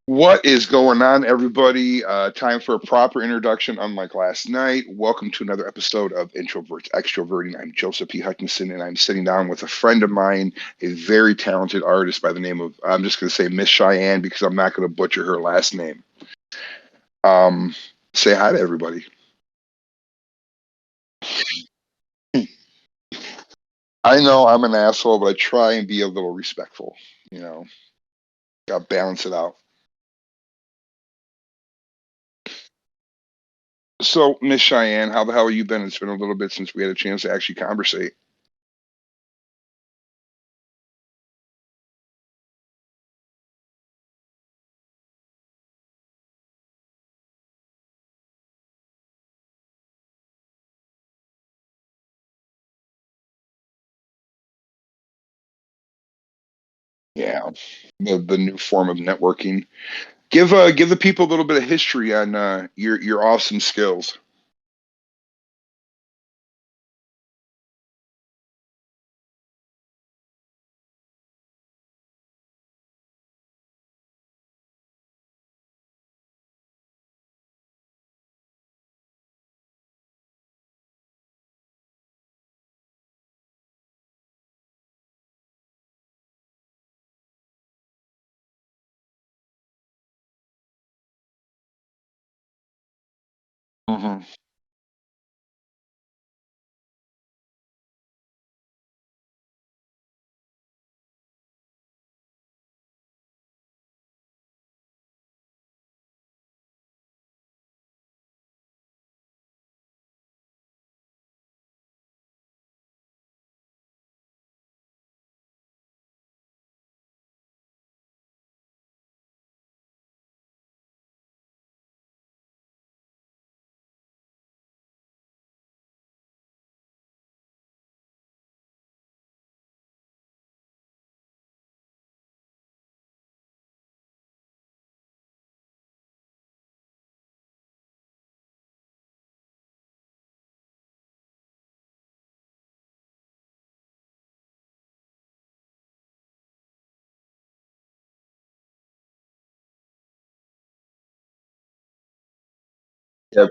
What is going on, everybody? Time for a proper introduction, unlike last night. Welcome to another episode of Introverts, Extroverting. I'm Joseph P. Hutchinson, and I'm sitting down with a friend of mine, a very talented artist by the name of, I'm just going to say Miss Cheyenne because I'm not going to butcher her last name. Um, say hi to everybody. I know I'm an asshole, but I try and be a little respectful. You know, got to balance it out. So, Miss Cheyenne, how the hell have you been? It's been a little bit since we had a chance to actually conversate. Yeah, the new form of networking. Give the people a little bit of history on your awesome skills. Hmm. Yep.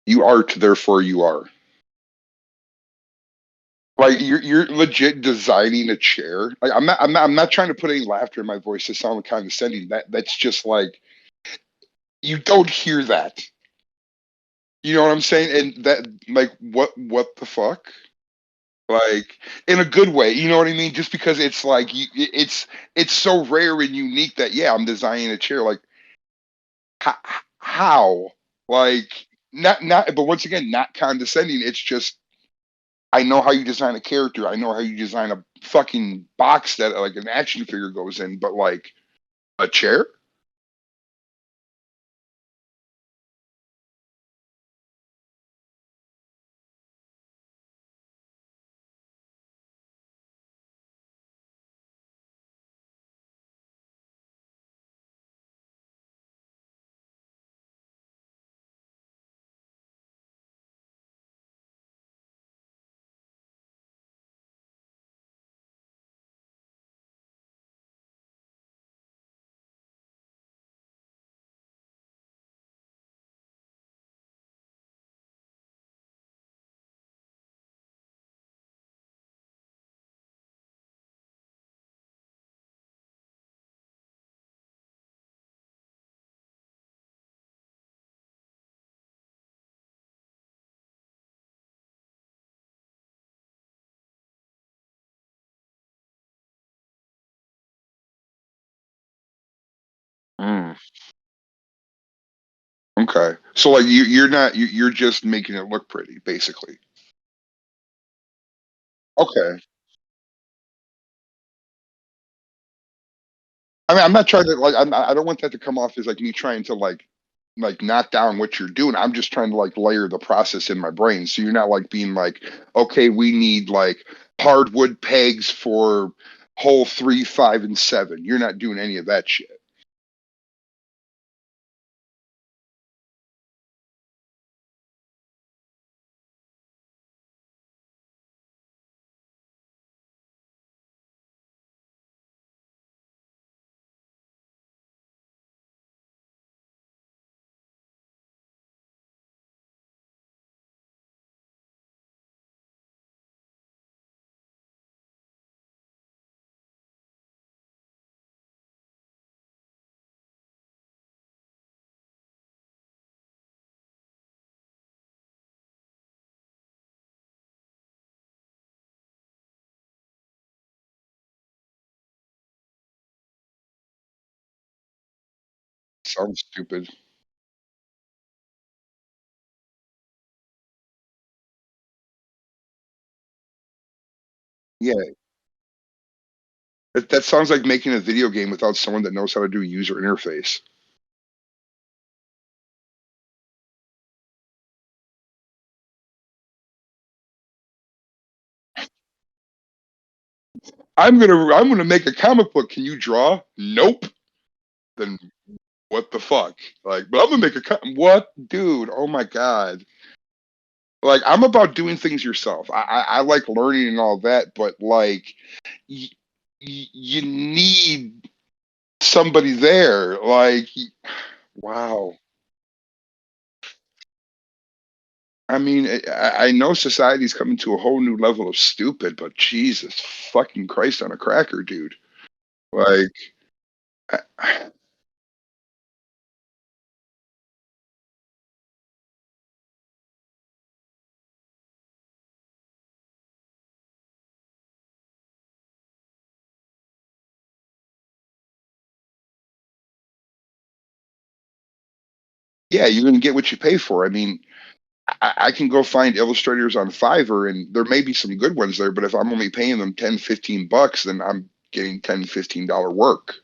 You art, therefore you are. Like you're legit designing a chair. Like I'm not trying to put any laughter in my voice to sound condescending. That's just like you don't hear that. You know what I'm saying? And that like what the fuck? Like in a good way, you know what I mean? Just because it's like it's so rare and unique that yeah, I'm designing a chair. Like how, how? Like not, but once again, not condescending. It's just I know how you design a character. I know how you design a fucking box that like an action figure goes in. But like a chair. Mm, okay, so like you're not you're just making it look pretty, basically. Okay. I mean, I'm not trying to like. I don't want that to come off as like me trying to like knock down what you're doing. I'm just trying to like layer the process in my brain. So you're not like being like, okay, we need like hardwood pegs for hole 3, 5, and 7. You're not doing any of that shit. Sounds stupid. Yeah, that sounds like making a video game without someone that knows how to do user interface. I'm gonna make a comic book. Can you draw? Nope. Then what the fuck? Like, but I'm gonna make what, dude? Oh my god. Like, I'm about doing things yourself. I like learning and all that, but like, y- you need somebody there. Like, wow. I mean, I know society's coming to a whole new level of stupid, but Jesus fucking Christ on a cracker, dude. Like, yeah, you're gonna get what you pay for. I mean, I can go find illustrators on Fiverr, and there may be some good ones there, but if I'm only paying them 10, $15, then I'm getting $10, $15 work.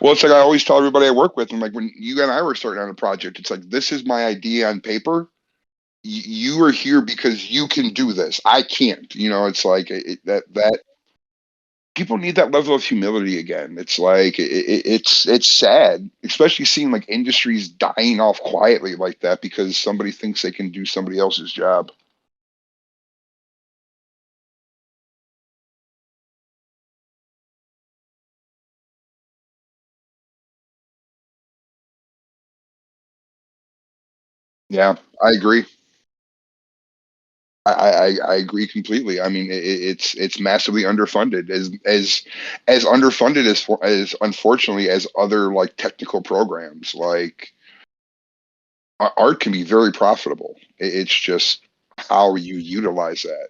Well, it's like I always tell everybody I work with, I'm like, when you and I were starting on a project, it's like, this is my idea on paper. You are here because you can do this. I can't. It's like that people need that level of humility again. It's like it's sad, especially seeing like industries dying off quietly like that because somebody thinks they can do somebody else's job. Yeah, I agree. I agree completely. I mean, it's massively underfunded, as underfunded as unfortunately as other like technical programs. Like, art can be very profitable. It's just how you utilize that.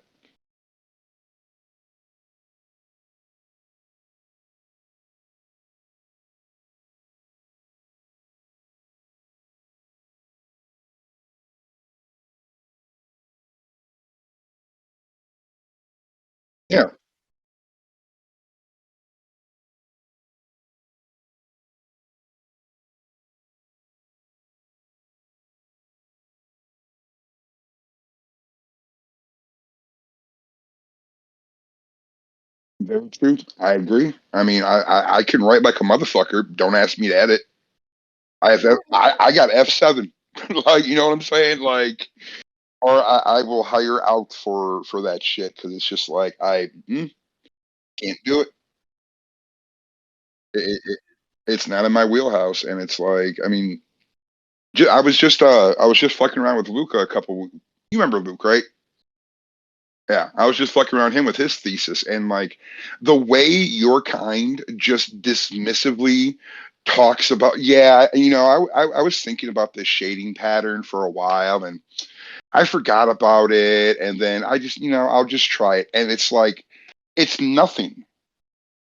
Yeah, very true. I agree. I mean, I can write like a motherfucker. Don't ask me to edit. I got F7. Like, you know what I'm saying? Like, or I will hire out for that shit because it's just like can't do it. It's not in my wheelhouse, and it's like, I mean, I was just fucking around with Luca a couple. You remember Luke, right? Yeah, I was just fucking around him with his thesis, and like the way your kind just dismissively talks about, yeah, I was thinking about this shading pattern for a while, and I forgot about it, and then I just, I'll just try it, and it's like it's nothing.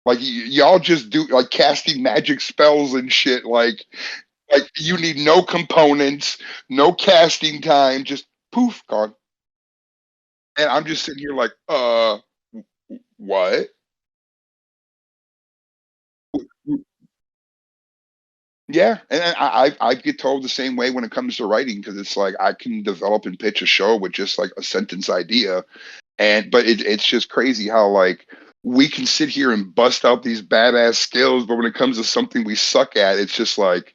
Like y'all just do like casting magic spells and shit. Like you need no components, no casting time, just poof, gone. And I'm just sitting here like, what? Yeah, and I get told the same way when it comes to writing because it's like I can develop and pitch a show with just like a sentence idea, and but it's just crazy how like we can sit here and bust out these badass skills, but when it comes to something we suck at, it's just like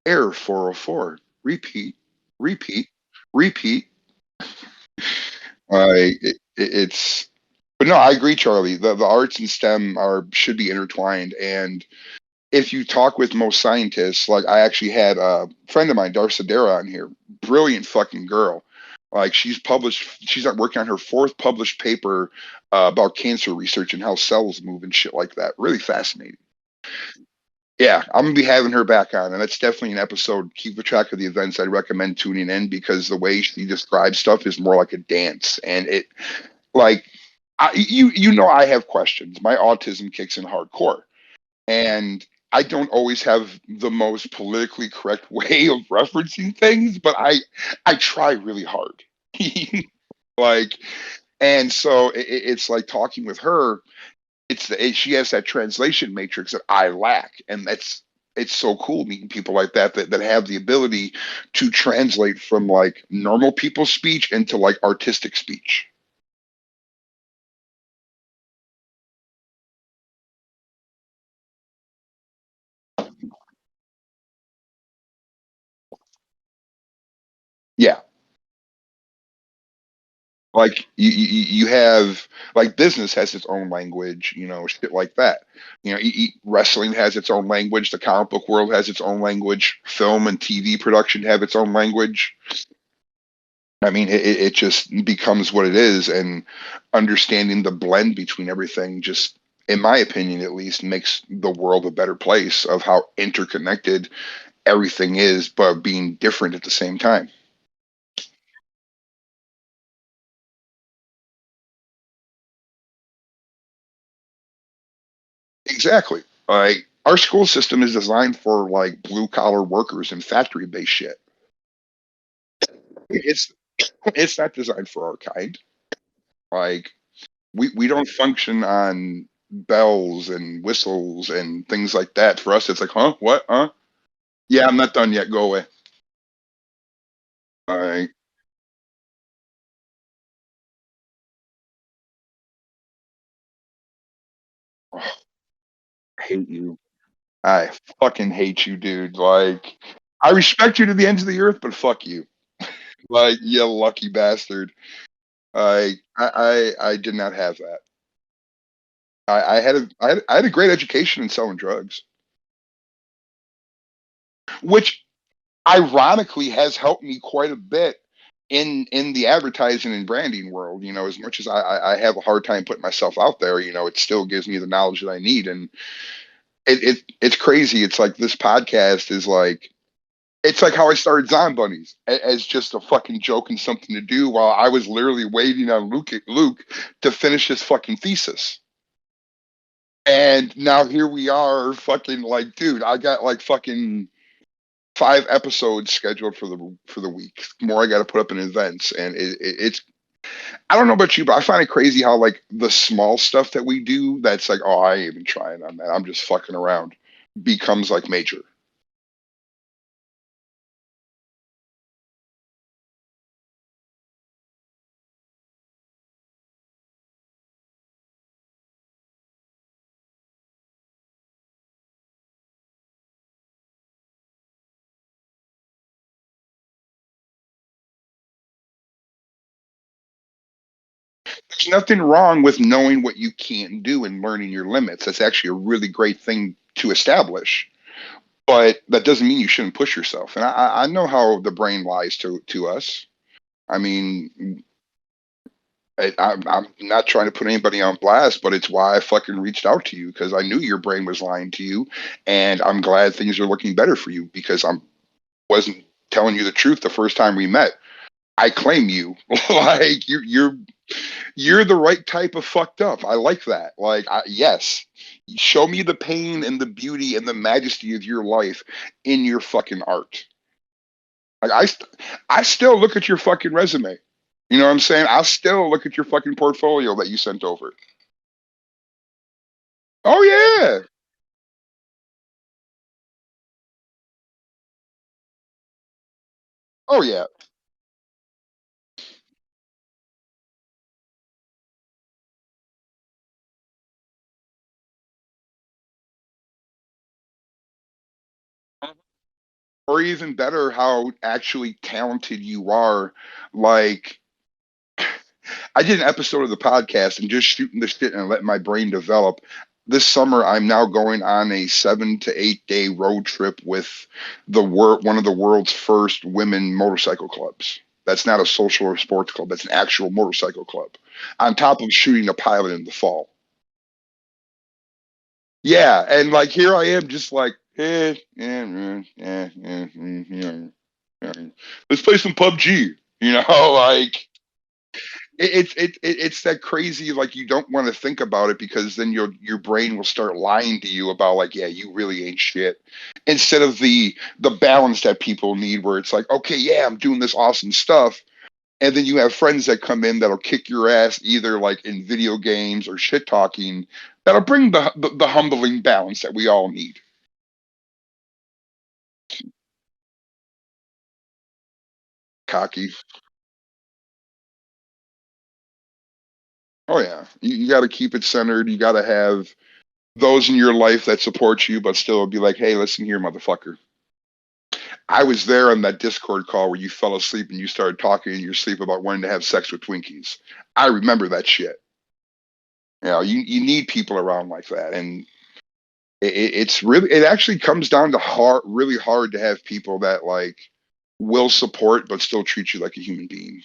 error 404, repeat, repeat, repeat. It's but no, I agree, Charlie. The arts and STEM are should be intertwined, and if you talk with most scientists, like I actually had a friend of mine, Darsadera, on here, brilliant fucking girl. Like she's like working on her fourth published paper about cancer research and how cells move and shit like that. Really fascinating. Yeah, I'm gonna be having her back on, and that's definitely an episode. Keep a track of the events. I'd recommend tuning in because the way she describes stuff is more like a dance, and it like I have questions. My autism kicks in hardcore, and I don't always have the most politically correct way of referencing things, but I try really hard. Like, and so it's like talking with her. She has that translation matrix that I lack, and it's so cool meeting people like that have the ability to translate from like normal people's speech into like artistic speech. Yeah, like you have like business has its own language, shit like that. Wrestling has its own language. The comic book world has its own language. Film and TV production have its own language. I mean, it just becomes what it is, and understanding the blend between everything just, in my opinion at least, makes the world a better place of how interconnected everything is, but being different at the same time. Exactly. Like our school system is designed for like blue collar workers and factory based shit. It's it's not designed for our kind. Like we don't function on bells and whistles and things like that. For us, it's like, huh, what, huh? Yeah, I'm not done yet. Go away. I, oh, I hate you. I fucking hate you, dude. Like I respect you to the ends of the earth, but fuck you. Like you lucky bastard. I did not have that. I had a great education in selling drugs, which ironically has helped me quite a bit in the advertising and branding world. As much as I have a hard time putting myself out there, it still gives me the knowledge that I need. And it's crazy. It's like this podcast is like it's like how I started Zom Bunnies as just a fucking joke and something to do while I was literally waiting on Luke to finish his fucking thesis. And now here we are, fucking like, dude, I got like fucking 5 episodes scheduled for the week. More I got to put up in events, and it's. I don't know about you, but I find it crazy how like the small stuff that we do that's like, oh, I ain't even trying on that. I'm just fucking around, becomes like major. There's nothing wrong with knowing what you can't do and learning your limits. That's actually a really great thing to establish. But that doesn't mean you shouldn't push yourself. And I know how the brain lies to us. I mean, I'm not trying to put anybody on blast, but it's why I fucking reached out to you because I knew your brain was lying to you, and I'm glad things are looking better for you because I wasn't telling you the truth the first time we met. I claim you. Like you're the right type of fucked up. I like that. Like yes, show me the pain and the beauty and the majesty of your life in your fucking art. Like I still look at your fucking resume. You know what I'm saying? I still look at your fucking portfolio that you sent over. Oh yeah. Oh yeah. Or even better, how actually talented you are. Like I did an episode of the podcast and just shooting the shit and letting my brain develop. This summer, I'm now going on a 7 to 8 day road trip with one of the world's first women motorcycle clubs. That's not a social or sports club. That's an actual motorcycle club. On top of shooting a pilot in the fall. Yeah, and like here I am, just like, let's play some PUBG. You know, like it's that crazy. Like you don't want to think about it because then your brain will start lying to you about like, yeah, you really ain't shit. Instead of the balance that people need, where it's like, okay, yeah, I'm doing this awesome stuff, and then you have friends that come in that'll kick your ass either like in video games or shit talking. That'll bring the humbling balance that we all need. Cocky. Oh yeah, you got to keep it centered. You got to have those in your life that support you, but still be like, hey, listen here, motherfucker. I was there on that Discord call where you fell asleep and you started talking in your sleep about wanting to have sex with Twinkies. I remember that shit. You know, you need people around like that, and it's really it actually comes down to really hard to have people that like will support but still treat you like a human being.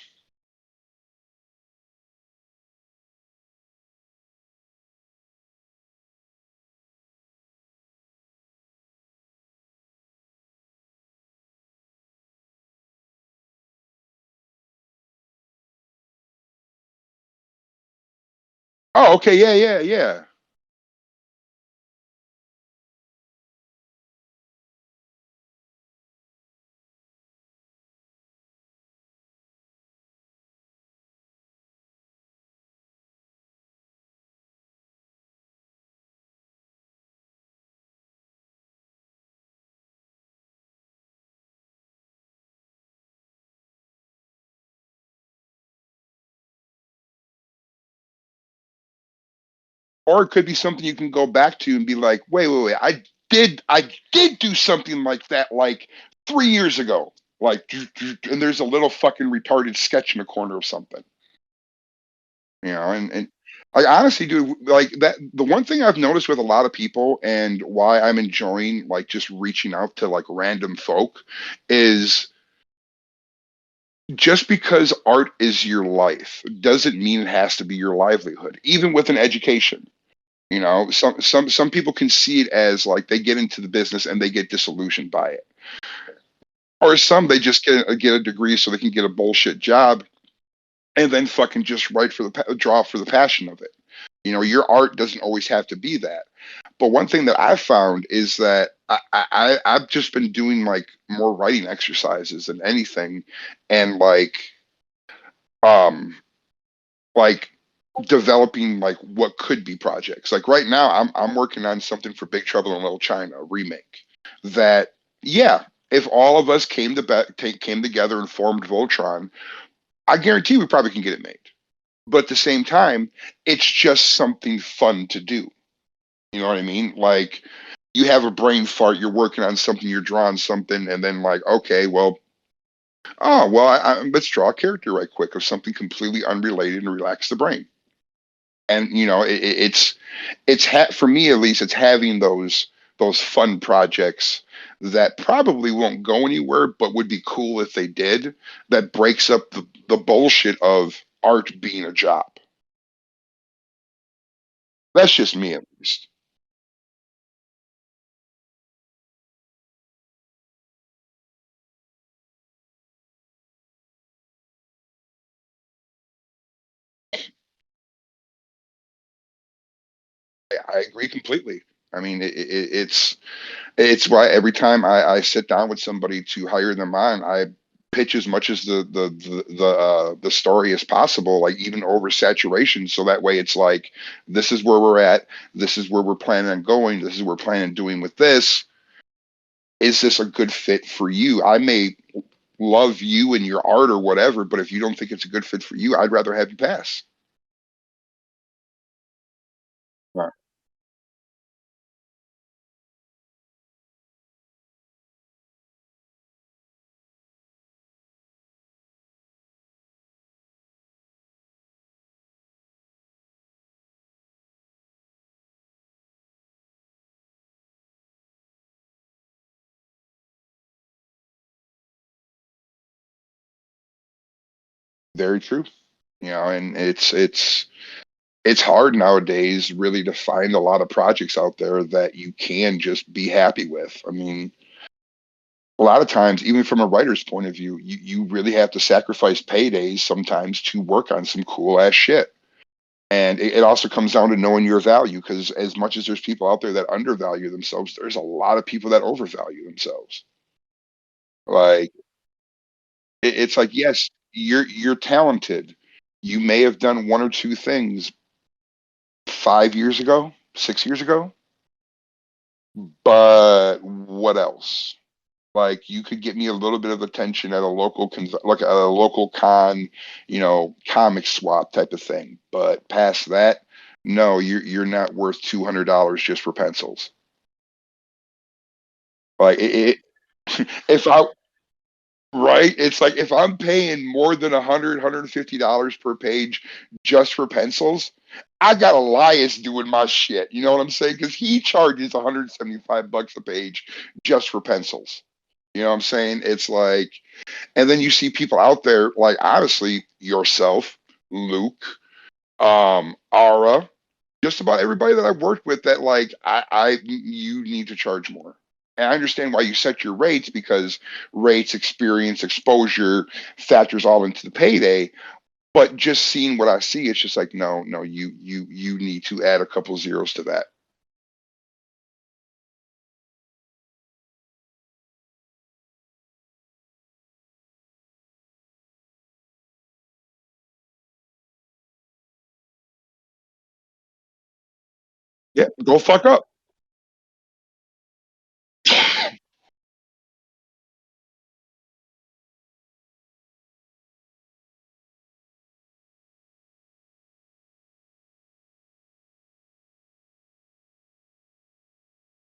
Oh, okay, yeah, yeah, yeah. Or it could be something you can go back to and be like, wait, I did do something like that like 3 years ago. Like, and there's a little fucking retarded sketch in the corner of something, you know, and I honestly do like that. The one thing I've noticed with a lot of people and why I'm enjoying like just reaching out to like random folk is just because art is your life doesn't mean it has to be your livelihood, even with an education. You know, some people can see it as like they get into the business and they get disillusioned by it, or some they just get a degree so they can get a bullshit job and then fucking just write for the draw for the passion of it. You know, your art doesn't always have to be that. But one thing that I've found is that I've just been doing like more writing exercises than anything, and um like developing like what could be projects. Like right now, I'm working on something for Big Trouble in Little China, a remake. That yeah, if all of us came together and formed Voltron, I guarantee we probably can get it made. But at the same time, it's just something fun to do. You know what I mean? Like you have a brain fart, you're working on something, you're drawing something, and then like, okay, well, oh well, let's draw a character right quick of something completely unrelated and relax the brain. And you know, for me at least, it's having those fun projects that probably won't go anywhere, but would be cool if they did. That breaks up the bullshit of art being a job. That's just me at least. I agree completely. I mean, it's why every time I sit down with somebody to hire them on, I pitch as much as the story as possible, like even over saturation, so that way it's like, this is where we're at, this is where we're planning on going, this is what we're planning on doing with this. Is this a good fit for you? I may love you and your art or whatever, but if you don't think it's a good fit for you, I'd rather have you pass. Right. Very true. And it's hard nowadays really to find a lot of projects out there that you can just be happy with. I mean, a lot of times, even from a writer's point of view, you really have to sacrifice paydays sometimes to work on some cool ass shit. And it also comes down to knowing your value, because as much as there's people out there that undervalue themselves, there's a lot of people that overvalue themselves. Like, it's like, yes, you're talented. You may have done one or two things 5 years ago, 6 years ago, but what else? Like, you could get me a little bit of attention at a like a local con, comic swap type of thing. But past that, no, you're not worth $200 just for pencils. Like if I right, it's like if I'm paying more than 150 dollars per page just for pencils, I got Elias doing my shit. You know what I'm saying? Because he charges 175 bucks a page just for pencils. You know what I'm saying? It's like, and then you see people out there like, honestly, yourself, Luke, Ara, just about everybody that I've worked with, that like, you need to charge more. And I understand why you set your rates, because rates, experience, exposure factors all into the payday. But just seeing what I see, it's just like, no, no, you need to add a couple zeros to that. Yeah, go fuck up.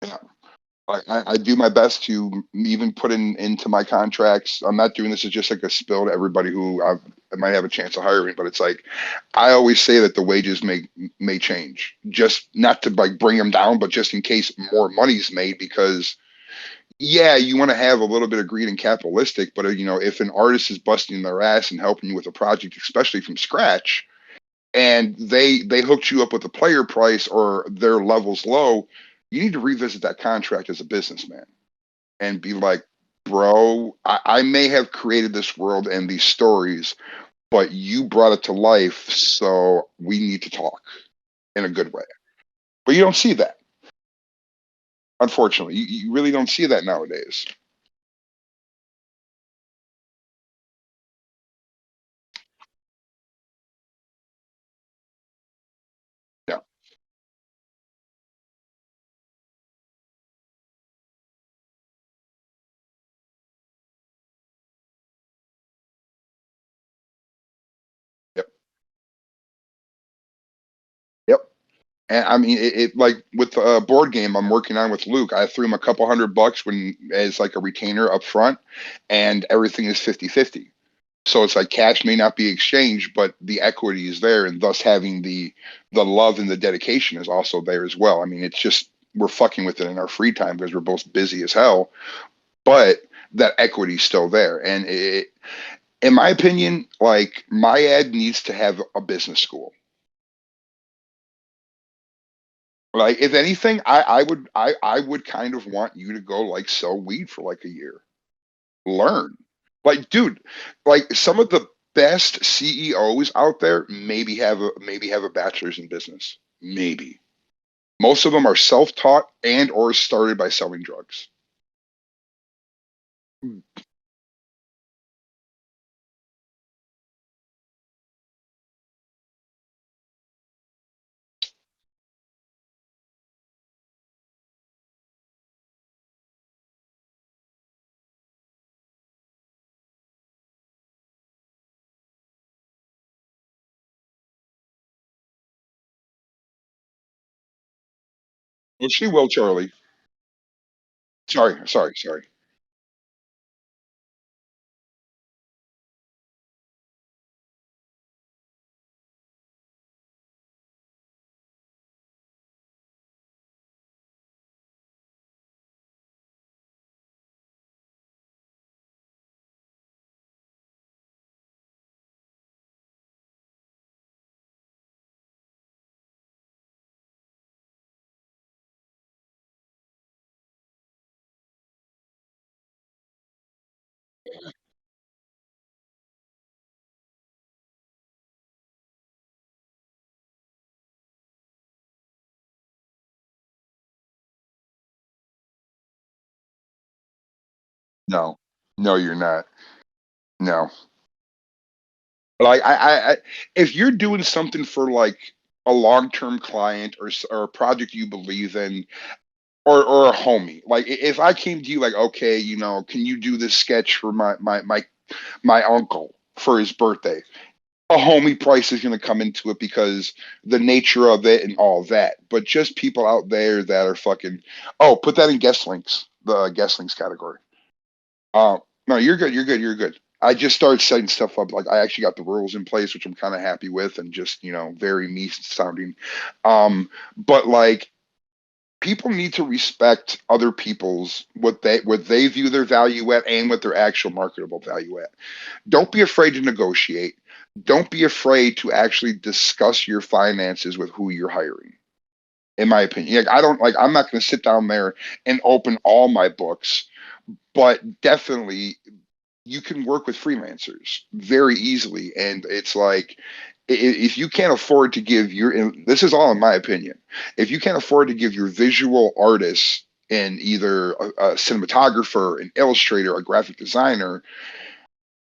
Yeah. I do my best to even put into my contracts. I'm not doing this as just like a spill to everybody who I might have a chance to hire me, but it's like, I always say that the wages may change, just not to like bring them down, but just in case more money's made. Because yeah, you want to have a little bit of greed and capitalistic, but if an artist is busting their ass and helping you with a project, especially from scratch, and they hooked you up with a player price or their levels low, you need to revisit that contract as a businessman and be like, bro, I may have created this world and these stories, but you brought it to life, so we need to talk in a good way. But you don't see that, unfortunately. You really don't see that nowadays. Yeah, yep, yep. And I mean, it like with a board game I'm working on with Luke, I threw him a couple $100 when as like a retainer up front, and everything is 50-50. So it's like cash may not be exchanged, but the equity is there, and thus having the love and the dedication is also there as well. I mean, it's just, we're fucking with it in our free time because we're both busy as hell, but that equity is still there. And in my opinion, like, my ad needs to have a business school. Like, if anything, I would kind of want you to go like sell weed for like a year. Learn. Like, dude, like some of the best CEOs out there maybe have a bachelor's in business. Maybe. Most of them are self-taught and or started by selling drugs. Well, she will, Charlie. Sorry. No. No, you're not. No. Like if you're doing something for like a long-term client or a project you believe in, or a homie, like if I came to you like, okay, can you do this sketch for my uncle for his birthday? A homie price is going to come into it because the nature of it and all that. But just people out there that are fucking, oh, put that in guest links, the guest links category. No, you're good. You're good. You're good. I just started setting stuff up. Like I actually got the rules in place, which I'm kind of happy with, and just very me sounding. But like people need to respect other people's what they view their value at and what their actual marketable value at. Don't be afraid to negotiate. Don't be afraid to actually discuss your finances with who you're hiring. In my opinion, like I don't like. I'm not going to sit down there and open all my books, but definitely you can work with freelancers very easily. And it's like, if you can't afford to give your, and this is all in my opinion, if you can't afford to give your visual artists and either a cinematographer, an illustrator, a graphic designer,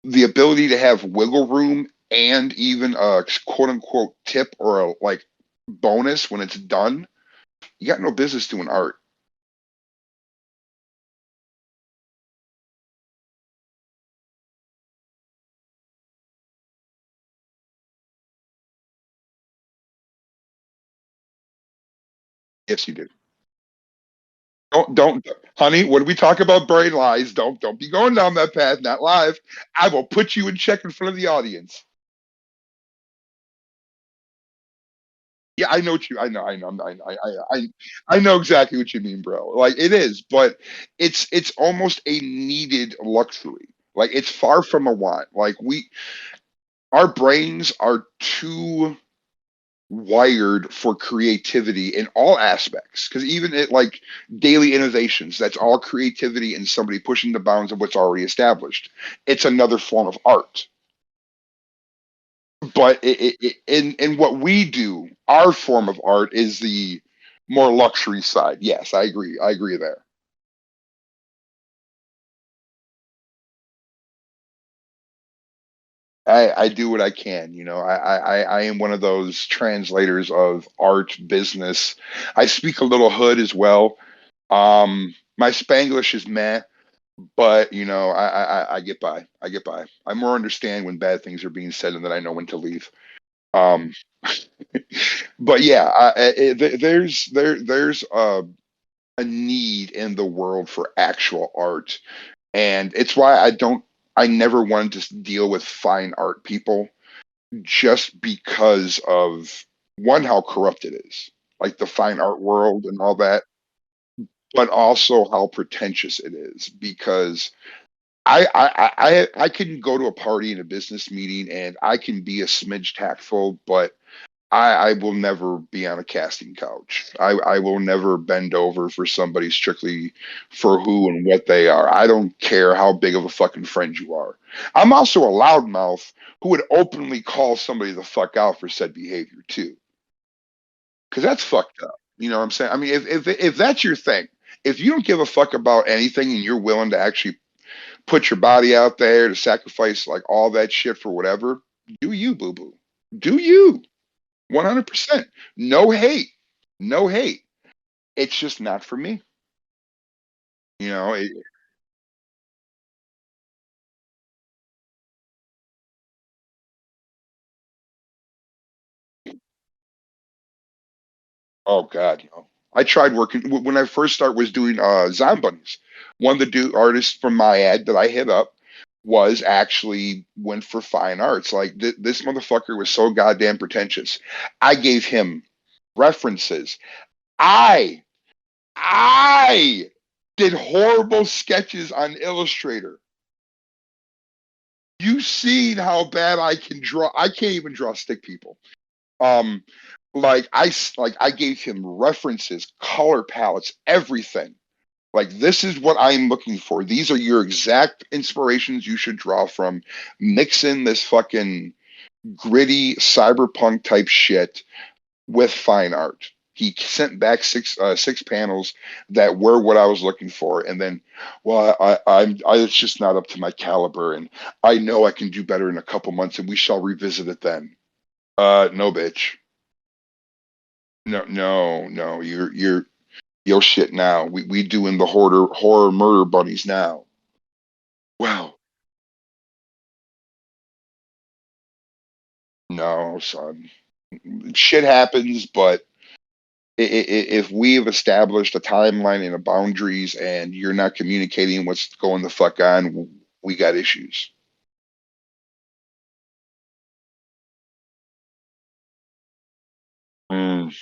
the ability to have wiggle room and even a quote unquote tip or a like bonus when it's done, you got no business doing art. Yes, you do. Don't, honey. When we talk about brain lies, don't be going down that path. Not live. I will put you in check in front of the audience. Yeah, I know what you. I know exactly what you mean, bro. Like it is, but it's almost a needed luxury. Like it's far from a want. Like our brains are too wired for creativity in all aspects. Because even at like daily innovations, that's all creativity and somebody pushing the bounds of what's already established. It's another form of art. But in what we do, our form of art is the more luxury side. Yes, I agree. I agree there. I do what I can. I am one of those translators of art business. I speak a little hood as well. My Spanglish is meh, but I get by. I get by. I more understand when bad things are being said and that I know when to leave. Um, but yeah, there's a need in the world for actual art, and it's why I never wanted to deal with fine art people, just because of one, how corrupt it is, like the fine art world and all that, but also how pretentious it is. Because I can go to a party in a business meeting and I can be a smidge tactful, but I will never be on a casting couch. I will never bend over for somebody strictly for who and what they are. I don't care how big of a fucking friend you are. I'm also a loudmouth who would openly call somebody the fuck out for said behavior too, because that's fucked up. You know what I'm saying? I mean, if that's your thing, if you don't give a fuck about anything and you're willing to actually put your body out there to sacrifice like all that shit for whatever, do you, boo boo? Do you? 100%. No hate. No hate. It's just not for me. You know, oh God, no. I tried working when I first started was doing Zom Bunnies. One of the artists from my ad that I hit up was actually went for fine arts. Like this motherfucker was so goddamn pretentious. I gave him references. I I did horrible sketches on Illustrator. You seen how bad I can draw? I can't even draw stick people. Um, like I gave him references, color palettes, everything. Like this is what I'm looking for. These are your exact inspirations you should draw from. Mix in this fucking gritty cyberpunk type shit with fine art. He sent back six panels that were what I was looking for, and then, well, it's just not up to my caliber, and I know I can do better in a couple months, and we shall revisit it then. No, bitch. No, no, no. You're yo shit now. We doing the horror murder bunnies now. Well, no, son. Shit happens, but if we've established a timeline and a boundaries and you're not communicating what's going the fuck on, we got issues. Mm.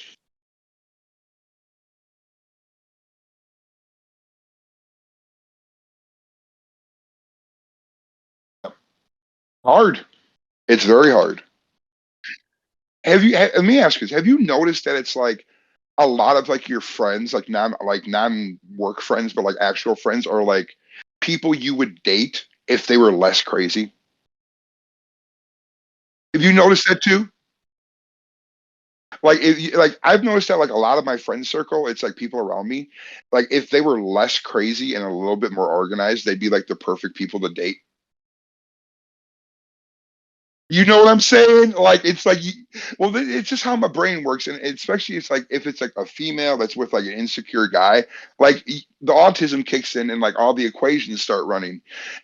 Hard. It's very hard. Let me ask you this, have you noticed that it's like a lot of like your friends, like non work friends, but like actual friends are like people you would date if they were less crazy? Have you noticed that too? Like if you, like I've noticed that like a lot of my friend circle, it's like people around me, like if they were less crazy and a little bit more organized, they'd be like the perfect people to date. You know what I'm saying? Like it's like, well, it's just how my brain works, and especially it's like if it's like a female that's with like an insecure guy, like the autism kicks in, and like all the equations start running,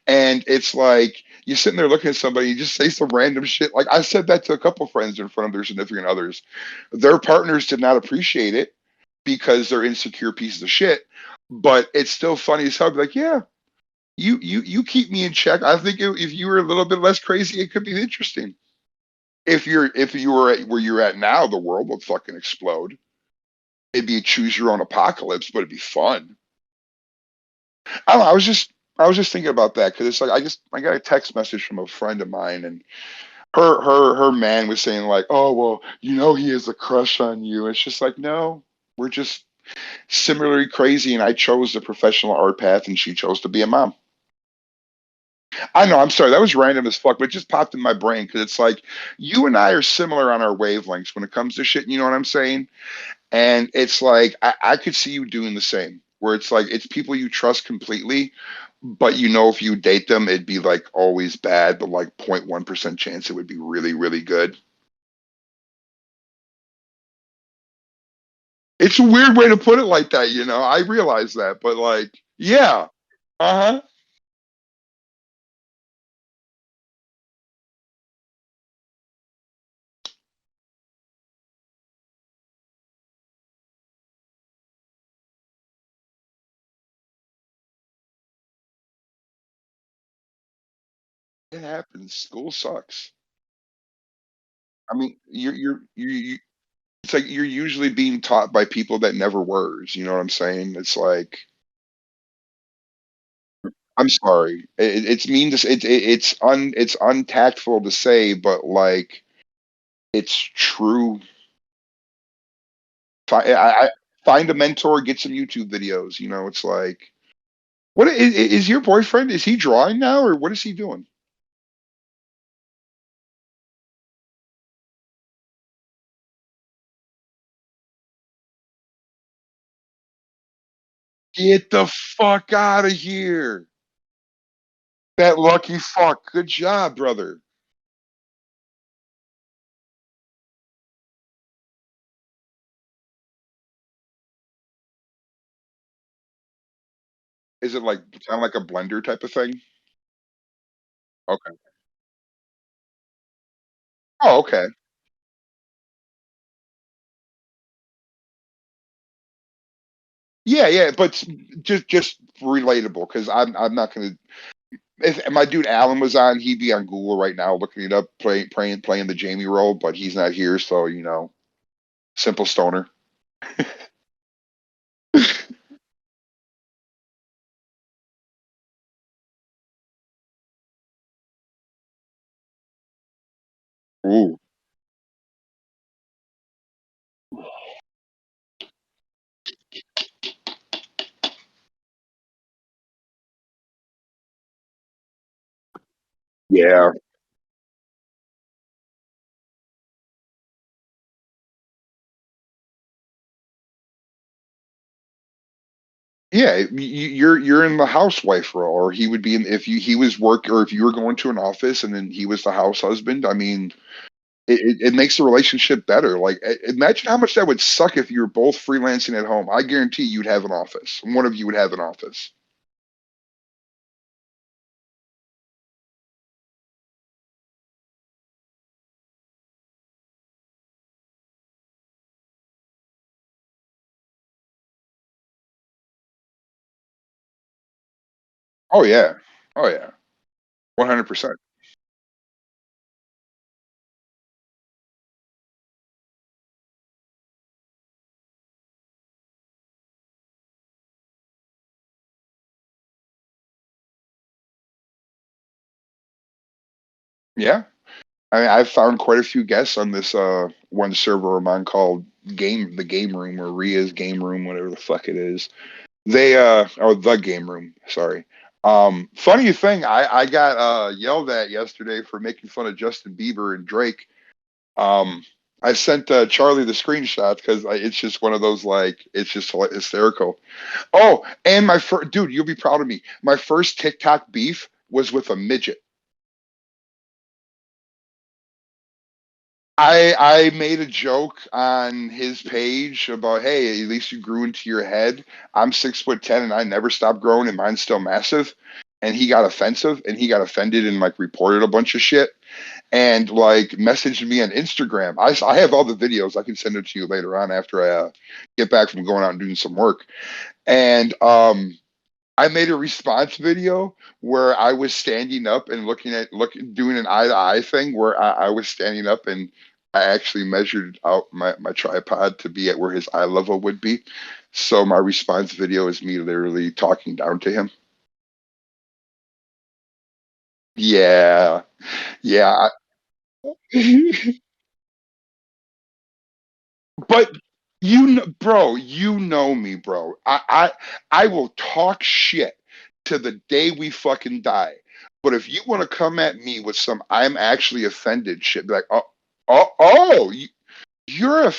and it's like you're sitting there looking at somebody, you just say some random shit. Like I said that to a couple friends in front of their significant others, their partners did not appreciate it because they're insecure pieces of shit, but it's still funny as hell. Be like, yeah, you keep me in check. I think if you were a little bit less crazy, it could be interesting. If you were at where you're at now, the world would fucking explode. It'd be a choose your own apocalypse, but it'd be fun. I don't know. I was just thinking about that because it's like I got a text message from a friend of mine, and her man was saying like, oh well, you know he has a crush on you. It's just like no, we're just similarly crazy, and I chose the professional art path, and she chose to be a mom. I know. I'm sorry. That was random as fuck, but it just popped in my brain because it's like you and I are similar on our wavelengths when it comes to shit. You know what I'm saying? And it's like I could see you doing the same, where it's like it's people you trust completely, but you know if you date them, it'd be like always bad, but like 0.1% chance it would be really, really good. It's a weird way to put it like that, you know. I realize that, but like, yeah, uh huh, it happens. School sucks. I mean, it's like you're usually being taught by people that never were. You know what I'm saying? It's like I'm sorry. It's mean to say, it's untactful to say, but like it's true. I find a mentor, get some YouTube videos. You know, it's like, what is your boyfriend? Is he drawing now, or what is he doing? Get the fuck out of here! That lucky fuck. Good job, brother. Is it like kind of like a blender type of thing? Okay. Oh, okay. Yeah, yeah, but just relatable because I'm not gonna. If my dude Alan was on, he'd be on Google right now looking it up, playing the Jamie role, but he's not here, so you know, simple stoner. Ooh, yeah, yeah. You're in the housewife role, or he would be in if he was work, or if you were going to an office and then he was the house husband. I mean, it makes the relationship better. Like, imagine how much that would suck if you were both freelancing at home. I guarantee you'd have an office. One of you would have an office. Oh yeah, oh yeah, 100%. Yeah, I've found quite a few guests on this one server of mine called the Game Room, or Ria's Game Room, whatever the fuck it is. They or the Game Room, sorry. Funny thing, I got yelled at yesterday for making fun of Justin Bieber and Drake. Um, I sent Charlie the screenshot because it's just one of those, like, it's just hysterical. Oh, and my first dude, you'll be proud of me. My first TikTok beef was with a midget. I made a joke on his page about, hey, at least you grew into your head. I'm 6'10" and I never stopped growing and mine's still massive. And he got offensive and he got offended and like reported a bunch of shit and like messaged me on Instagram. I have all the videos. I can send it to you later on after I get back from going out and doing some work. And I made a response video where I was standing up and doing an eye to eye thing where I was standing up and I actually measured out my tripod to be at where his eye level would be. So my response video is me literally talking down to him. Yeah, yeah. But bro, you know me, bro. I will talk shit to the day we fucking die. But if you want to come at me with some I'm actually offended shit, be like, you're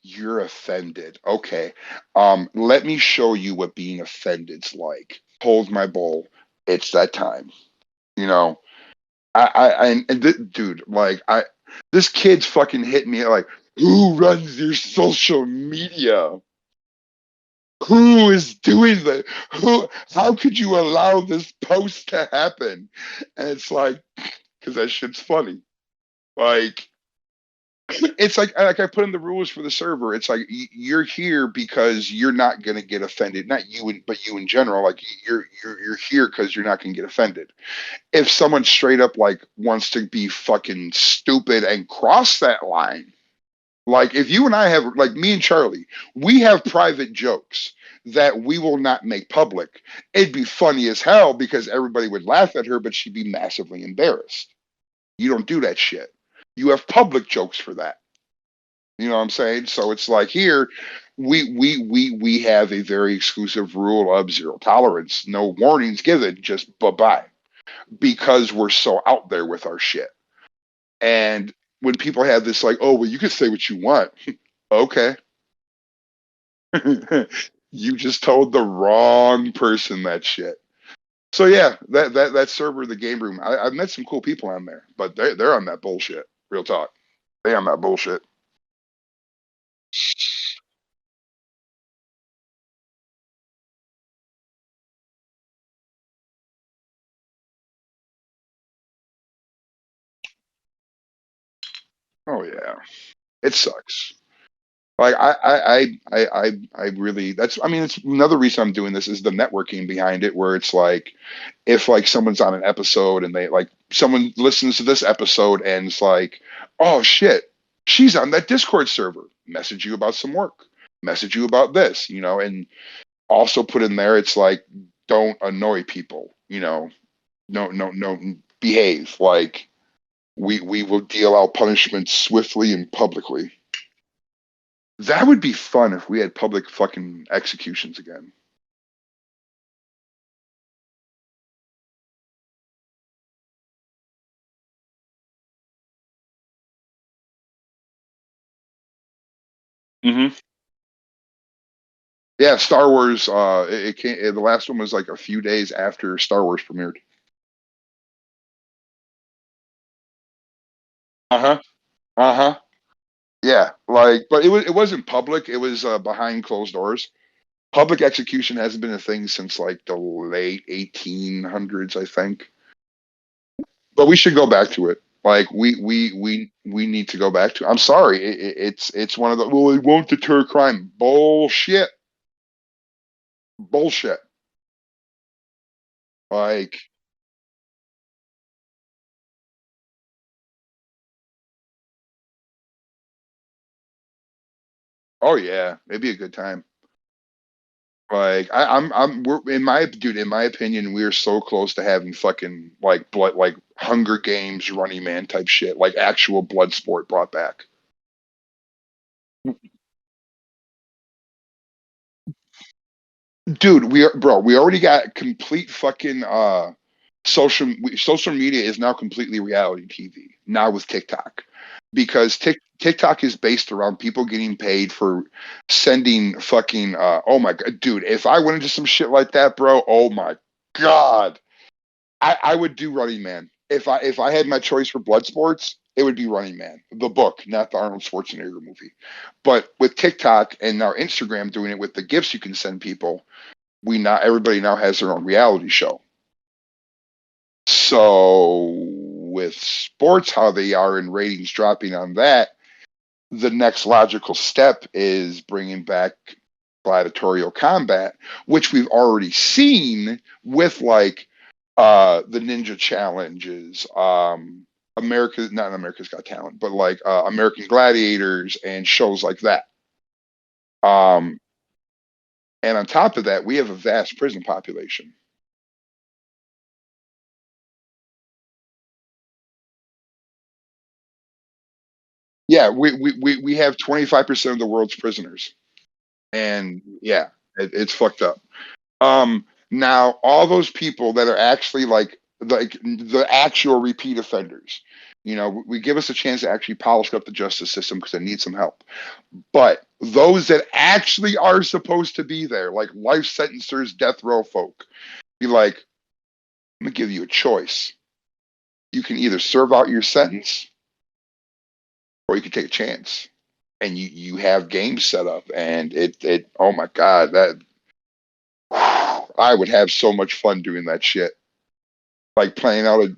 you're offended. Okay. Let me show you what being offended's like. Hold my bowl. It's that time. You know, dude, like, this kid's fucking hit me like, who runs your social media? Who is doing that? How could you allow this post to happen? And it's like, because that shit's funny. Like, it's like I put in the rules for the server. It's like, you're here because you're not gonna get offended. Not you, but you in general. Like, you're here because you're not gonna get offended. If someone straight up like wants to be fucking stupid and cross that line, like, if you and I have, like, me and Charlie, we have private jokes that we will not make public. It'd be funny as hell because everybody would laugh at her, but she'd be massively embarrassed. You don't do that shit. You have public jokes for that. You know what I'm saying? So it's like here, we have a very exclusive rule of zero tolerance, no warnings given, just bye bye, because we're so out there with our shit. And when people have this like, oh well, you can say what you want, okay, you just told the wrong person that shit. So yeah, that server, the game room, I've met some cool people on there, but they're on that bullshit. Real talk, they on that bullshit. Oh yeah, it sucks. Like I really that's I mean it's another reason I'm doing this is the networking behind it where it's like if like someone's on an episode and they like someone listens to this episode and it's like oh shit she's on that Discord server message you about some work message you about this and also put in there it's like don't annoy people no behave like we will deal out punishment swiftly and publicly. That would be fun if we had public fucking executions again. Hmm. Yeah, Star Wars. It came. The last one was like a few days after Star Wars premiered. Uh huh. Uh huh. Yeah, like, but it wasn't public. It was behind closed doors. Public execution hasn't been a thing since like the late 1800s, I think. But we should go back to it. Like we need to go back to. I'm sorry. It's one of the well, it won't deter crime. Bullshit. Bullshit. Like oh yeah, it'd be a good time. Like we're in my dude, in my opinion, we're so close to having fucking like blood, like Hunger Games, Running Man type shit, like actual blood sport brought back. Dude, we already got complete fucking social media is now completely reality TV now with TikTok because TikTok is based around people getting paid for sending fucking oh my god, dude, if I went into some shit like that, bro, oh my god. I would do Running Man. If I had my choice for blood sports, it would be Running Man, the book, not the Arnold Schwarzenegger movie. But with TikTok and now Instagram doing it with the gifts you can send people, we now everybody now has their own reality show. So with sports, how they are in ratings dropping on that, the next logical step is bringing back gladiatorial combat, which we've already seen with like the ninja challenges, America, not America's Got Talent, but like American Gladiators and shows like that. Um, and on top of that, we have a vast prison population. Yeah, we have 25% of the world's prisoners, and yeah, it's fucked up. Now all those people that are actually like the actual repeat offenders, we give us a chance to actually polish up the justice system because it needs some help. But those that actually are supposed to be there, like life sentencers, death row folk, be like, I'm gonna give you a choice. You can either serve out your sentence or you can take a chance. And you have games set up and it oh my god, that I would have so much fun doing that shit. Like playing out a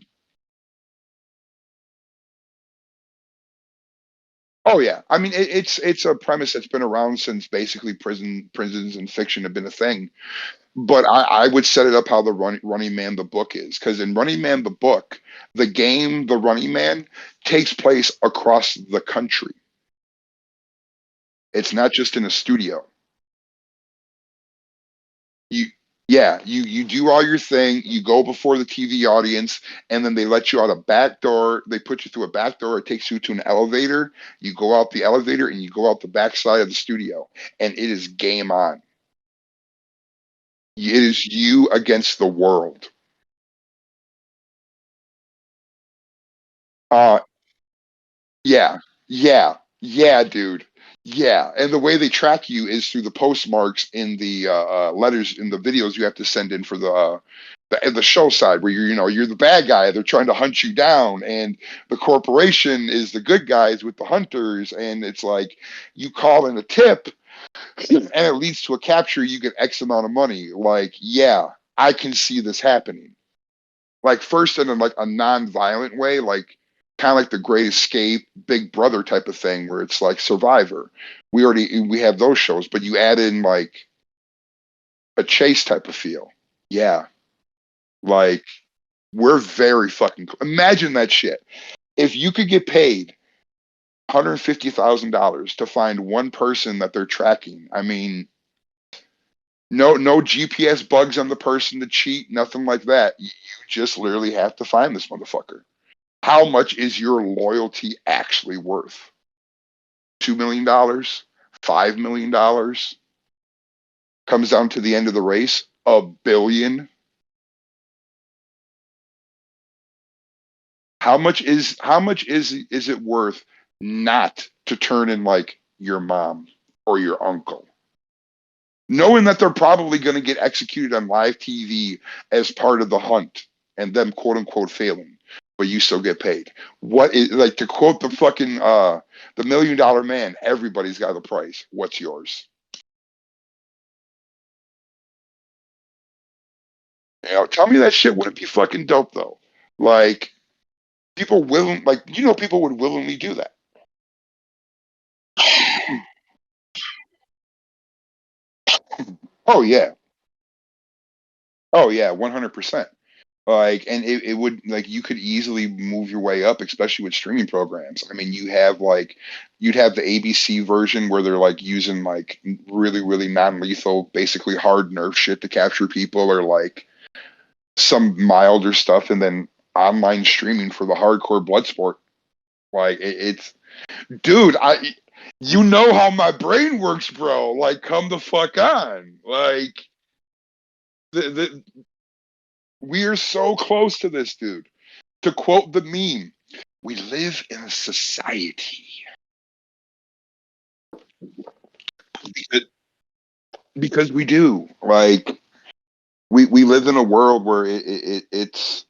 oh yeah. I mean it's a premise that's been around since basically prisons and fiction have been a thing. But I would set it up how the Running Man the book is. Because in Running Man the book, the game, the Running Man, takes place across the country. It's not just in a studio. Yeah, you do all your thing, you go before the TV audience, and then they let you out a back door. They put you through a back door, it takes you to an elevator. You go out the elevator and you go out the back side of the studio, and it is game on. It is you against the world. Uh yeah, yeah, dude. Yeah, and the way they track you is through the postmarks in the letters in the videos you have to send in for the show side, where you're the bad guy. They're trying to hunt you down, and the corporation is the good guys with the hunters. And it's like you call in a tip, and it leads to a capture. You get X amount of money. Like, yeah, I can see this happening. Like first in like a non-violent way, like kind of like the Great Escape, Big Brother type of thing, where it's like Survivor. We have those shows, but you add in like a chase type of feel. Yeah, like we're very fucking. Imagine that shit. If you could get paid $150,000 to find one person that they're tracking, I mean, no GPS bugs on the person to cheat, nothing like that. You just literally have to find this motherfucker. How much is your loyalty actually worth? $2 million, $5 million comes down to the end of the race. $1 billion. How much is it worth not to turn in like your mom or your uncle, knowing that they're probably going to get executed on live TV as part of the hunt and them quote unquote failing, but you still get paid? What is, like, to quote the fucking the $1 million man, everybody's got a price. What's yours? Tell me that shit wouldn't be fucking dope though. Like people would willingly do that. Oh yeah. Oh yeah, 100%. Like, and it would, like, you could easily move your way up, especially with streaming programs. I mean, you'd have the ABC version where they're like using like really, really non-lethal, basically hard nerf shit to capture people, or like some milder stuff, and then online streaming for the hardcore blood sport. Like it's, dude, you know how my brain works, bro. Like, come the fuck on. Like, the we're so close to this, dude. To quote the meme, we live in a society because, because we do. Like, we live in a world where it's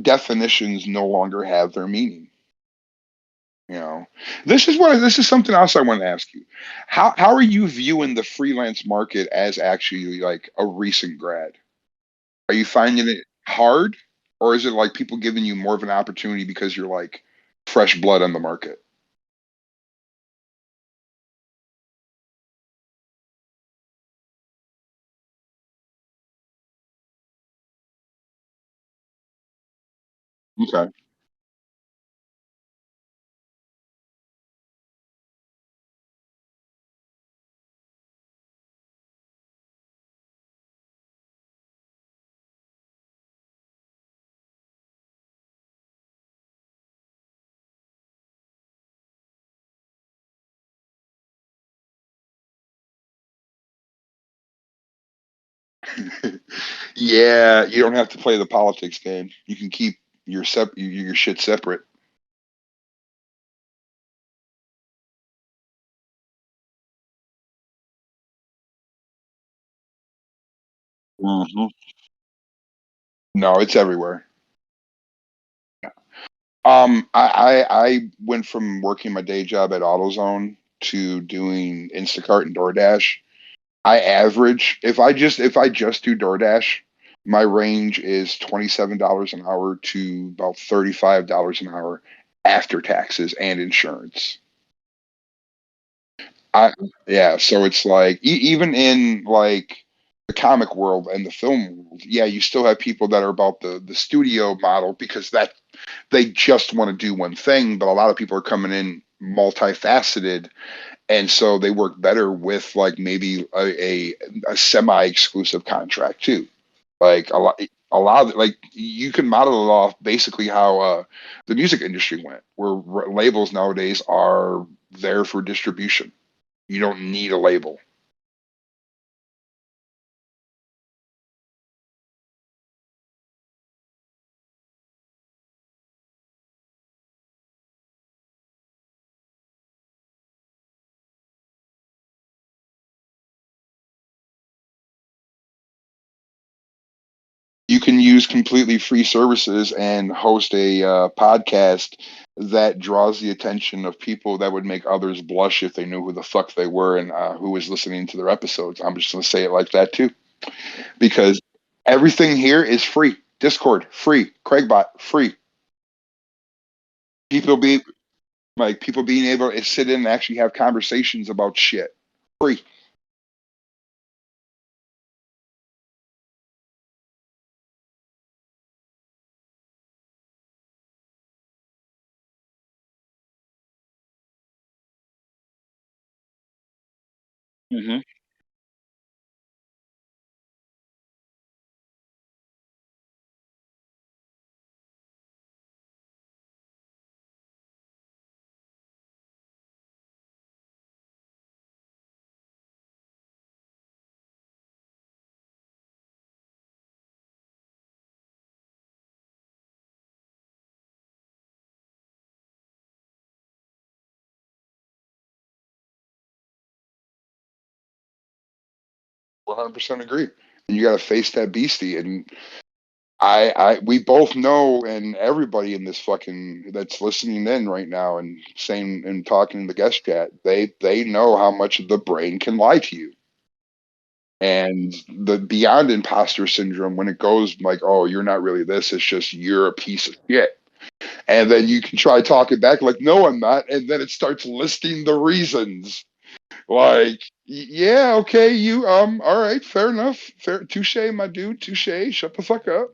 definitions no longer have their meaning. You know, this is something else I want to ask you. How are you viewing the freelance market as actually like a recent grad? Are you finding it hard, or is it like people giving you more of an opportunity because you're like fresh blood on the market? Okay. Yeah, you don't have to play the politics game. You can keep your shit separate. Hmm. No, it's everywhere. I went from working my day job at AutoZone to doing Instacart and DoorDash. I average, if I just do DoorDash, my range is $27 an hour to about $35 an hour after taxes and insurance. I Yeah, so it's like even in like the comic world and the film world, yeah, you still have people that are about the studio model because that they just want to do one thing, but a lot of people are coming in multifaceted, And so they work better with like maybe a semi-exclusive contract too. Like a lot of like you can model it off basically how the music industry went, where labels nowadays are there for distribution. You don't need a label. You can use completely free services and host a podcast that draws the attention of people that would make others blush if they knew who the fuck they were and who was listening to their episodes. I'm just going to say it like that too, because everything here is free. Discord free, Craigbot free. People be like people being able to sit in and actually have conversations about shit free. 100% agree. And you got to face that beastie. And we both know, and everybody in this fucking that's listening in right now and saying and talking in the guest chat, they know how much the brain can lie to you. And the beyond imposter syndrome, when it goes like, oh, you're not really this, it's just you're a piece of shit. And then you can try talking back like, no, I'm not. And then it starts listing the reasons. Like, yeah, okay, you, all right, fair enough. Fair, touche, my dude, touche, shut the fuck up.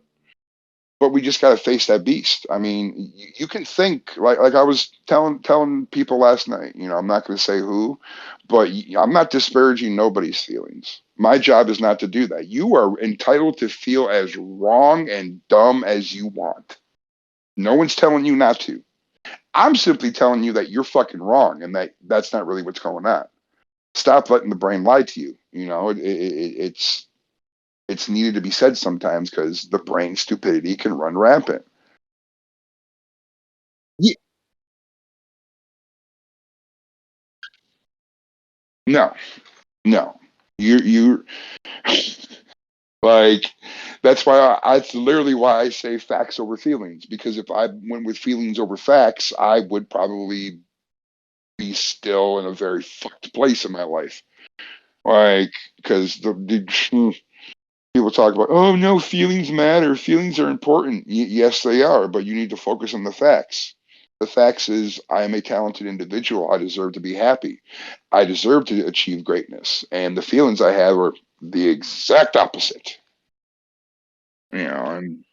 But we just got to face that beast. I mean, you can think like I was telling people last night. You know, I'm not going to say who, but I'm not disparaging nobody's feelings. My job is not to do that. You are entitled to feel as wrong and dumb as you want. No one's telling you not to. I'm simply telling you that you're fucking wrong and that that's not really what's going on. Stop letting the brain lie to you. You know, it's needed to be said sometimes because the brain stupidity can run rampant. Yeah, no, no, you like that's why that's literally why I say facts over feelings, because if I went with feelings over facts, I would probably be still in a very fucked place in my life. Like, because the people talk about, oh no, feelings matter, feelings are important. Yes, they are, but you need to focus on the facts. The facts is I am a talented individual. I deserve to be happy. I deserve to achieve greatness. And the feelings I have are the exact opposite. You know, and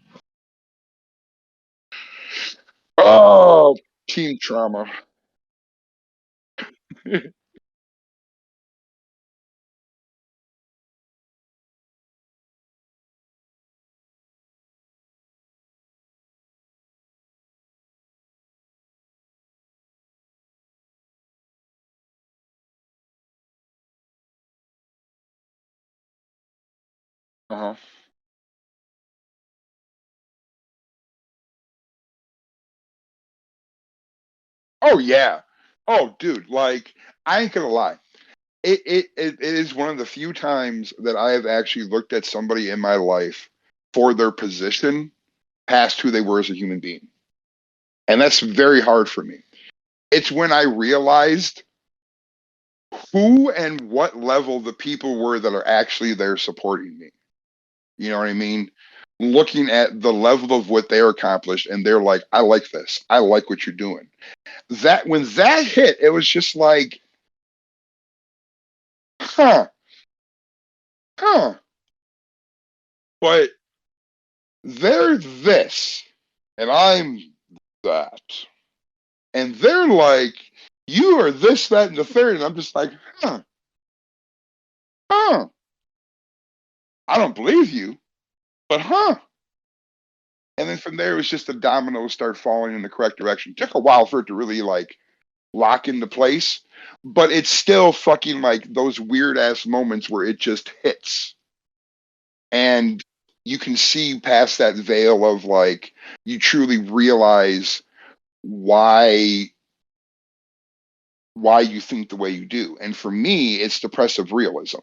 oh, teen trauma. Uh-huh. Oh yeah. Oh dude, like I ain't gonna lie. It is one of the few times that I have actually looked at somebody in my life for their position past who they were as a human being. And that's very hard for me. It's when I realized who and what level the people were that are actually there supporting me. You know what I mean? Looking at the level of what they're accomplished, and they're like, I like this. I like what you're doing. That when that hit, it was just like, huh, huh. But they're this, and I'm that. And they're like, You are this, that, and the third. And I'm just like, huh, huh. I don't believe you, but huh. And then from there, it was just the dominoes start falling in the correct direction. It took a while for it to really like lock into place, but it's still fucking like those weird ass moments where it just hits. And you can see past that veil of like, you truly realize why why you think the way you do. And for me, it's depressive realism.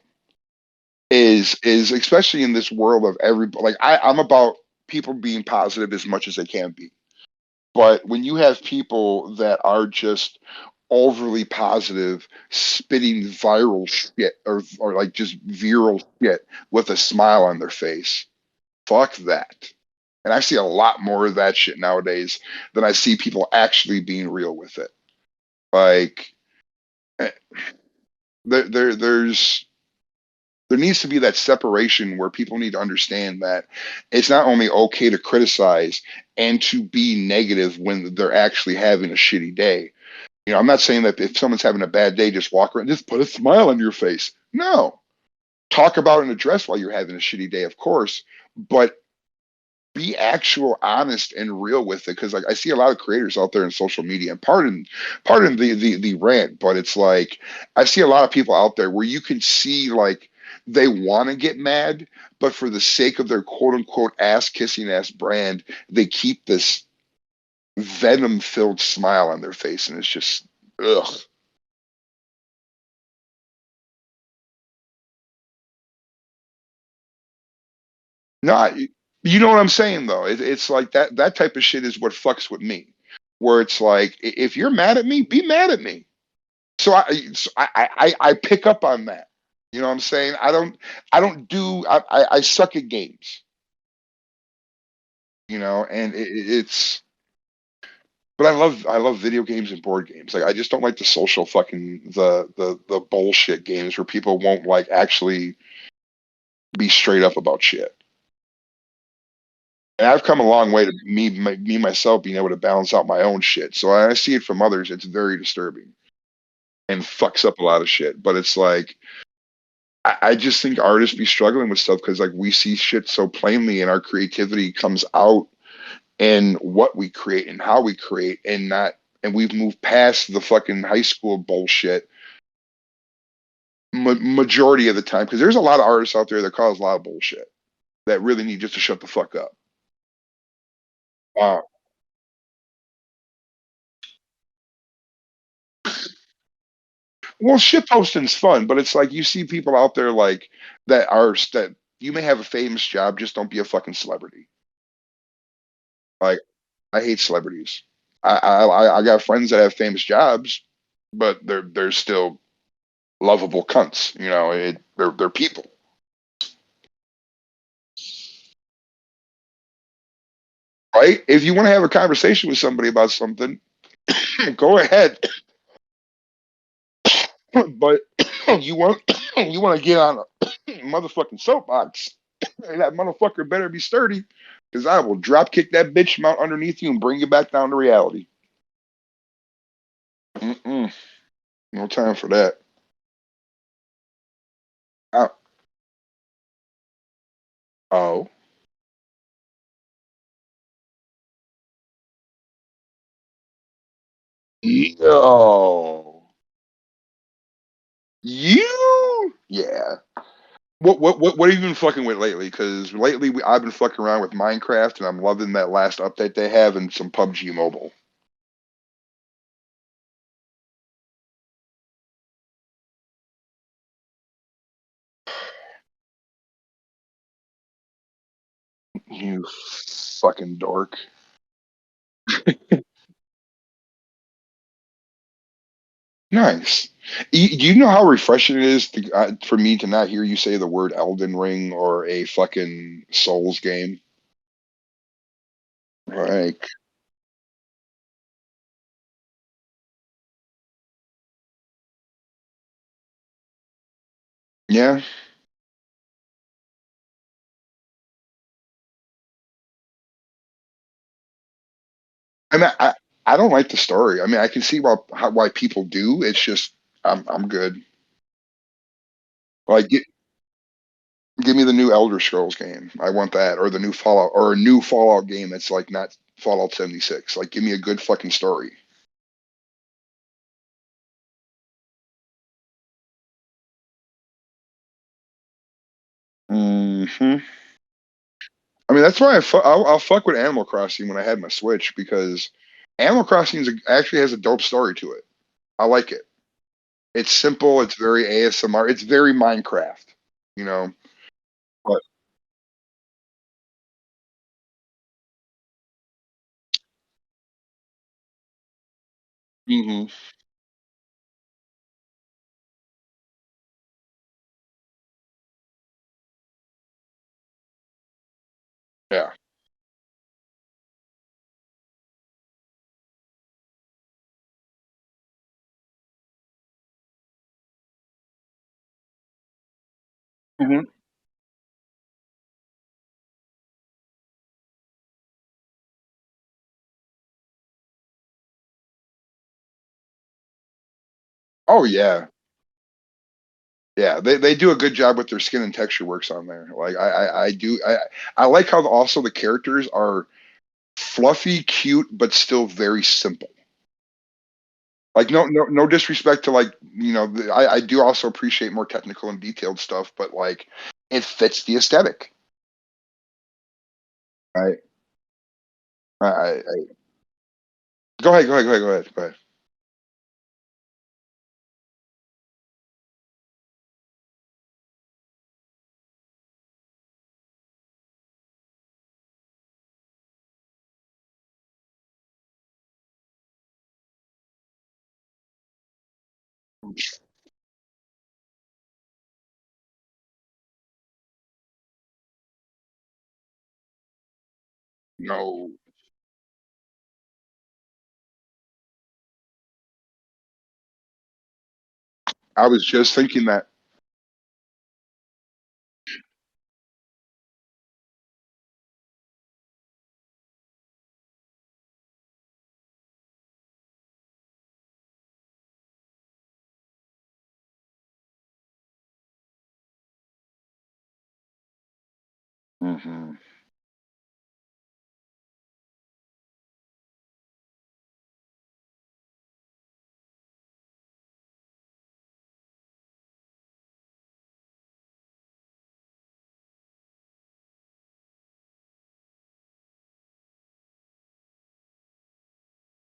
Is especially in this world of everybody, like I'm about people being positive as much as they can be. But when you have people that are just overly positive, spitting viral shit or like just viral shit with a smile on their face, fuck that. And I see a lot more of that shit nowadays than I see people actually being real with it. Like eh, there's there needs to be that separation where people need to understand that it's not only okay to criticize and to be negative when they're actually having a shitty day. You know, I'm not saying that if someone's having a bad day, just walk around, just put a smile on your face. No, talk about and address why you're having a shitty day, of course, but be actual honest and real with it. Because like I see a lot of creators out there in social media, and pardon the rant, but it's like I see a lot of people out there where you can see like they want to get mad, but for the sake of their quote unquote ass kissing ass brand, they keep this venom filled smile on their face, and it's just ugh. No, you know what I'm saying though. It's like that type of shit is what fucks with me. Where it's like, if you're mad at me, be mad at me. So I pick up on that. You know what I'm saying? I don't do I suck at games. You know, and it's but I love video games and board games. Like I just don't like the social fucking the bullshit games where people won't like actually be straight up about shit. And I've come a long way to me myself being able to balance out my own shit. So I see it from others. It's very disturbing and fucks up a lot of shit. But it's like I just think artists be struggling with stuff because like we see shit so plainly, and our creativity comes out in what we create and how we create, and not and we've moved past the fucking high school bullshit majority of the time because there's a lot of artists out there that cause a lot of bullshit that really need just to shut the fuck up. Uh, Well, shit posting's fun, but it's like you see people out there like that you may have a famous job, just don't be a fucking celebrity. Like I hate celebrities. I got friends that have famous jobs, but they're still lovable cunts. You know, they're people, right? If you want to have a conversation with somebody about something, go ahead. But you want to get on a motherfucking soapbox, and that motherfucker better be sturdy, because I will drop kick that bitch mount underneath you and bring you back down to reality. Mm-mm, no time for that. I, oh, yo, yeah. What have you been fucking with lately? Because lately I've been fucking around with Minecraft, and I'm loving that last update they have, and some PUBG Mobile. You fucking dork. Nice. Do you know how refreshing it is for me to not hear you say the word Elden Ring or a fucking Souls game? Like, yeah. And I don't like the story. I mean, I can see why people do. It's just I'm good. Like, give me the new Elder Scrolls game. I want that, or the new Fallout, or a new Fallout game that's like not Fallout 76. Like, give me a good fucking story. Hmm. I mean, that's why I'll fuck with Animal Crossing when I had my Switch because Animal Crossing actually has a dope story to it. I like it. It's simple. It's very ASMR. It's very Minecraft. You know, but hmm yeah. Hmm. Oh yeah, yeah. They do a good job with their skin and texture works on there. Like I do I like how also the characters are fluffy, cute, but still very simple. Like no disrespect to like I do also appreciate more technical and detailed stuff, but like it fits the aesthetic. Right. I go ahead, go ahead, go ahead, go ahead, go ahead. No, I was just thinking that. Hmm.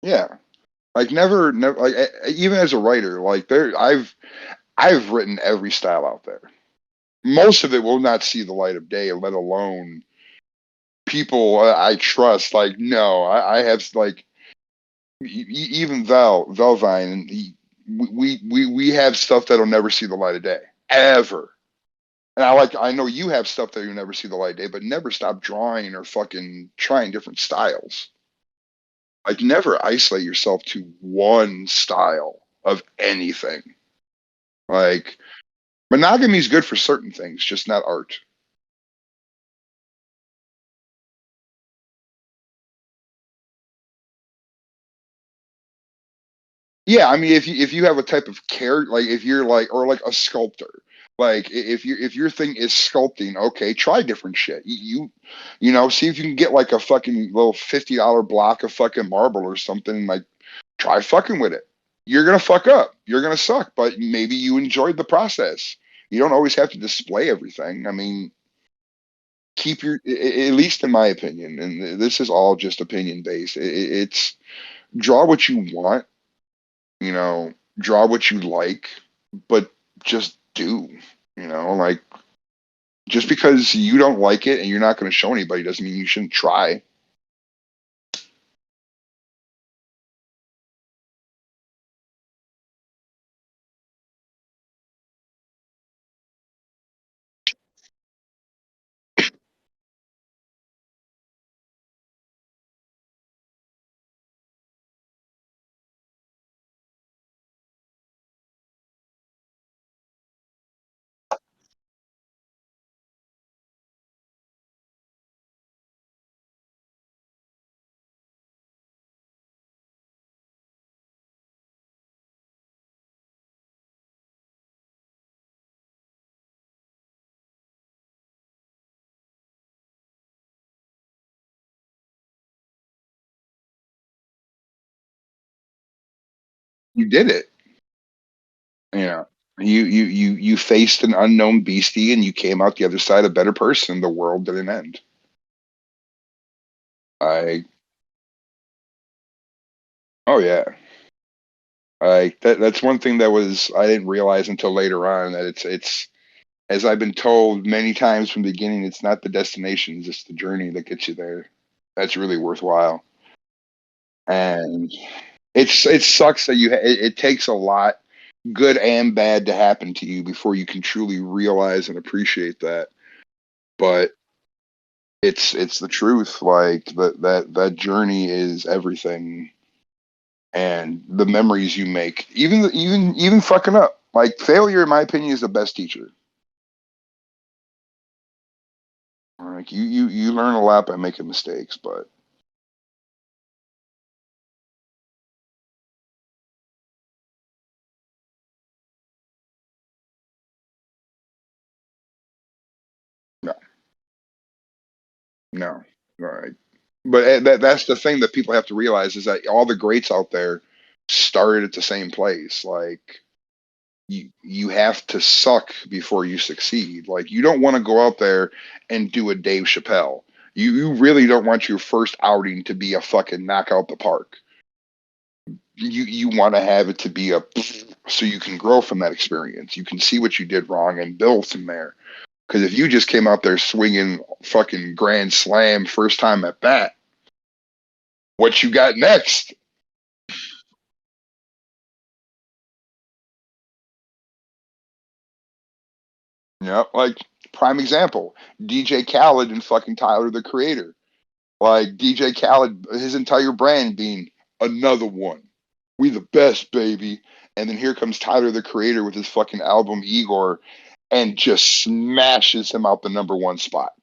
Yeah, like never like even as a writer, like I've written every style out there. Most of it will not see the light of day, let alone people I trust. Like no, I have like even Velvine, and we have stuff that'll never see the light of day ever. And I know you have stuff that you'll never see the light of day, but never stop drawing or fucking trying different styles. Like never isolate yourself to one style of anything. Like monogamy is good for certain things, just not art. Yeah, I mean, if you have a type of care, like if you're like or like a sculptor, like if your thing is sculpting, okay, try different shit. See if you can get like a fucking little $50 block of fucking marble or something, and like try fucking with it. You're gonna fuck up. You're gonna suck, but maybe you enjoyed the process. You don't always have to display everything. I mean, keep at least in my opinion, and this is all just opinion based. It's draw what you want, draw what you like, but just do, like just because you don't like it and you're not going to show anybody doesn't mean you shouldn't try. You did it. You know, you faced an unknown beastie and you came out the other side a better person. The world didn't end. I oh yeah. That's one thing that was I didn't realize until later on that it's as I've been told many times from the beginning, it's not the destination, it's just the journey that gets you there. That's really worthwhile. And it sucks that it takes a lot, good and bad, to happen to you before you can truly realize and appreciate that. But it's the truth. Like that journey is everything, and the memories you make, even fucking up. Like failure, in my opinion, is the best teacher. Like you learn a lot by making mistakes, but no, no, right. But that's the thing that people have to realize is that all the greats out there started at the same place. Like you have to suck before you succeed. Like you don't want to go out there and do a Dave Chappelle. You really don't want your first outing to be a fucking knock out the park. You want to have it to be a so you can grow from that experience. You can see what you did wrong and build from there. Because if you just came out there swinging fucking grand slam first time at bat, what you got next? You know, like prime example, DJ Khaled and fucking Tyler the Creator. Like DJ Khaled, his entire brand being another one. We the best, baby. And then here comes Tyler the Creator with his fucking album Igor and just smashes him out the number one spot.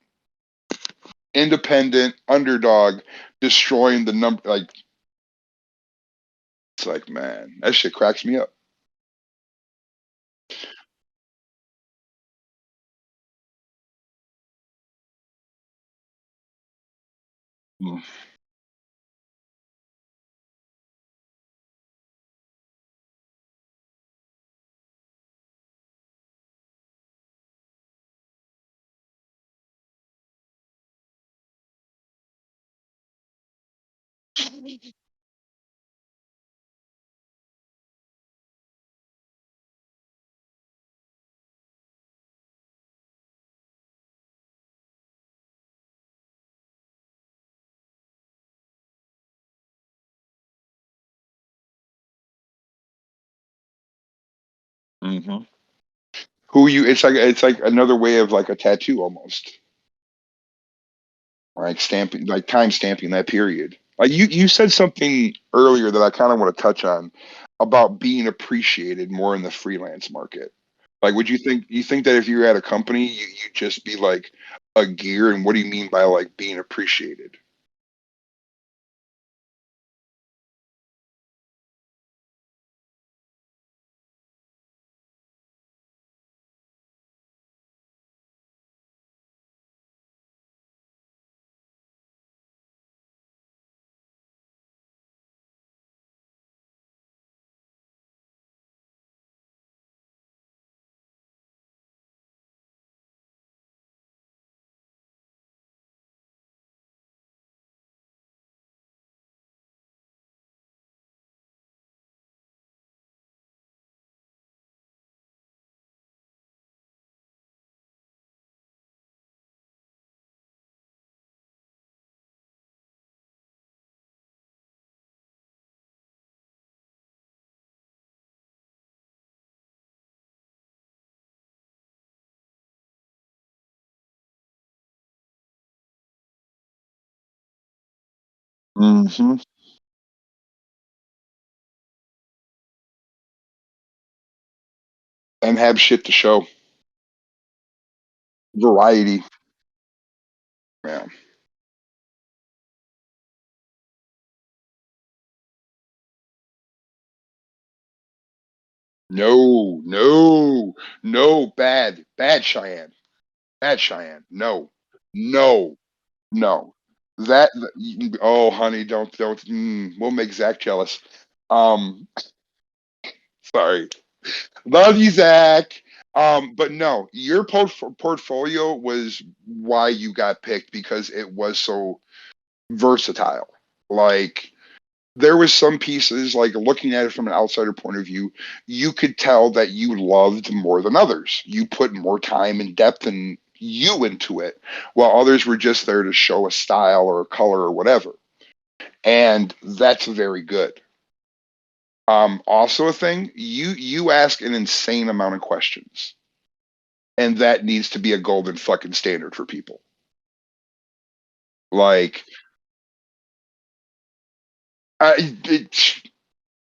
Independent, underdog, destroying the number. Like, it's like, man, that shit cracks me up. Mm-hmm. Who you? It's like another way of like a tattoo almost. Right, stamping, like time stamping that period. Like you said something earlier that I kind of want to touch on about being appreciated more in the freelance market. Like, would you think that if you were at a company, you'd just be like a gear? And what do you mean by like being appreciated? Hmm. And have shit to show. Variety. Yeah. No, no, no, bad Cheyenne. Bad Cheyenne. No, no, no. That, oh, honey, don't, we'll make Zach jealous. Um, Sorry. Love you, Zach. But no, your portfolio was why you got picked because it was so versatile. Like there was some pieces, like looking at it from an outsider point of view, you could tell that you loved more than others. You put more time and depth and you into it, while others were just there to show a style or a color or whatever. And that's very good. Also a thing, you ask an insane amount of questions, and that needs to be a golden fucking standard for people. Like, it,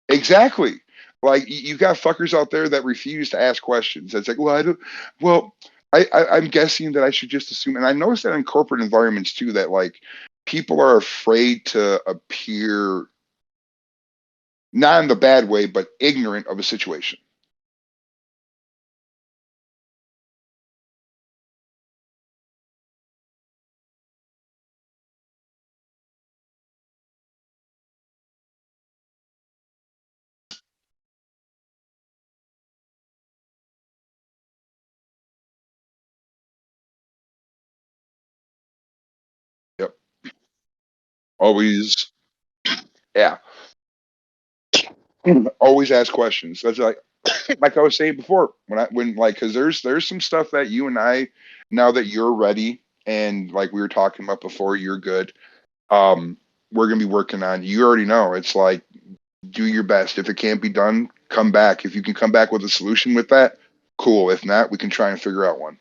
exactly. Like you got fuckers out there that refuse to ask questions. It's like, well, I don't. Well, I'm guessing that I should just assume. And I noticed that in corporate environments too, that like people are afraid to appear not in the bad way, but ignorant of a situation. Yep. Always, yeah. Always ask questions. That's like I was saying before when like because there's some stuff that you and I now that you're ready and like we were talking about before you're good we're gonna be working on. You already know. It's like do your best. If it can't be done, come back. If you can come back with a solution with that, cool. If not, we can try and figure out one.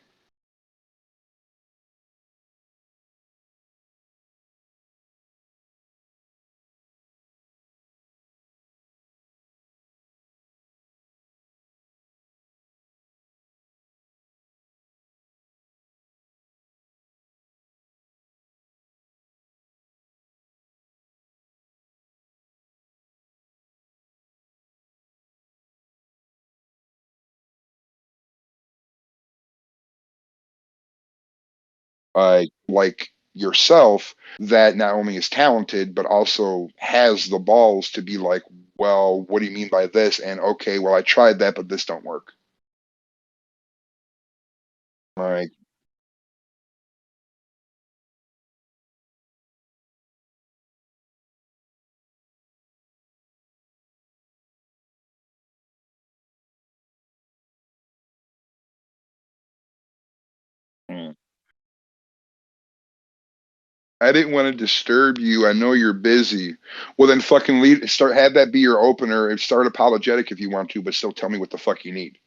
Like yourself that not only is talented but also has the balls to be like, well, what do you mean by this? And okay, well, I tried that, but this don't work. Like, mm, I didn't want to disturb you. I know you're busy. Well, then fucking leave. Start have that be your opener and start apologetic if you want to, but still tell me what the fuck you need.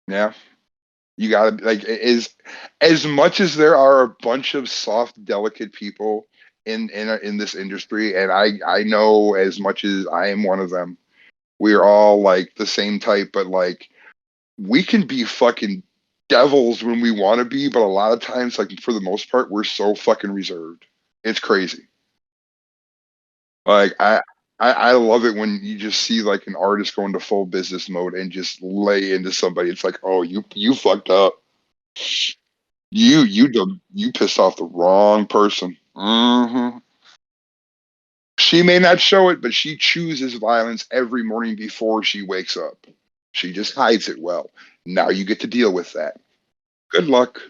Yeah, you gotta like is as much as there are a bunch of soft, delicate people in this industry, and I know as much as I am one of them. We're all like the same type, but like we can be fucking devils when we want to be, but a lot of times, like for the most part, we're so fucking reserved. It's crazy. Like I love it when you just see like an artist go into full business mode and just lay into somebody. It's like, oh, you fucked up. You pissed off the wrong person. She may not show it, but she chooses violence every morning before she wakes up. She just hides it well. Now you get to deal with that. Good luck.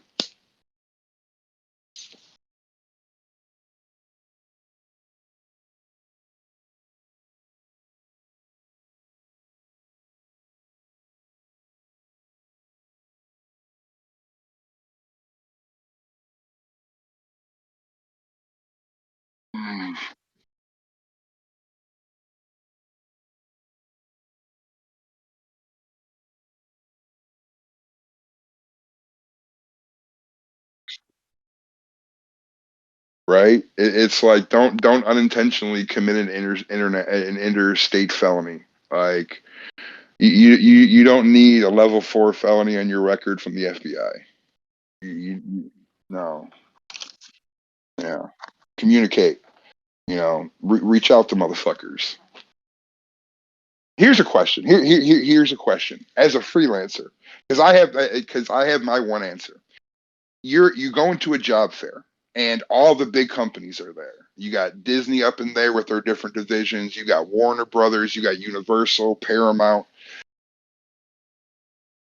Right? It's like don't unintentionally commit an interstate felony. Like you don't need a level 4 felony on your record from the FBI. No, yeah. Communicate. Reach out to motherfuckers. Here's a question. Here's a question. As a freelancer, because I have my one answer. You go into a job fair, and all the big companies are there. You got Disney up in there with their different divisions. You got Warner Brothers. You got Universal, Paramount.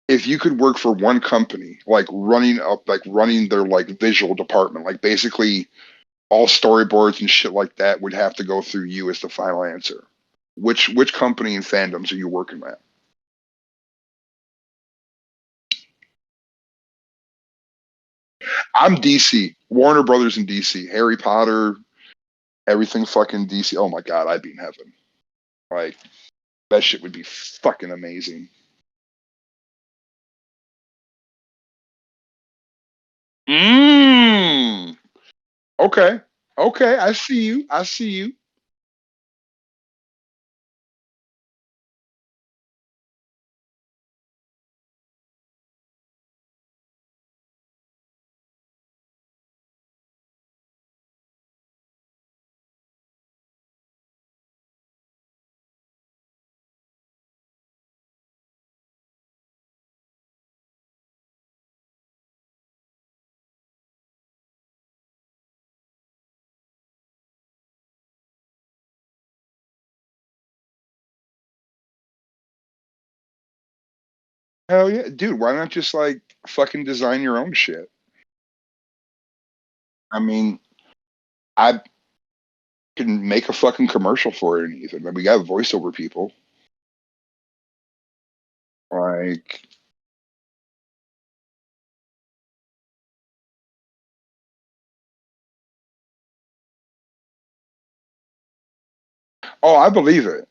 If you could work for one company, like running their like visual department, like basically all storyboards and shit like that would have to go through you as the final answer. Which company and fandoms are you working at? I'm DC, Warner Brothers and DC, Harry Potter, everything fucking DC. Oh my god, I'd be in heaven. Like that shit would be fucking amazing. Mm. Okay. Okay. I see you. I see you. Hell yeah, dude. Why not just like fucking design your own shit? I mean, I can make a fucking commercial for it, and even we got voiceover people. Like, oh, I believe it.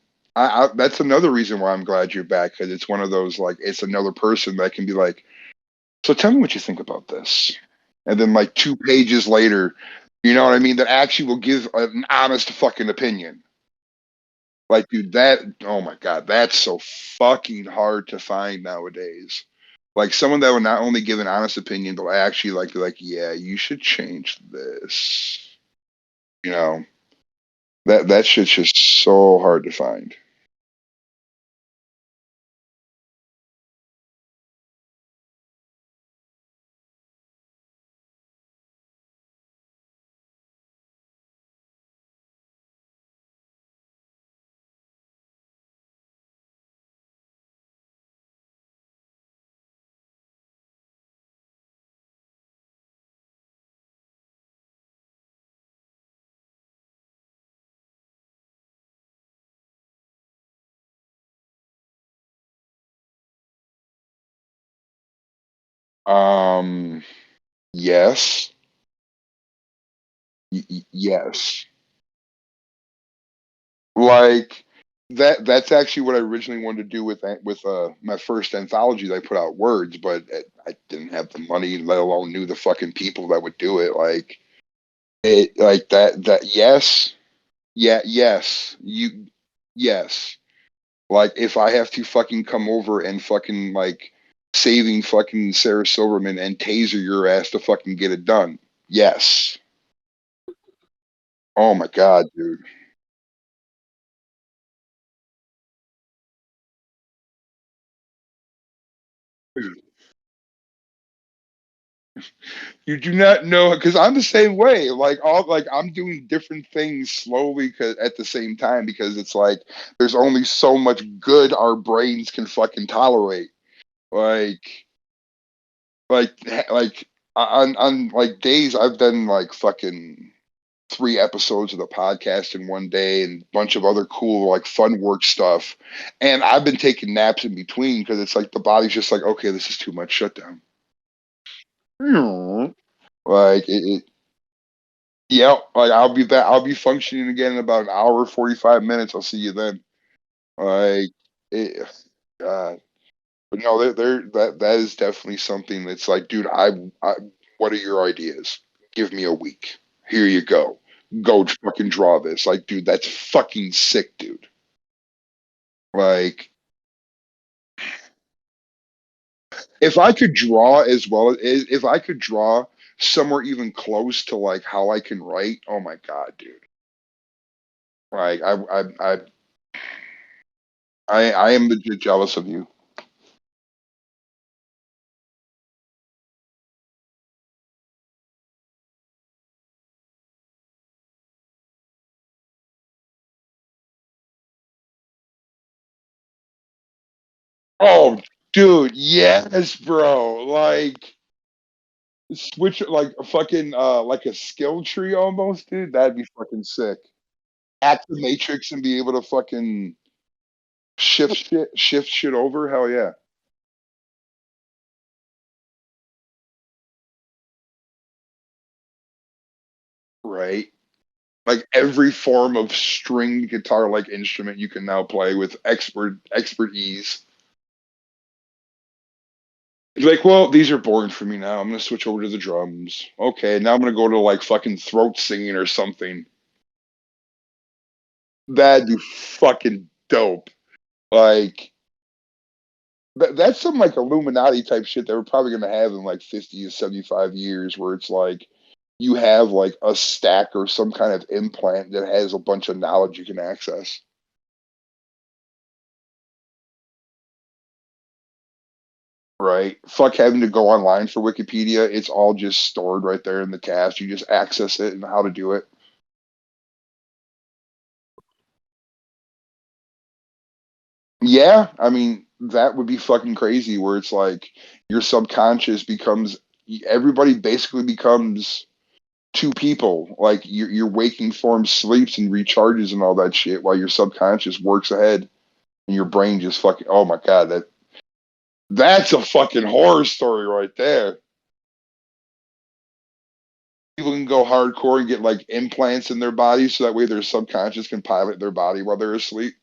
That's another reason why I'm glad you're back because it's one of those like it's another person that can be like, so tell me what you think about this, and then like 2 pages later, you know what I mean? That actually will give an honest fucking opinion. Like, dude, that oh my god, that's so fucking hard to find nowadays. Like someone that will not only give an honest opinion, but actually like be like, yeah, you should change this. You know, that shit's just so hard to find. Um, yes, yes. Like that's actually what I originally wanted to do with my first anthology that I put out words, but I didn't have the money, let alone knew the fucking people that would do it. Like it, like that. Yes, yeah, yes, yes. Like if I have to fucking come over and fucking like saving fucking Sarah Silverman and taser your ass to fucking get it done. Yes. Oh my god, dude. You do not know because I'm the same way. Like I'm doing different things slowly 'cause, at the same time because it's like there's only so much good our brains can fucking tolerate. Like like on like days I've done like fucking 3 episodes of the podcast in one day and a bunch of other cool like fun work stuff, and I've been taking naps in between because it's like the body's just like okay this is too much shutdown. Like yeah, like I'll be back. I'll be functioning again in about an hour, 45 minutes. I'll see you then. Like, it, God, but no, that is definitely something that's like, dude, I, what are your ideas? Give me a week. Here you go. Go fucking draw this. Like, dude, that's fucking sick, dude. Like, if I could draw as well as if I could draw somewhere even close to like how I can write, oh my god, dude. Like, I I am legit jealous of you. Oh, dude, yes, bro. Like switch like a fucking like a skill tree almost, dude. That'd be fucking sick. Hack the matrix and be able to fucking shift shit over. Hell yeah. Right. Like every form of stringed guitar like instrument you can now play with expert ease. You're like, well, these are boring for me now. I'm gonna switch over to the drums. Okay, now I'm gonna go to like fucking throat singing or something. That'd be fucking dope. Like that's some like Illuminati type shit that we're probably gonna have in like 50 to 75 years, where it's like you have like a stack or some kind of implant that has a bunch of knowledge you can access. Right? Fuck having to go online for Wikipedia. It's all just stored right there in the cache. You just access it and how to do it. Yeah, I mean, that would be fucking crazy where it's like your subconscious becomes everybody basically becomes two people. Like your waking form sleeps and recharges and all that shit while your subconscious works ahead and your brain just fucking oh my god, that's a fucking horror story right there. People can go hardcore and get like implants in their body so that way their subconscious can pilot their body while they're asleep.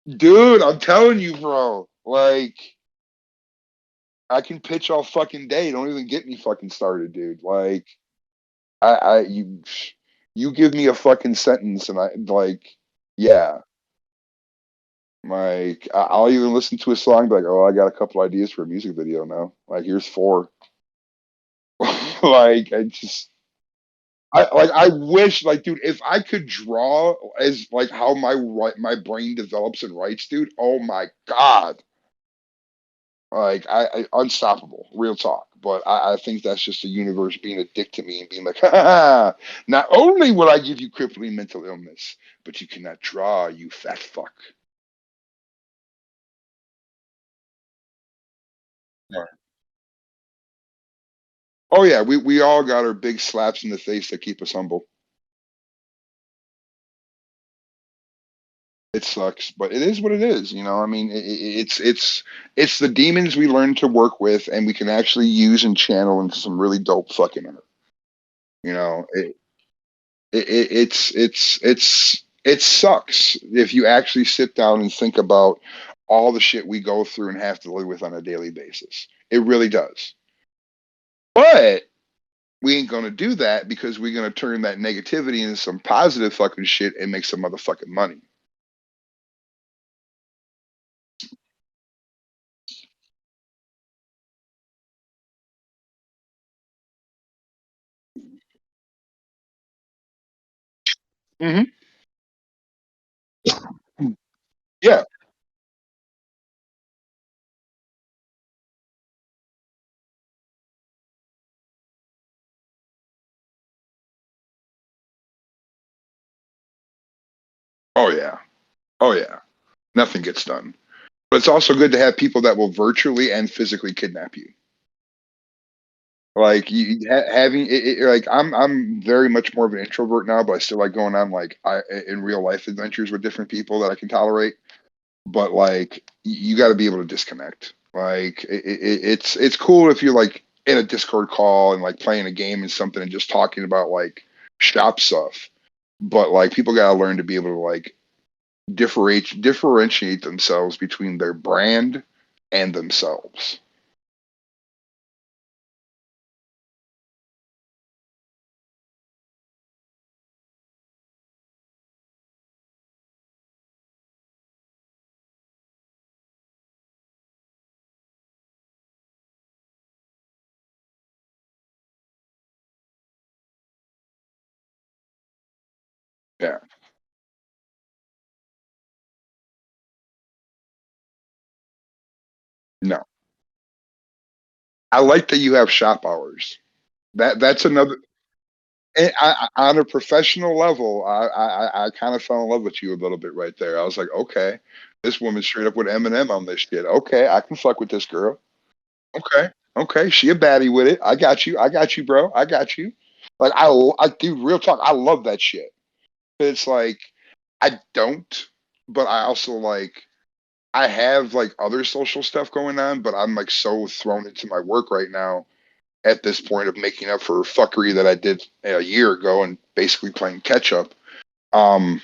Dude, I'm telling you, bro. Like I can pitch all fucking day. Don't even get me fucking started, dude. Like you give me a fucking sentence and I like yeah. Like I'll even listen to a song like, oh, I got a couple ideas for a music video now. Like here's four. Like I wish like dude if I could draw as like how my brain develops and writes, dude. Oh my god. Like I unstoppable, real talk. But I think that's just the universe being a dick to me and being like, ha, ha, ha. Not only will I give you crippling mental illness, but you cannot draw, you fat fuck. Right. Oh yeah, we all got our big slaps in the face that keep us humble. It sucks, but it is what it is. You know, I mean, it's the demons we learn to work with, and we can actually use and channel into some really dope fucking art. You know, it sucks if you actually sit down and think about all the shit we go through and have to live with on a daily basis. It really does. But we ain't gonna do that because we're gonna turn that negativity into some positive fucking shit and make some motherfucking money. Hmm. Yeah. Oh yeah. Oh yeah. Nothing gets done. But it's also good to have people that will virtually and physically kidnap you. Like having like I'm very much more of an introvert now, but I still like going on like in real life adventures with different people that I can tolerate. But like you got to be able to disconnect. Like it's cool if you're like in a Discord call and like playing a game and something and just talking about like shop stuff. But like people got to learn to be able to like differentiate themselves between their brand and themselves. Yeah. No. I like that you have shop hours. That's another. On a professional level, I kind of fell in love with you a little bit right there. I was like, okay, this woman straight up with Eminem on this shit. Okay, I can fuck with this girl. Okay, okay, she a baddie with it. I got you. I got you, bro. I got you. Like I do real talk. I love that shit. It's like I don't, but I also like I have like other social stuff going on, but I'm like so thrown into my work right now at this point of making up for fuckery that I did a year ago and basically playing catch up. Um,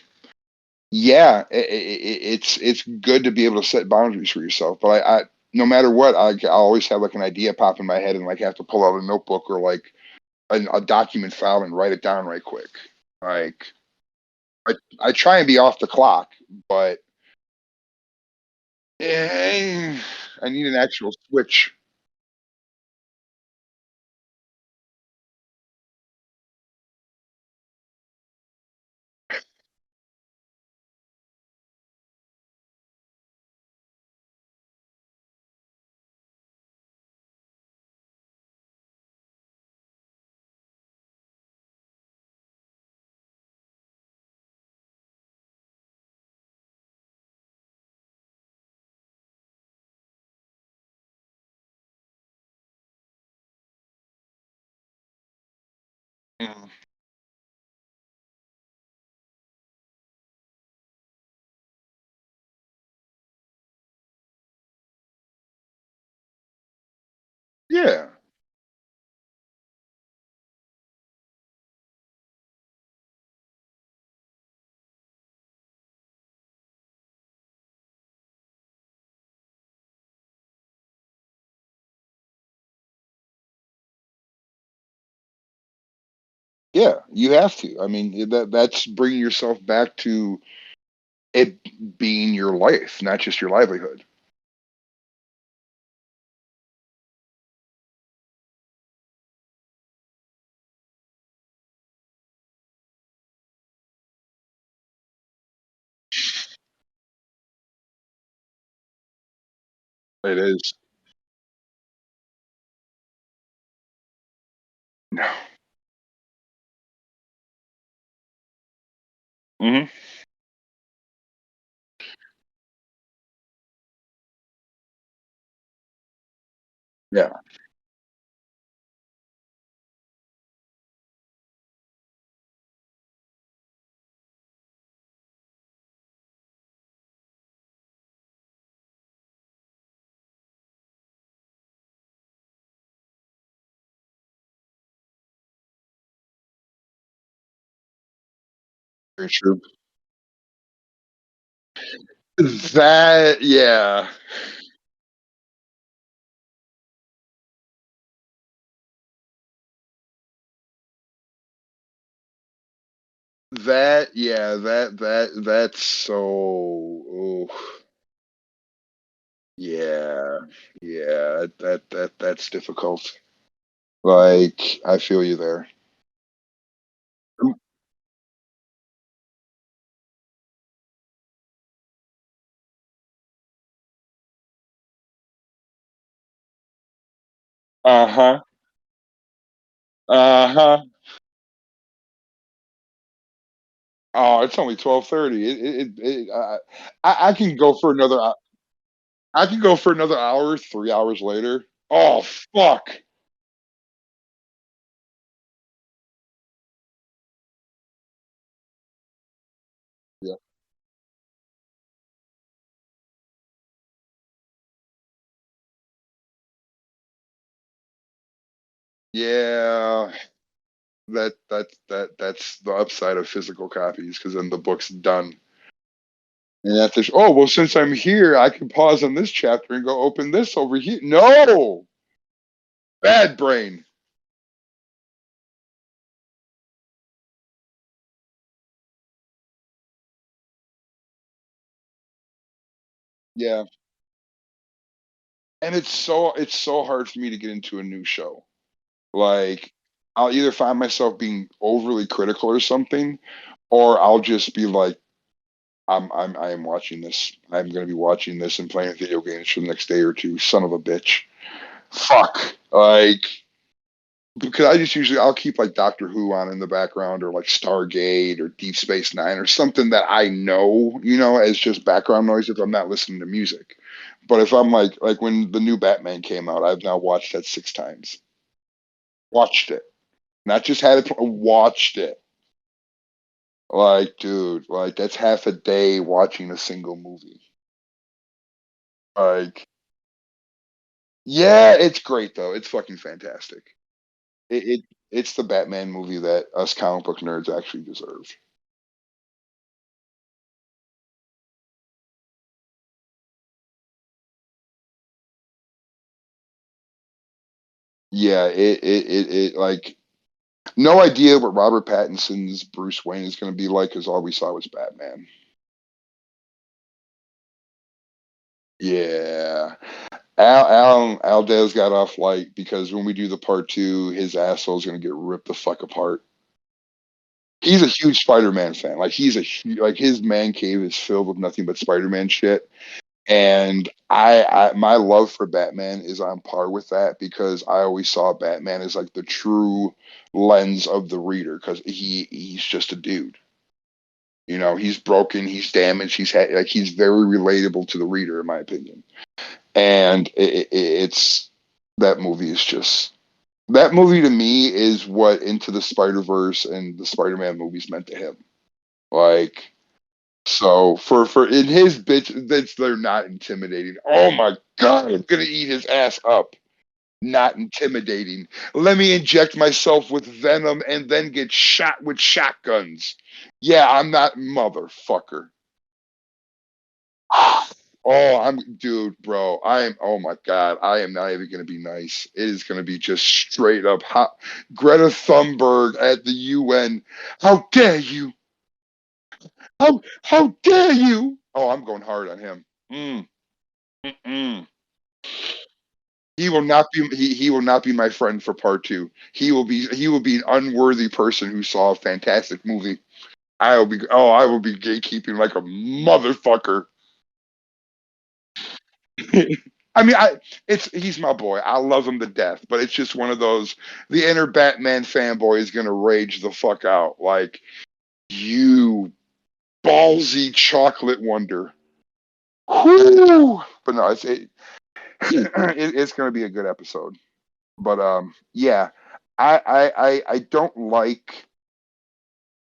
yeah, it's good to be able to set boundaries for yourself, but I no matter what, I always have like an idea pop in my head and like have to pull out a notebook or like a document file and write it down right quick. Like I, I try and be off the clock, but I need an actual switch. Mm. Yeah, yeah, you have to. I mean, that's bringing yourself back to it being your life, not just your livelihood. It is. No. Hmm. Yeah, very true. That yeah, that's so. Oh, yeah, yeah. That's difficult. Like I feel you there. Uh huh. Uh huh. Oh, it's only 12:30. I can go for another. I can go for another hour. 3 hours later. Oh fuck. Yeah. Yeah. That's the upside of physical copies because then the book's done. And after, oh well, since I'm here, I can pause on this chapter and go open this over here. No, bad brain. Yeah, and it's so hard for me to get into a new show. Like I'll either find myself being overly critical or something, or I'll just be like, I am watching this. I'm going to be watching this and playing video games for the next day or two. Son of a bitch. Fuck. Like, because I just usually I'll keep like Doctor Who on in the background or like Stargate or Deep Space Nine or something that I know, as just background noise if I'm not listening to music. But if I'm like when the new Batman came out, I've now watched that 6 times. Watched it. Not just had it, watched it. Like, dude, like that's half a day watching a single movie. Like, yeah, it's great though. It's fucking fantastic. It's the Batman movie that us comic book nerds actually deserve. Yeah, it like no idea what Robert Pattinson's Bruce Wayne is going to be like because all we saw was Batman. Yeah, Aldez got off light because when we do the part two, his asshole's going to get ripped the fuck apart. He's a huge Spider-Man fan. Like like his man cave is filled with nothing but Spider-Man shit. And I my love for Batman is on par with that because I always saw Batman as like the true lens of the reader because he's just a dude. He's broken, he's damaged, he's very relatable to the reader in my opinion. And it's that movie is just that movie to me is what Into the Spider-Verse and the Spider-Man movies meant to him. Like so for in his bitch that's they're not intimidating. Oh my god, I'm gonna eat his ass up. Not intimidating. Let me inject myself with venom and then get shot with shotguns. Yeah, I'm not motherfucker. Oh, I'm dude, bro. Oh my god, I am not even gonna be nice. It is gonna be just straight up hot. Greta Thunberg at the UN. How dare you? How dare you? Oh, I'm going hard on him. Mm. He will not be my friend for part two. He will be an unworthy person who saw a fantastic movie. I will be gatekeeping like a motherfucker. I mean, he's my boy. I love him to death, but it's just one of those. The inner Batman fanboy is gonna rage the fuck out, like you ballsy chocolate wonder. Whew. But no, it's gonna be a good episode. But yeah, I don't like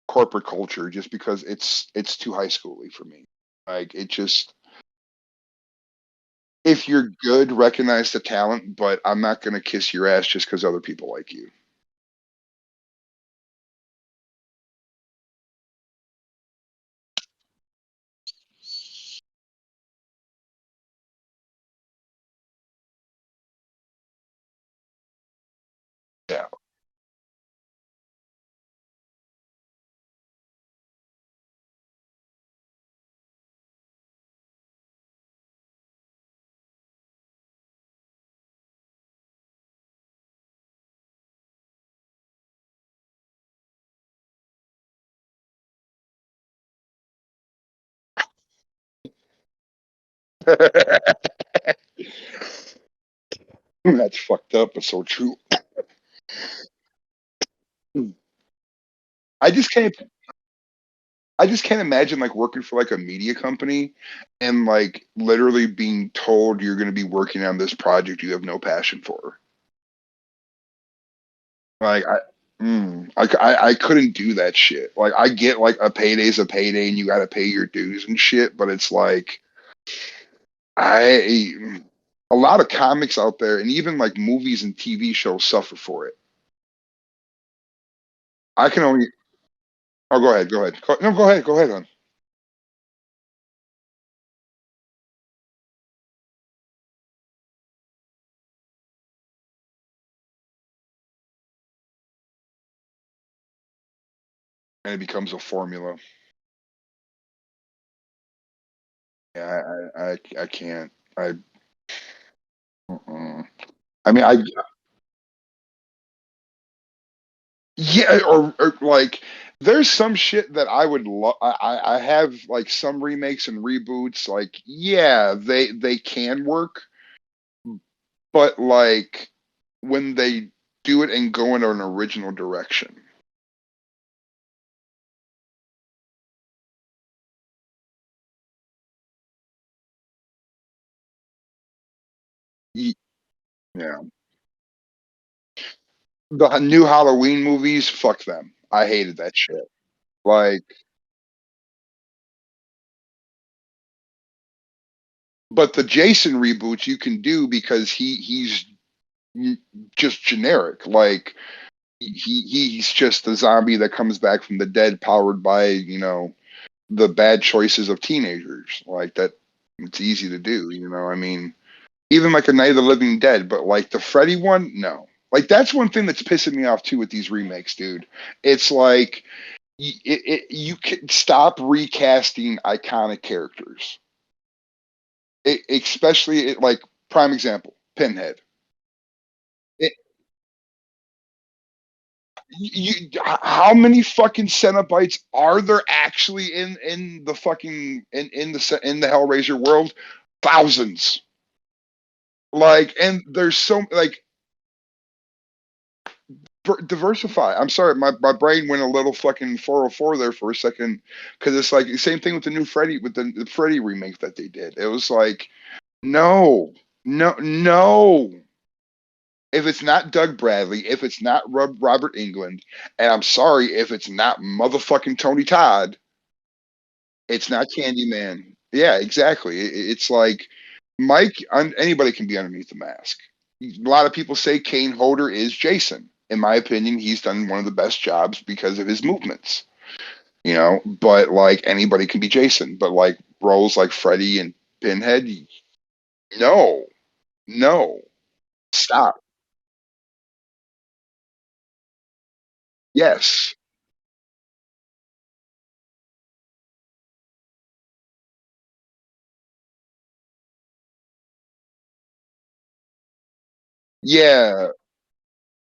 corporate culture just because it's too high schooly for me. Like it just if you're good, recognize the talent, but I'm not gonna kiss your ass just because other people like you. Yeah. That's fucked up, but so true. I just can't I just can't imagine like working for like a media company and like literally being told you're going to be working on this project you have no passion for. Like I couldn't do that shit. Like I get like a payday's a payday and you got to pay your dues and shit, but it's like I a lot of comics out there and even like movies and TV shows suffer for it. I can only oh go ahead. No, go ahead on. And it becomes a formula. Yeah, I can't. Uh-uh. I mean, I Yeah, or like there's some shit that I would love. I have like some remakes and reboots. Like, yeah, they can work, but like when they do it and go in an original direction. Ye- Yeah, the new Halloween movies, fuck them. I hated that shit. Like, but the Jason reboots you can do because he's just generic. Like he's just a zombie that comes back from the dead, powered by the bad choices of teenagers. Like that, it's easy to do. I mean, even like a Night of the Living Dead, but like the Freddy one, no. Like that's one thing that's pissing me off too with these remakes, dude. It's like you can stop recasting iconic characters, especially like prime example, Pinhead. It, how many fucking Cenobites are there actually in the fucking in the Hellraiser world? Thousands. Like, and there's so like diversify. I'm sorry, my brain went a little fucking 404 there for a second because it's like the same thing with the new Freddy with the Freddy remake that they did. It was like no, no, no. If it's not Doug Bradley, if it's not Robert England, and I'm sorry if it's not motherfucking Tony Todd, it's not Candyman. Yeah, exactly. It's like Mike. Anybody can be underneath the mask. A lot of people say Kane Hodder is Jason. In my opinion, he's done one of the best jobs because of his movements. But like anybody can be Jason. But like roles like Freddy and Pinhead, no, no, stop. Yes, yeah.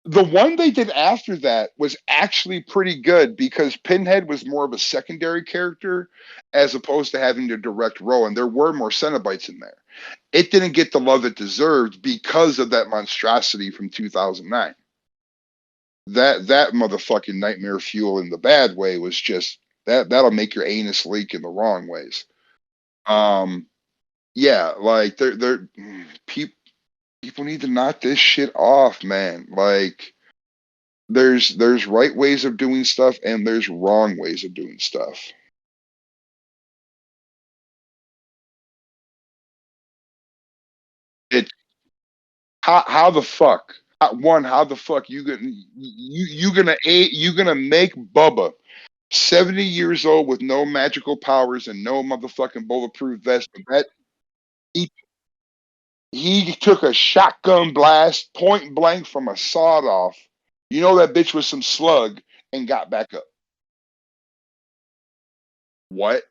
The one they did after that was actually pretty good because Pinhead was more of a secondary character as opposed to having the direct role, and there were more Cenobites in there. It didn't get the love it deserved because of that monstrosity from 2009. That motherfucking nightmare fuel in the bad way was just that'll make your anus leak in the wrong ways. Um, yeah, like people people need to knock this shit off, man. Like there's right ways of doing stuff and there's wrong ways of doing stuff. It how the fuck one how the fuck you gonna make Bubba 70 years old with no magical powers and no motherfucking bulletproof vest, but that he he took a shotgun blast point blank from a sawed off. That bitch was some slug and got back up. What?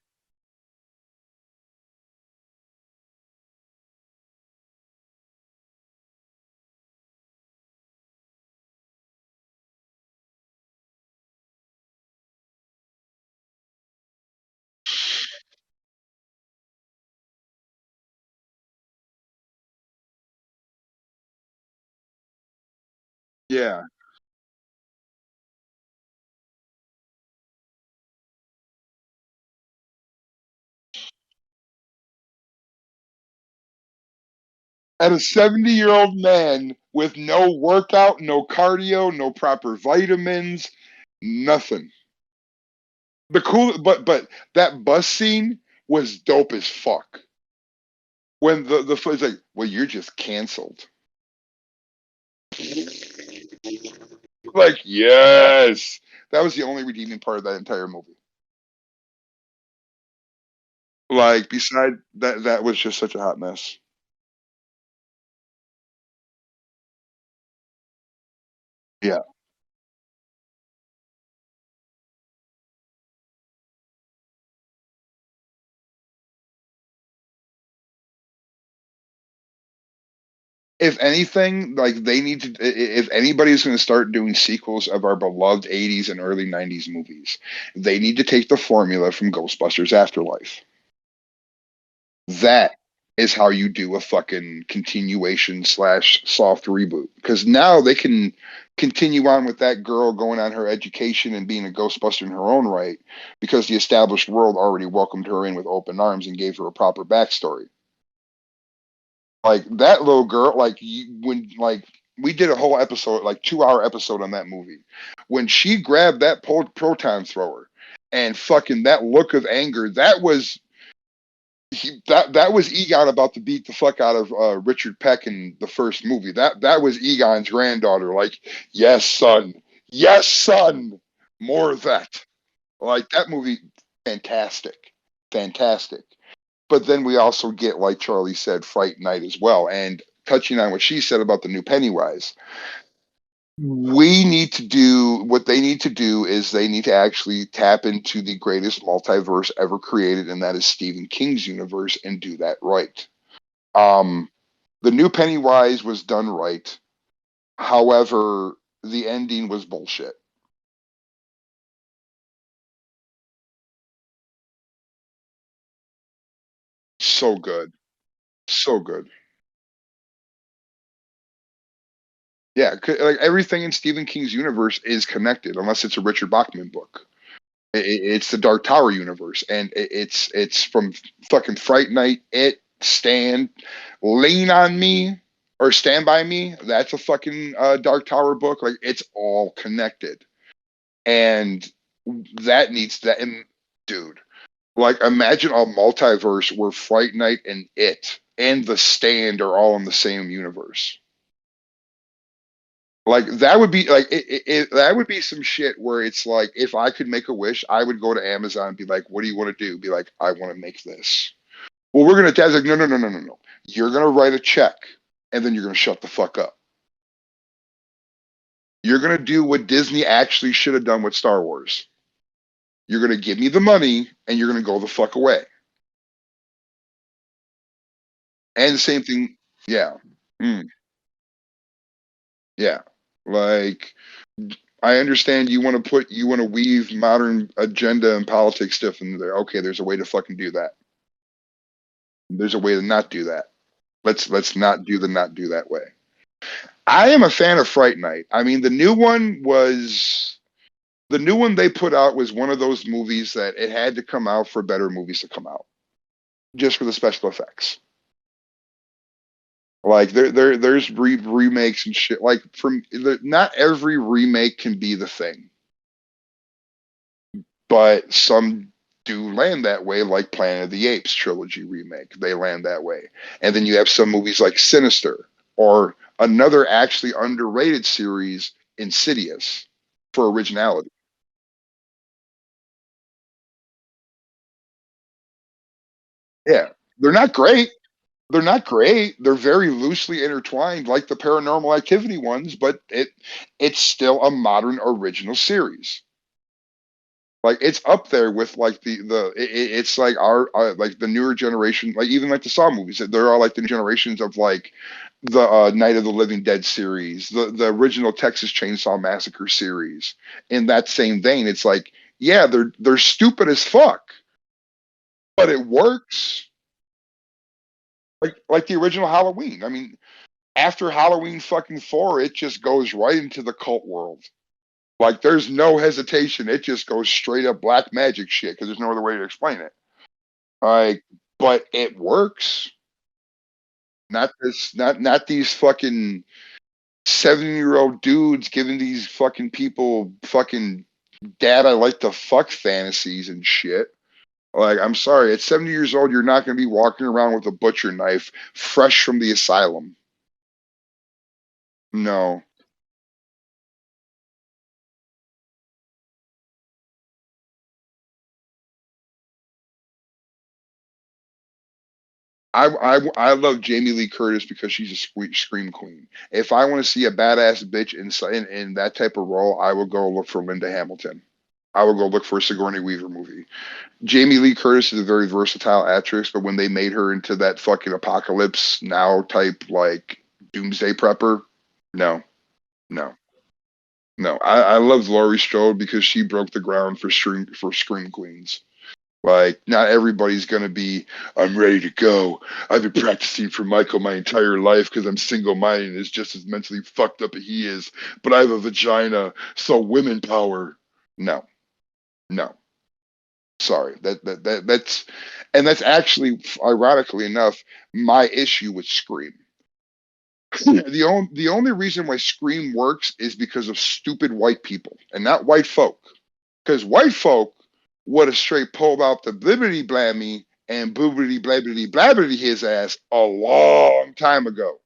Yeah. And a 70-year-old man with no workout, no cardio, no proper vitamins, nothing. But that bus scene was dope as fuck. When the it's like, well, you're just canceled. Like, yes, that was the only redeeming part of that entire movie. Like, beside that, that was just such a hot mess. Yeah, If anything, like they need to, if anybody's going to start doing sequels of our beloved 80s and early 90s movies, they need to take the formula from Ghostbusters Afterlife. That is how you do a fucking continuation slash soft reboot. Because now they can continue on with that girl going on her education and being a Ghostbuster in her own right, because the established world already welcomed her in with open arms and gave her a proper backstory. Like that little girl, when we did a whole episode, like 2 hour episode on that movie, when she grabbed that proton thrower and fucking that look of anger, that was Egon about to beat the fuck out of Richard Peck in the first movie. That was Egon's granddaughter. Like, yes, son, more of that. Like that movie, fantastic, fantastic. But then we also get, like Charlie said, Fright Night as well. And touching on what she said about the new Pennywise, we need to do what they need to do is they need to actually tap into the greatest multiverse ever created, and that is Stephen King's universe, and do that right. Um, the new Pennywise was done right. However, the ending was bullshit. So good. So good. Yeah, like everything in Stephen King's universe is connected, unless it's a Richard Bachman book. It's the Dark Tower universe, and it's from fucking Fright Night, It, Stand, Lean on Me, or Stand by Me. That's a fucking Dark Tower book. Like it's all connected, and that needs that. And dude, like imagine a multiverse where Fright Night and It and The Stand are all in the same universe. Like that would be like that would be some shit where it's like if I could make a wish, I would go to Amazon and be like, "What do you want to do?" Be like, "I want to make this." Well, we're gonna. Dad's like, "No, no, no, no, no, no. You're gonna write a check, and then you're gonna shut the fuck up. You're gonna do what Disney actually should have done with Star Wars. You're gonna give me the money, and you're gonna go the fuck away." And the same thing, yeah, mm, yeah. Like I understand you want to weave modern agenda and politics stuff in there. Okay, there's a way to fucking do that. There's a way to not do that. Let's not do that way. I am a fan of Fright Night. I mean, the new one they put out was one of those movies that it had to come out for better movies to come out, just for the special effects. Like there's remakes and shit. Like not every remake can be the thing, but some do land that way, like Planet of the Apes trilogy remake. They land that way. And then you have some movies like Sinister or another actually underrated series, Insidious, for originality. Yeah. They're not great. They're not great. They're very loosely intertwined, like the Paranormal Activity ones, but it's still a modern original series. Like it's up there with like it's like our like the newer generation, like even like the Saw movies. They're all like the new generations of like the Night of the Living Dead series, the original Texas Chainsaw Massacre series. In that same vein, it's like yeah, they're stupid as fuck, but it works. Like the original Halloween. I mean, after Halloween fucking 4, it just goes right into the cult world. Like there's no hesitation. It just goes straight up black magic shit because there's no other way to explain it. Like, but it works. Not these fucking 70-year-old dudes giving these fucking people fucking dad I like to fuck fantasies and shit. Like, I'm sorry, at 70 years old, you're not gonna be walking around with a butcher knife fresh from the asylum. No. I love Jamie Lee Curtis because she's a scream queen. If I want to see a badass bitch in that type of role, I will go look for Linda Hamilton. I will go look for a Sigourney Weaver movie. Jamie Lee Curtis is a very versatile actress, but when they made her into that fucking Apocalypse Now type like Doomsday Prepper. No, no, no. I love Laurie Strode because she broke the ground for Scream Queens. Like, not everybody's gonna be, I'm ready to go. I've been practicing for Michael my entire life because I'm single minded and is just as mentally fucked up as he is, but I have a vagina, so women power. No, no. Sorry. That's and that's actually ironically enough my issue with Scream. The only reason why Scream works is because of stupid white people and not white folk. Because white folk would have straight pulled out the blibbity blammy and boobity blabbity blabbity his ass a long time ago.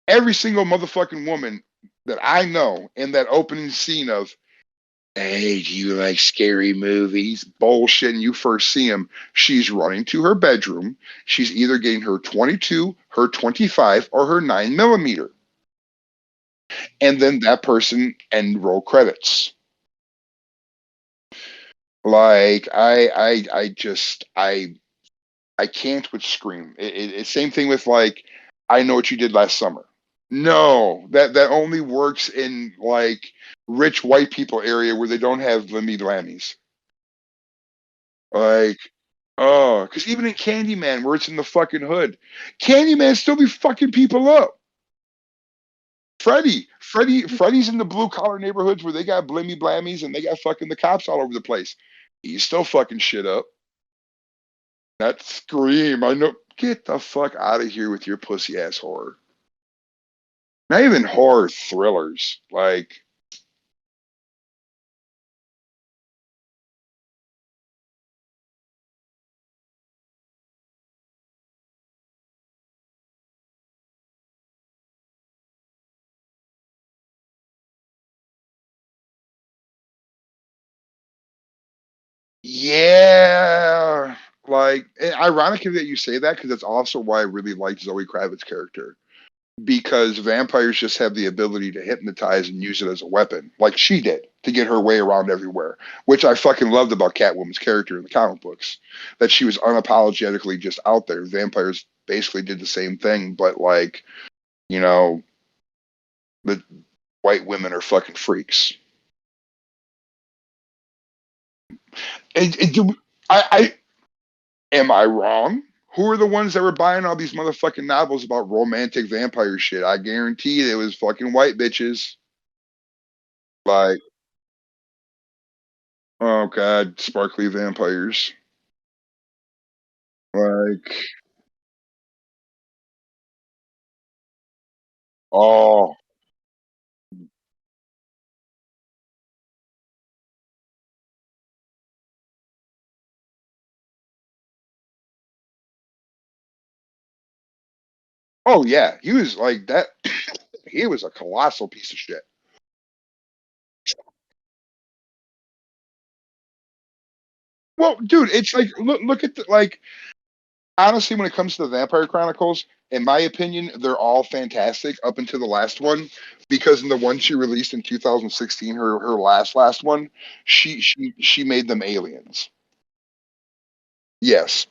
Every single motherfucking woman that I know in that opening scene of, hey, do you like scary movies? Bullshit. And you first see him, she's running to her bedroom. She's either getting her 22, her 25, or her 9 millimeter. And then that person end roll credits. Like I can't with Scream. It's same thing with like I Know What You Did Last Summer. No, that only works in like rich white people area where they don't have limby blammies. Like, oh, because even in Candyman, where it's in the fucking hood, Candyman still be fucking people up. Freddy's in the blue collar neighborhoods where they got blimmy blammies and they got fucking the cops all over the place. He's still fucking shit up. That Scream, I know. Get the fuck out of here with your pussy ass horror. Not even horror thrillers. Like, yeah. Like, ironically that you say that because that's also why I really liked Zoe Kravitz's character. Because vampires just have the ability to hypnotize and use it as a weapon, like she did to get her way around everywhere, which I fucking loved about Catwoman's character in the comic books. That she was unapologetically just out there. Vampires basically did the same thing, but like, you know, the white women are fucking freaks. I am I wrong? Who are the ones that were buying all these motherfucking novels about romantic vampire shit? I guarantee it was fucking white bitches. Like, oh god, sparkly vampires. Like, oh, oh yeah, he was like that. He was a colossal piece of shit. Well, dude, it's like look at the like honestly, when it comes to the Vampire Chronicles, in my opinion, they're all fantastic up until the last one. Because in the one she released in 2016, her last one, she made them aliens. Yes.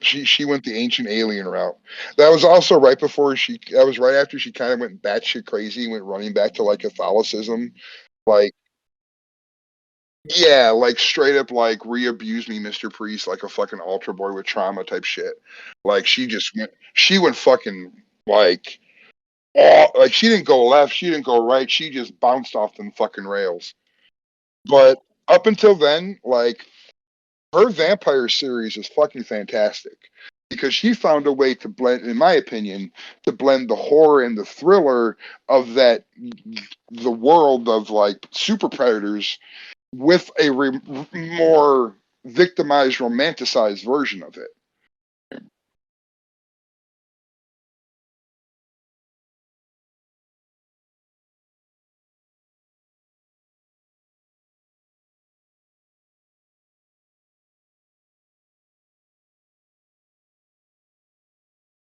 She went the ancient alien route. That was also right before she. That was right after she kind of went batshit crazy and went running back to like Catholicism. Like, yeah, like straight up like re-abuse me, Mr. Priest, like a fucking altar boy with trauma type shit. Like she went fucking like, like she didn't go left, she didn't go right, she just bounced off them fucking rails. But up until then, like her vampire series is fucking fantastic because she found a way to blend, in my opinion, to blend the horror and the thriller of that the world of like super predators with a more victimized, romanticized version of it.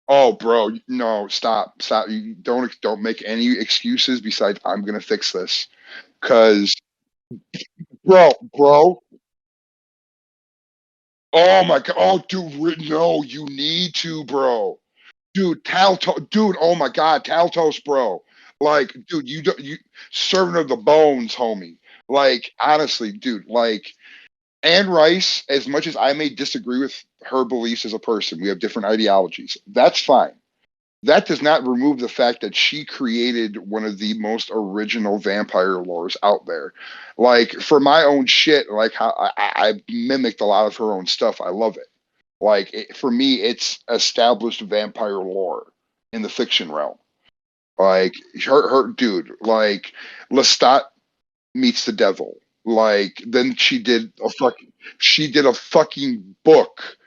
Oh, bro, no, stop. You don't make any excuses besides I'm gonna fix this. Cause, bro, oh my god, oh dude, no, you need to, bro. dude, dude, oh my god, Taltos, bro. Like, dude, you don't you servant of the bones, homie. Like, honestly, dude, like Anne Rice, as much as I may disagree with her beliefs as a person, we have different ideologies. That's fine. That does not remove the fact that she created one of the most original vampire lores out there. Like for my own shit, like how I mimicked a lot of her own stuff. I love it. Like for me, it's established vampire lore in the fiction realm. Like her dude, like Lestat meets the devil. Like then she did a fucking book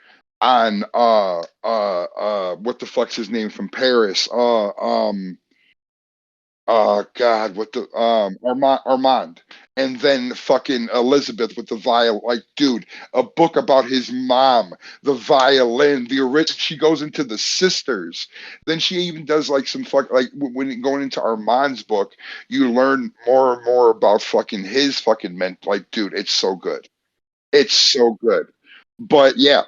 on what the fuck's his name from Paris? God, what the Armand, and then fucking Elizabeth with the viol. Like, dude, a book about his mom, the violin, the original. She goes into the sisters. Then she even does like some fuck like when going into Armand's book, you learn more and more about fucking his fucking men. Like, dude, it's so good. It's so good. But yeah,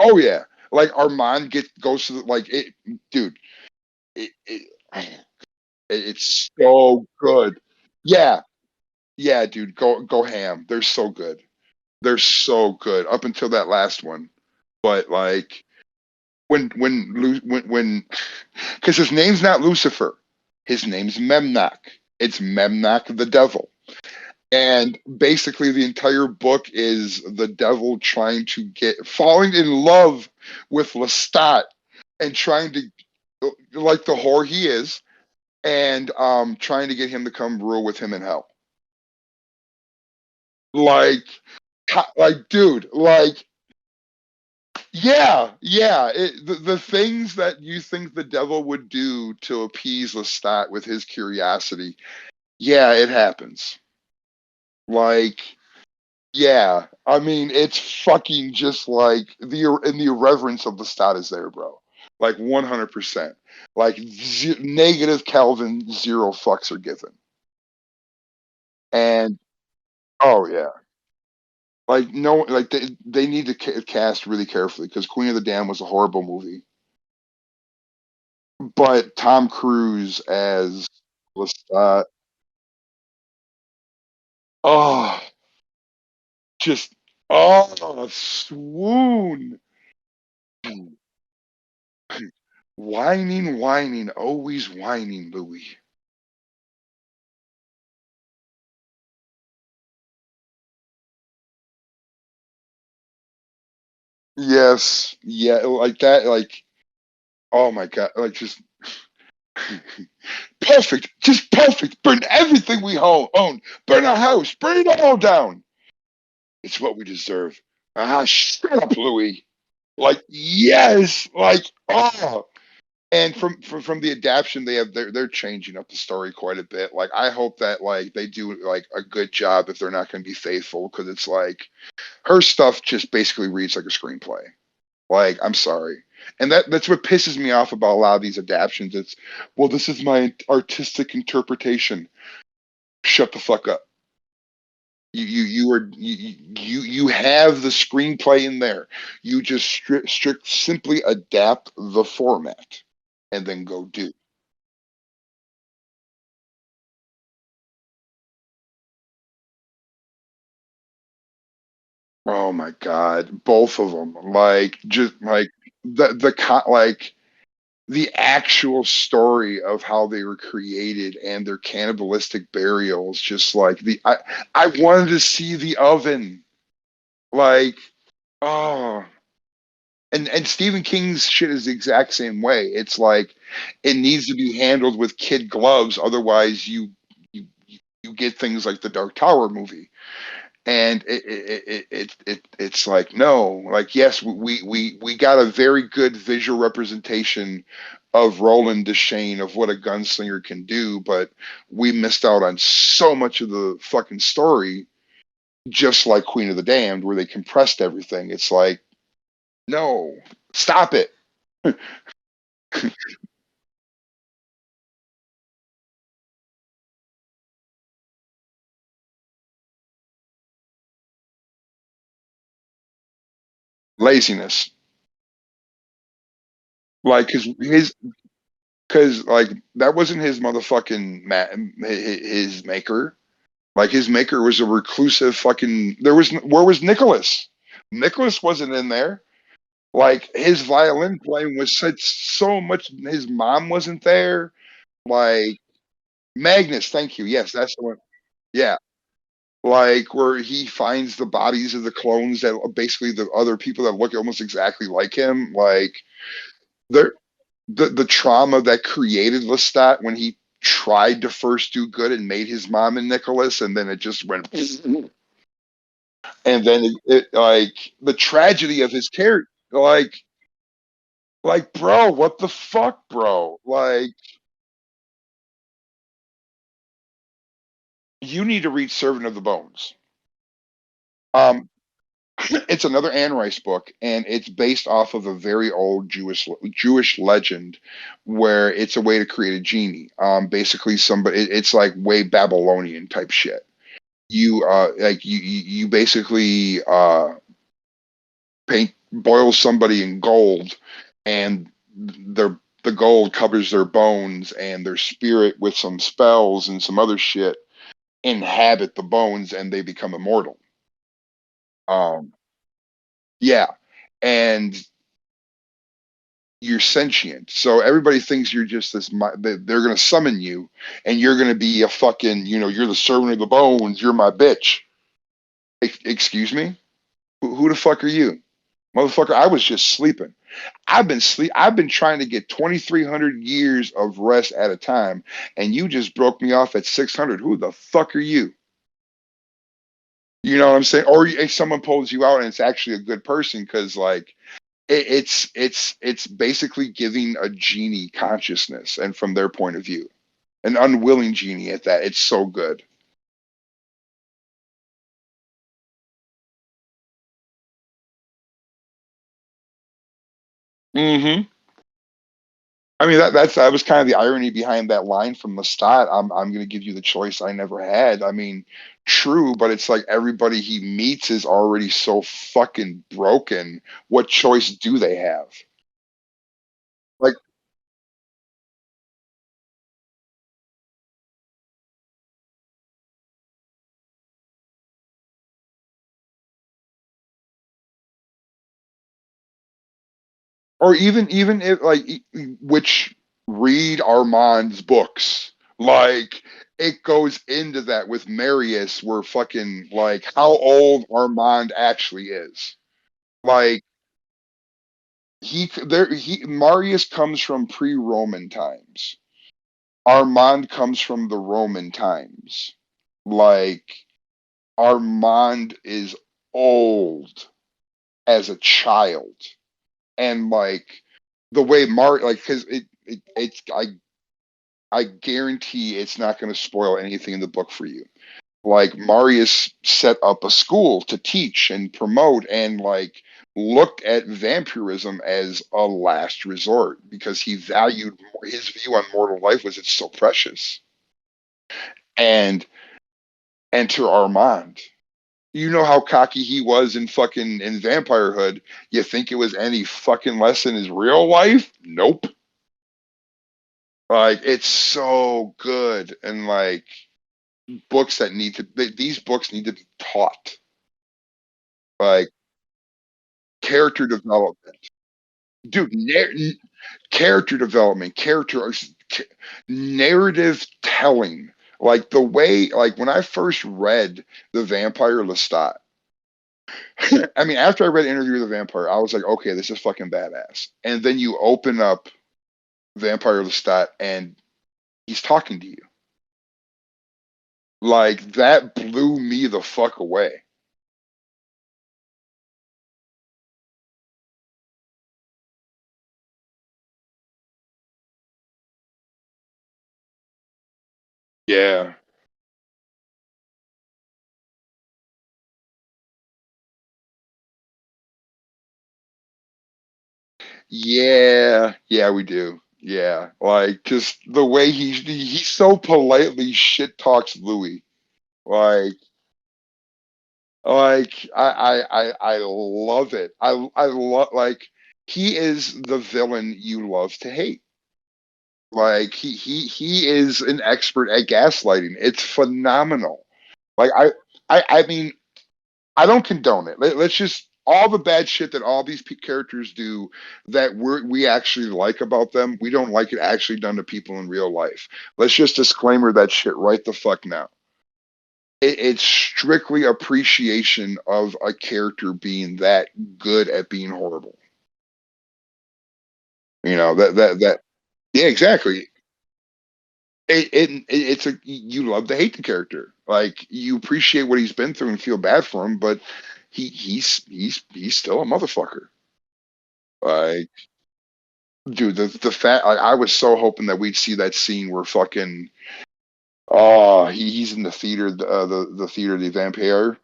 oh yeah, like Armand goes to the, like it, dude. It it's so good. Yeah, yeah, dude, go ham. They're so good. They're so good up until that last one. But like when because his name's not Lucifer, his name's Memnoch. It's Memnoch the devil. And basically the entire book is the devil trying to get falling in love with Lestat and trying to like the whore he is and trying to get him to come rule with him in hell. Like like dude, like yeah, the things that you think the devil would do to appease Lestat with his curiosity, yeah, it happens. Like yeah, I mean, it's fucking just like the irreverence of Lestat is there, bro. Like 100%. Like negative Kelvin, zero fucks are given. And oh yeah, like no, like they need to cast really carefully because Queen of the Dam was a horrible movie, but Tom Cruise as Lestat, oh, just oh swoon, whining, whining, always whining, Louis. Yes, yeah, like that, like oh my god, like just perfect, just perfect. Burn everything we own, burn our house, burn it all down. It's what we deserve. Ah, shut up, Louis. Like yes, like oh. And from the adaptation they have, they're changing up the story quite a bit. Like I hope that like they do like a good job if they're not going to be faithful because it's like her stuff just basically reads like a screenplay. Like I'm sorry, and that's what pisses me off about a lot of these adaptations. It's well, this is my artistic interpretation. Shut the fuck up. You have the screenplay in there. You just simply adapt the format and then go do. Oh my god, both of them. Like just like like the actual story of how they were created and their cannibalistic burials. Just like I wanted to see the oven. Like oh, and Stephen King's shit is the exact same way. It's like it needs to be handled with kid gloves, otherwise you you get things like the Dark Tower movie. And it's like no, like yes, we got a very good visual representation of Roland Deschain of what a gunslinger can do, but we missed out on so much of the fucking story, just like Queen of the Damned, where they compressed everything. It's like no, stop it. Laziness. Like because like that wasn't his motherfucking his maker. Like his maker was a reclusive fucking. There was where was Nicholas? Nicholas wasn't in there. Like his violin playing was said so much. His mom wasn't there. Like Magnus, thank you. Yes, that's the one. Yeah, like where he finds the bodies of the clones that basically the other people that look almost exactly like him. Like there, the trauma that created Lestat when he tried to first do good and made his mom and Nicholas, and then it just went, and then like the tragedy of his character, like bro, what the fuck, bro? Like you need to read Servant of the Bones. Um, it's another Anne Rice book, and it's based off of a very old Jewish legend, where it's a way to create a genie. Basically, somebody it's like way Babylonian type shit. You like you basically paint boil somebody in gold, and the gold covers their bones, and their spirit with some spells and some other shit inhabit the bones, and they become immortal. Um, yeah, and you're sentient. So everybody thinks you're just this. They're gonna summon you, and you're gonna be a fucking. You're the servant of the bones. You're my bitch. Excuse me. Who the fuck are you, motherfucker? I was just sleeping. I've been trying to get 2,300 years of rest at a time, and you just broke me off at 600. Who the fuck are you? You know what I'm saying? Or if someone pulls you out and it's actually a good person, because like it's basically giving a genie consciousness, and from their point of view, an unwilling genie at that. It's so good. Hmm. I mean that was kind of the irony behind that line from Lestat. I'm going to give you the choice I never had. I mean, true, but it's like everybody he meets is already so fucking broken. What choice do they have? Like, or even if like which read Armand's books, like it goes into that with Marius, where fucking like how old Armand actually is. Like he Marius comes from pre-Roman times. Armand comes from the Roman times. Like Armand is old as a child, and like the way like because it's I guarantee it's not going to spoil anything in the book for you. Like Marius set up a school to teach and promote, and like looked at vampirism as a last resort, because he valued his view on mortal life was it's so precious. And enter Armand. You know how cocky he was in fucking in Vampirehood. You think it was any fucking less in his real life? Nope. Like it's so good, and like books that these books need to be taught. Like character development, dude. Character development, narrative telling. Like the way, like when I first read The Vampire Lestat, I mean, after I read Interview with the Vampire, I was like, okay, this is fucking badass. And then you open up Vampire Lestat, and he's talking to you. Like that blew me the fuck away. Yeah. Yeah, yeah, we do. Yeah, like just the way he so politely shit talks Louis. Like, I love it. I love like he is the villain you love to hate. Like he is an expert at gaslighting. It's phenomenal. Like I mean, I don't condone it. Let's just all the bad shit that all these characters do that we actually like about them. We don't like it actually done to people in real life. Let's just disclaimer that shit right the fuck now. It's strictly appreciation of a character being that good at being horrible. You know that yeah, exactly. It's a you love to hate the character. Like you appreciate what he's been through and feel bad for him, but he's still a motherfucker. Like, dude, the fact I was so hoping that we'd see that scene where fucking he's in the theater, the theater of the vampire,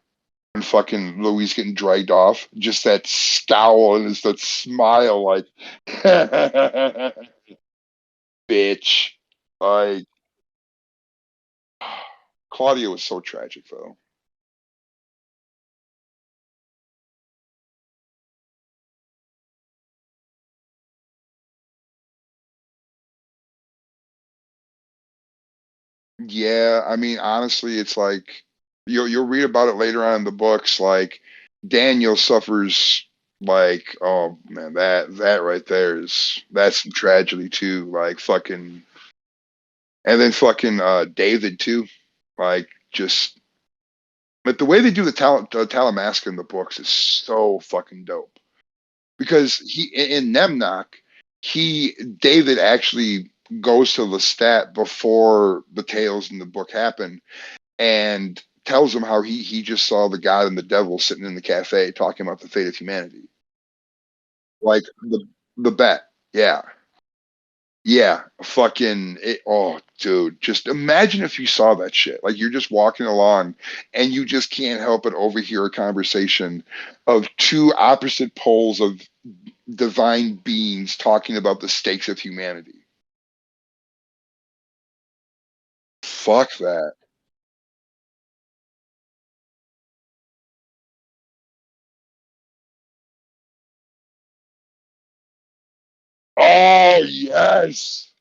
and fucking Louis getting dragged off. Just that scowl and just that smile, like, bitch. Like, Claudia was so tragic, though. Yeah, I mean, honestly, it's like you'll read about it later on in the books. Like Daniel suffers like, oh man, that right there is that's some tragedy too. Like fucking, and then fucking David too. Like just, but the way they do the Talamasca in the books is so fucking dope because he in Nemnock, he David actually goes to Lestat before the tales in the book happen and tells him how he just saw the God and the devil sitting in the cafe talking about the fate of humanity. Like the bet. Yeah. Yeah. Fucking it, oh dude, just imagine if you saw that shit. Like you're just walking along and you just can't help but overhear a conversation of two opposite poles of divine beings talking about the stakes of humanity. Fuck that. Oh yes.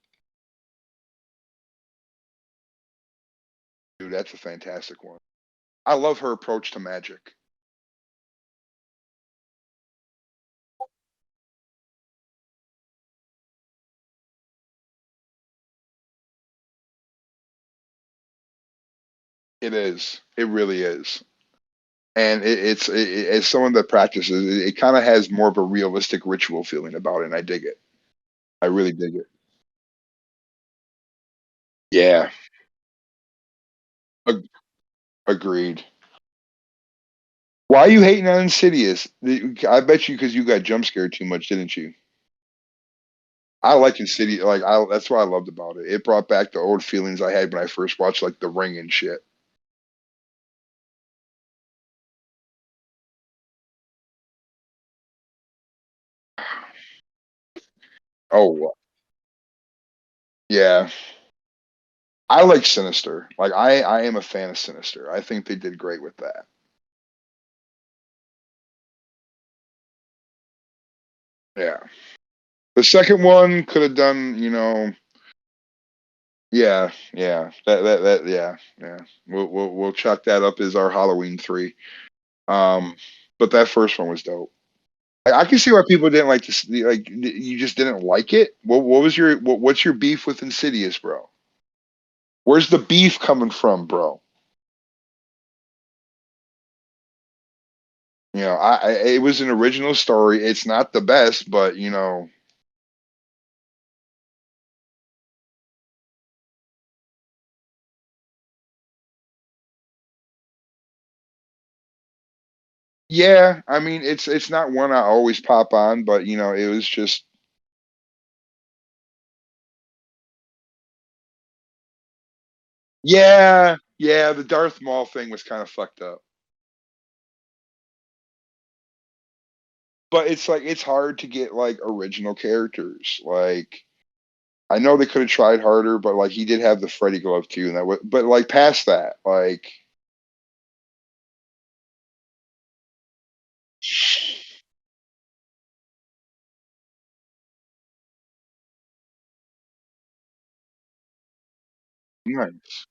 Dude, that's a fantastic one. I love her approach to magic. It is. It really is. And as someone that practices, it kind of has more of a realistic ritual feeling about it, and I dig it. I really dig it. Yeah, ag- agreed. Why are you hating on Insidious? I bet you because you got jump scared too much, didn't you? I like Insidious. Like I, that's what I loved about it. It brought back the old feelings I had when I first watched like The Ring and shit. Oh yeah, I like Sinister. Like I am a fan of Sinister. I think they did great with that. Yeah. The second one could have done, yeah, yeah, yeah, yeah. We'll chalk that up as our Halloween three. Um, but that first one was dope. I can see why people didn't like this. Like, you just didn't like it. What was your what's your beef with Insidious, bro? Where's the beef coming from, bro? It was an original story. It's not the best, but yeah. I mean, it's not one I always pop on, but it was just yeah, yeah. The Darth Maul thing was kind of fucked up. But it's like it's hard to get like original characters. Like I know they could have tried harder, but like he did have the Freddy glove too, and that was, but like past that, like Nice.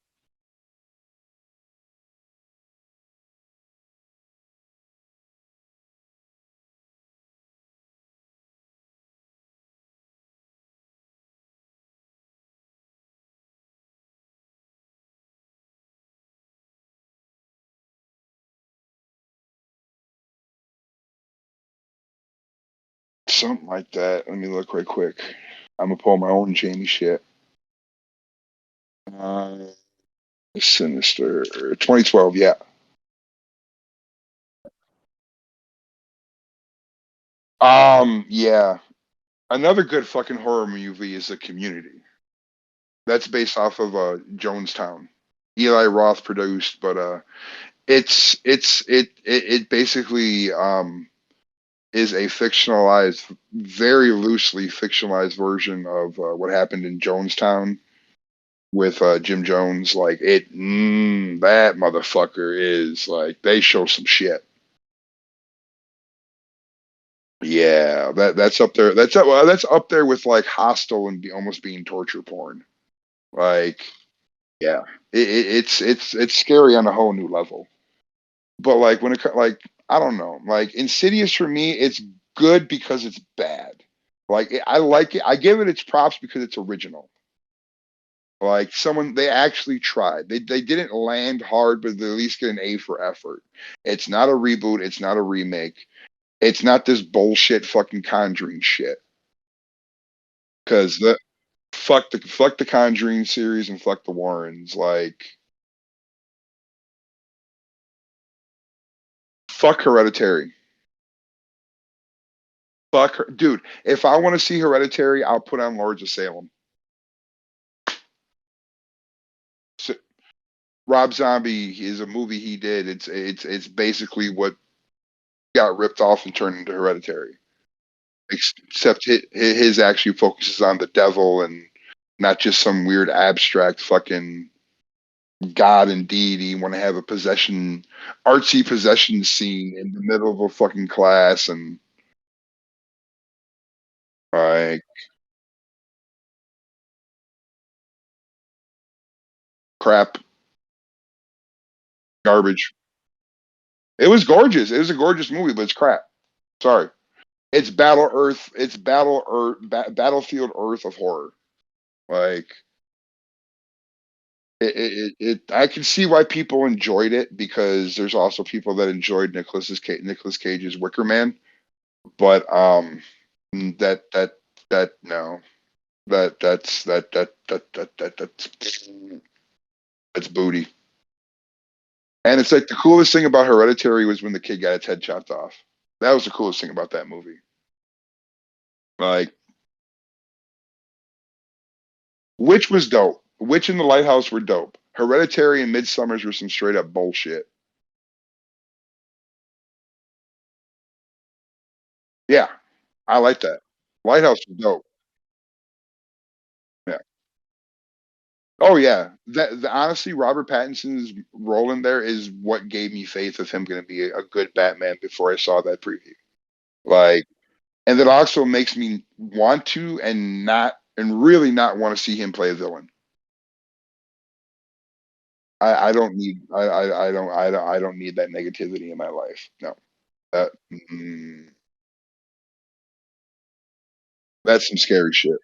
Something like that. Let me look right quick. I'm gonna pull my own Jamie shit. Uh, Sinister 2012. Yeah. Yeah. Another good fucking horror movie is The Community. That's based off of Jonestown. Eli Roth produced, but it basically is a fictionalized, very loosely fictionalized version of what happened in Jonestown with Jim Jones. Like that motherfucker is like they show some shit. Yeah, that's up there. That's up there with like Hostel and almost being torture porn. Like, yeah, it's scary on a whole new level. But like when like I don't know, like Insidious for me, it's good because it's bad. Like I like it. I give it its props because it's original. Like someone they actually tried. They didn't land hard, but they at least get an A for effort. It's not a reboot. It's not a remake. It's not this bullshit fucking Conjuring shit. Because the fuck the Conjuring series and fuck the Warrens. Like fuck Hereditary. Fuck her, dude. If I want to see Hereditary, I'll put on Lords of Salem. So, Rob Zombie is a movie he did. It's basically what got ripped off and turned into Hereditary. Except his actually focuses on the devil and not just some weird abstract fucking god and deity. Want to have a possession, artsy possession scene in the middle of a fucking class and like crap, garbage. It was gorgeous. It was a gorgeous movie, but it's crap. Sorry. It's Battle Earth. It's Battlefield Earth of horror. Like I can see why people enjoyed it because there's also people that enjoyed Nicholas Cage's Wicker Man, but that that no that's booty. And it's like the coolest thing about Hereditary was when the kid got its head chopped off. That was the coolest thing about that movie. Like Witch was dope. Witch and the Lighthouse were dope. Hereditary and Midsummers were some straight up bullshit. Yeah, I like that. Lighthouse was dope. Yeah. Oh yeah. Honestly, Robert Pattinson's role in there is what gave me faith of him going to be a good Batman before I saw that preview. Like, and that also makes me want to and really not want to see him play a villain. I don't need I don't need that negativity in my life. No. That that's some scary shit.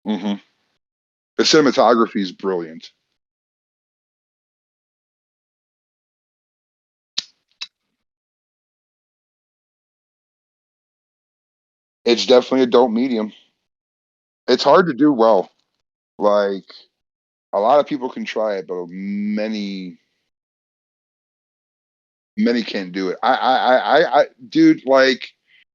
hmm The cinematography is brilliant. It's definitely a dope medium. It's hard to do well. Like a lot of people can try it, but many can't do it. Dude, like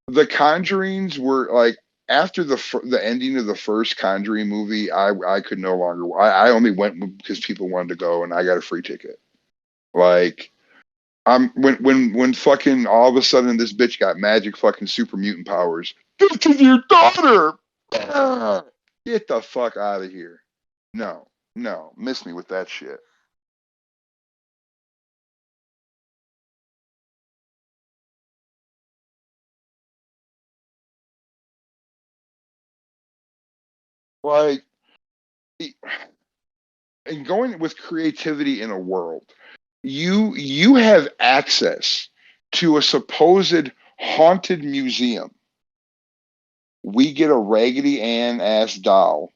the Conjurings were like after the ending of the first Conjuring movie, I could no longer. I only went because people wanted to go, and I got a free ticket. Like I'm when fucking all of a sudden this bitch got magic fucking super mutant powers. This is your daughter. Ah, get the fuck out of here. No, no, miss me with that shit. Like, and going with creativity in a world, you have access to a supposed haunted museum. We get a Raggedy Ann ass doll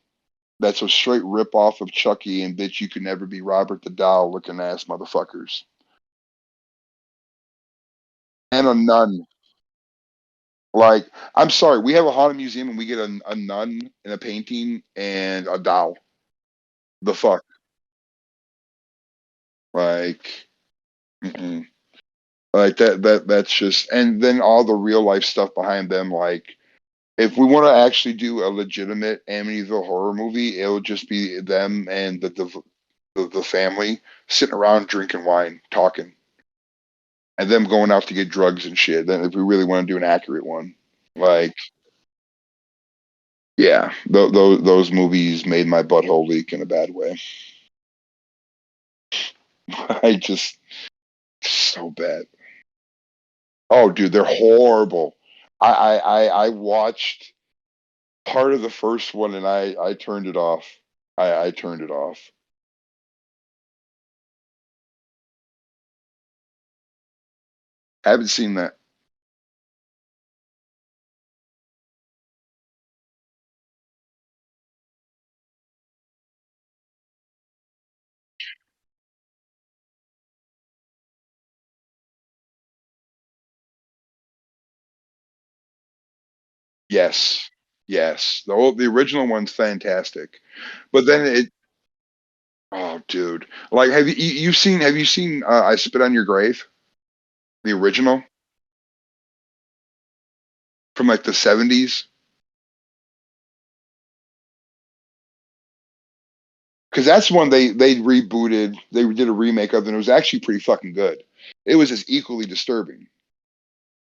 that's a straight rip off of Chucky, and bitch, you can never be Robert the Doll looking ass motherfuckers. And a nun. Like, I'm sorry, we have a haunted museum and we get a nun in a painting and a doll. The fuck? Like, mm-mm. Like that's just, and then all the real life stuff behind them. Like, if we want to actually do a legitimate Amityville horror movie, it'll just be them and the family sitting around drinking wine, talking, and them going out to get drugs and shit. Then, if we really want to do an accurate one, like, yeah, those movies made my butthole leak in a bad way. I just so bad. Oh, dude, they're horrible. I watched part of the first one and I turned it off. I turned it off. Haven't seen that. Yes, yes. The original one's fantastic, but then it. Oh, dude. Like, have you seen I Spit on Your Grave, the original from like the 70s? Because that's one they rebooted. They did a remake of, and it was actually pretty fucking good. It was as equally disturbing.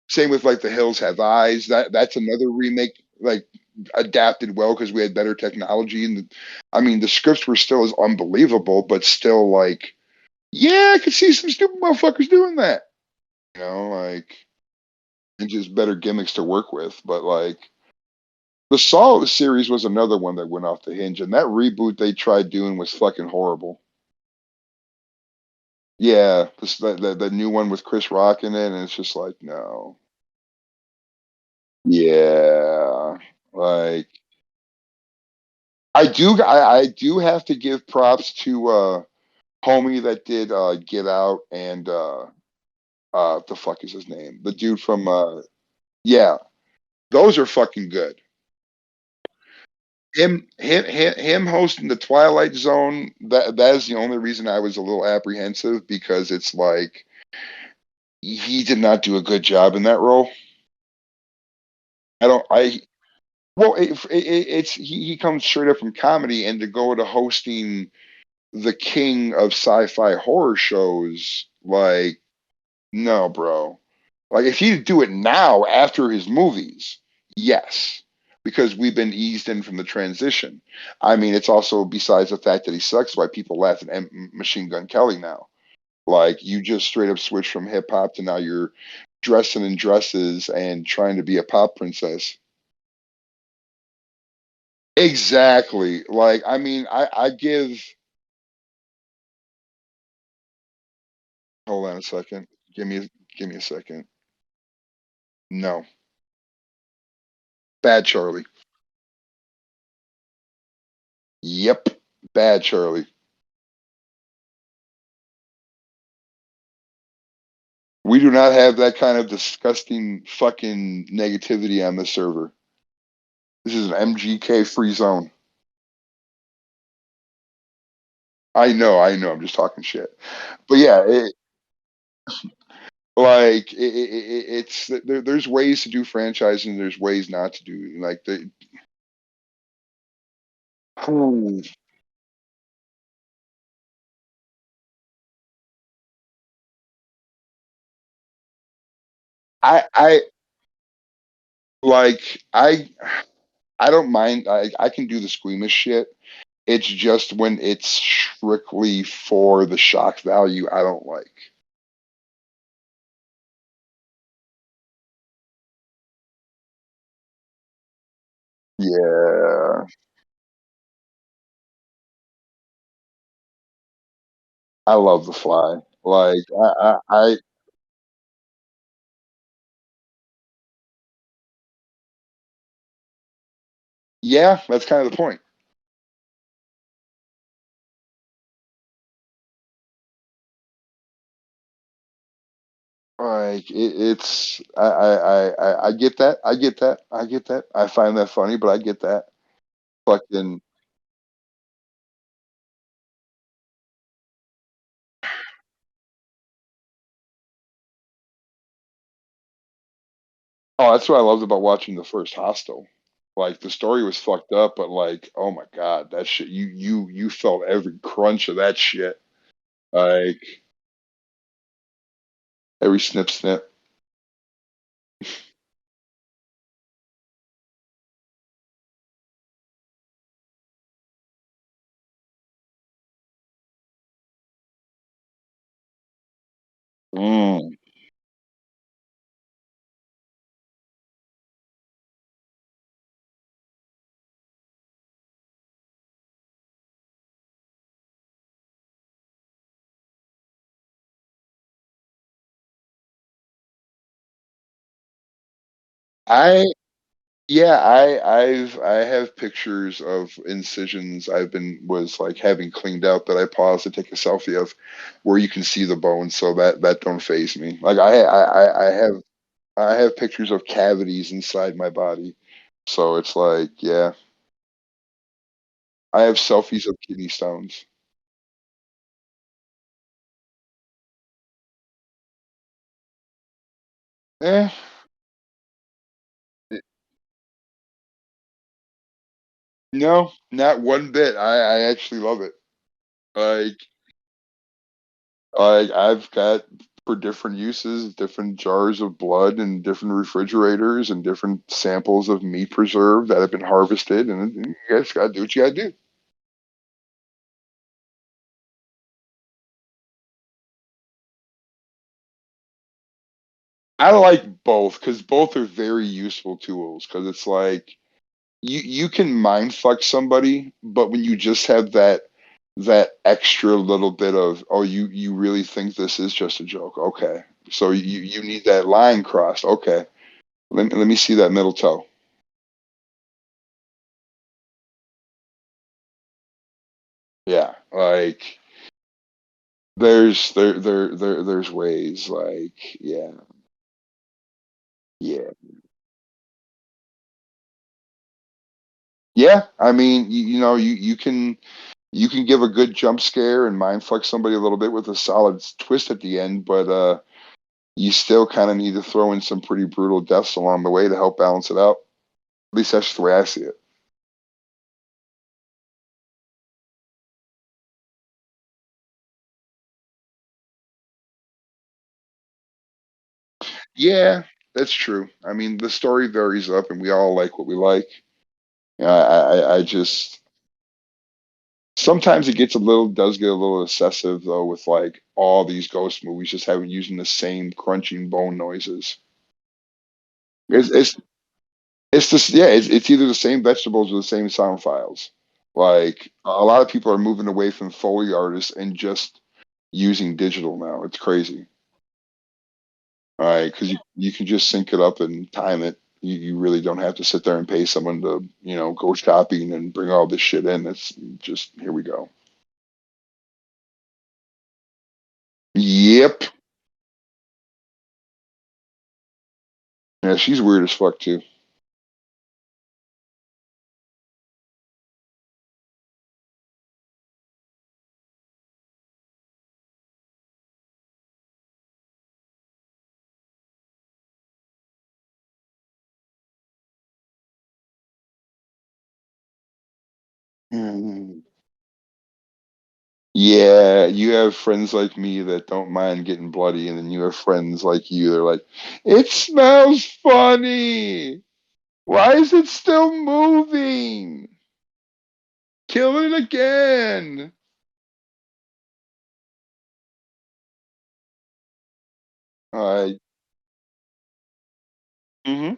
Same with like The Hills Have Eyes. That's another remake, like adapted well because we had better technology, and I mean the scripts were still as unbelievable, but still like, yeah, I could see some stupid motherfuckers doing that. Like, and just better gimmicks to work with. But like the Saw series was another one that went off the hinge, and that reboot they tried doing was fucking horrible. Yeah, the new one with Chris Rock in it, and it's just like, no. Yeah, like I do have to give props to homie that did Get Out and the fuck is his name? The dude from yeah, those are fucking good. Him hosting the Twilight Zone, that is the only reason I was a little apprehensive, because it's like he did not do a good job in that role. I don't I Well, it's he comes straight up from comedy, and to go to hosting the king of sci-fi horror shows, like, no, bro. Like, if he'd do it now after his movies, yes, because we've been eased in from the transition. I mean, it's also, besides the fact that he sucks, why people laugh at Machine Gun Kelly now. Like, you just straight up switch from hip hop to now you're dressing in dresses and trying to be a pop princess. Exactly. Like, I mean, I give. Hold on a second. Give me a second. No, bad Charlie. Yep, bad Charlie. We do not have that kind of disgusting fucking negativity on the server. This is an MGK free zone. I know. I'm just talking shit. But yeah, it's there's ways to do franchising. There's ways not to do, like the. I like I don't mind. I can do the squeamish shit. It's just when it's strictly for the shock value, I don't like. Yeah. I love The Fly. Like, I yeah, that's kind of the point. Like, I get that, I get that, I get that. I find that funny, but I get that. Fucking oh, that's what I loved about watching the first Hostel. Like, the story was fucked up, but, like, oh my god, that shit you felt every crunch of that shit. Like, every snip snip. Mm. I Yeah, I have pictures of incisions I've been was like having cleaned out that I paused to take a selfie of, where you can see the bones, so that don't phase me. Like I have pictures of cavities inside my body, so it's like yeah, I have selfies of kidney stones. Eh, no, not one bit. I actually love it. Like I've got for different uses, different jars of blood and different refrigerators and different samples of meat preserve that have been harvested, and you guys gotta do what you gotta do. I like both because both are very useful tools. Because it's like you can mind fuck somebody, but when you just have that extra little bit of oh you really think this is just a joke, okay? So you need that line crossed, okay? Let me see that middle toe. Yeah, like there's ways, like, yeah, yeah. Yeah, I mean, you know, you can give a good jump scare and mind fuck somebody a little bit with a solid twist at the end, but you still kind of need to throw in some pretty brutal deaths along the way to help balance it out. At least that's the way I see it. Yeah, that's true. I mean, the story varies up, and we all like what we like. I just sometimes it gets a little does get a little excessive though with like all these ghost movies just having using the same crunching bone noises. It's it's it's just yeah, it's either the same vegetables or the same sound files. Like a lot of people are moving away from Foley artists and just using digital now. It's crazy. All right, because you can just sync it up and time it. You really don't have to sit there and pay someone to, you know, go shopping and bring all this shit in. It's just here we go. Yep. Yeah, she's weird as fuck too. Mm. Yeah, you have friends like me that don't mind getting bloody, and then you have friends like you that are like, it smells funny. Why is it still moving? Kill it again. I hmm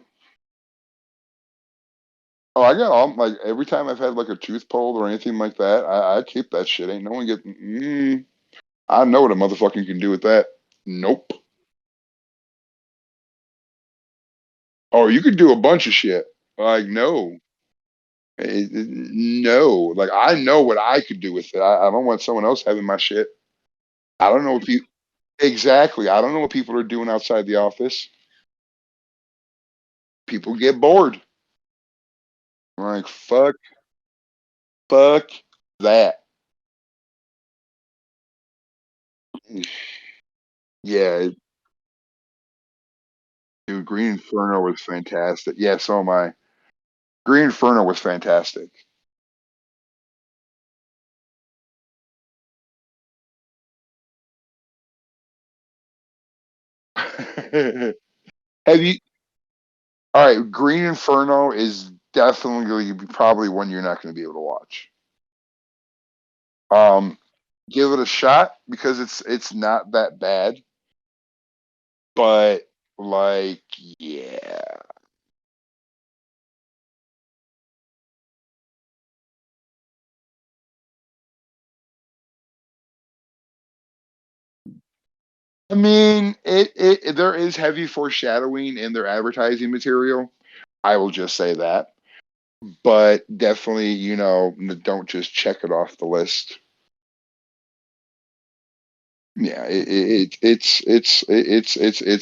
Oh, I got all like every time I've had like a tooth pulled or anything like that, I keep that shit. Ain't no one get. I know what a motherfucker can do with that. Nope. Oh, you could do a bunch of shit. Like, no. No. Like, I know what I could do with it. I don't want someone else having my shit. I don't know what people, exactly. I don't know what people are doing outside the office. People get bored. I'm like, fuck that. Yeah, dude, Green Inferno was fantastic. Yeah, so am I. Green Inferno was fantastic. Have you? All right, Green Inferno is definitely probably one you're not going to be able to watch. Um, give it a shot because it's not that bad, but like, yeah. I mean, it there is heavy foreshadowing in their advertising material. I will just say that, but definitely, don't just check it off the list. Yeah, it's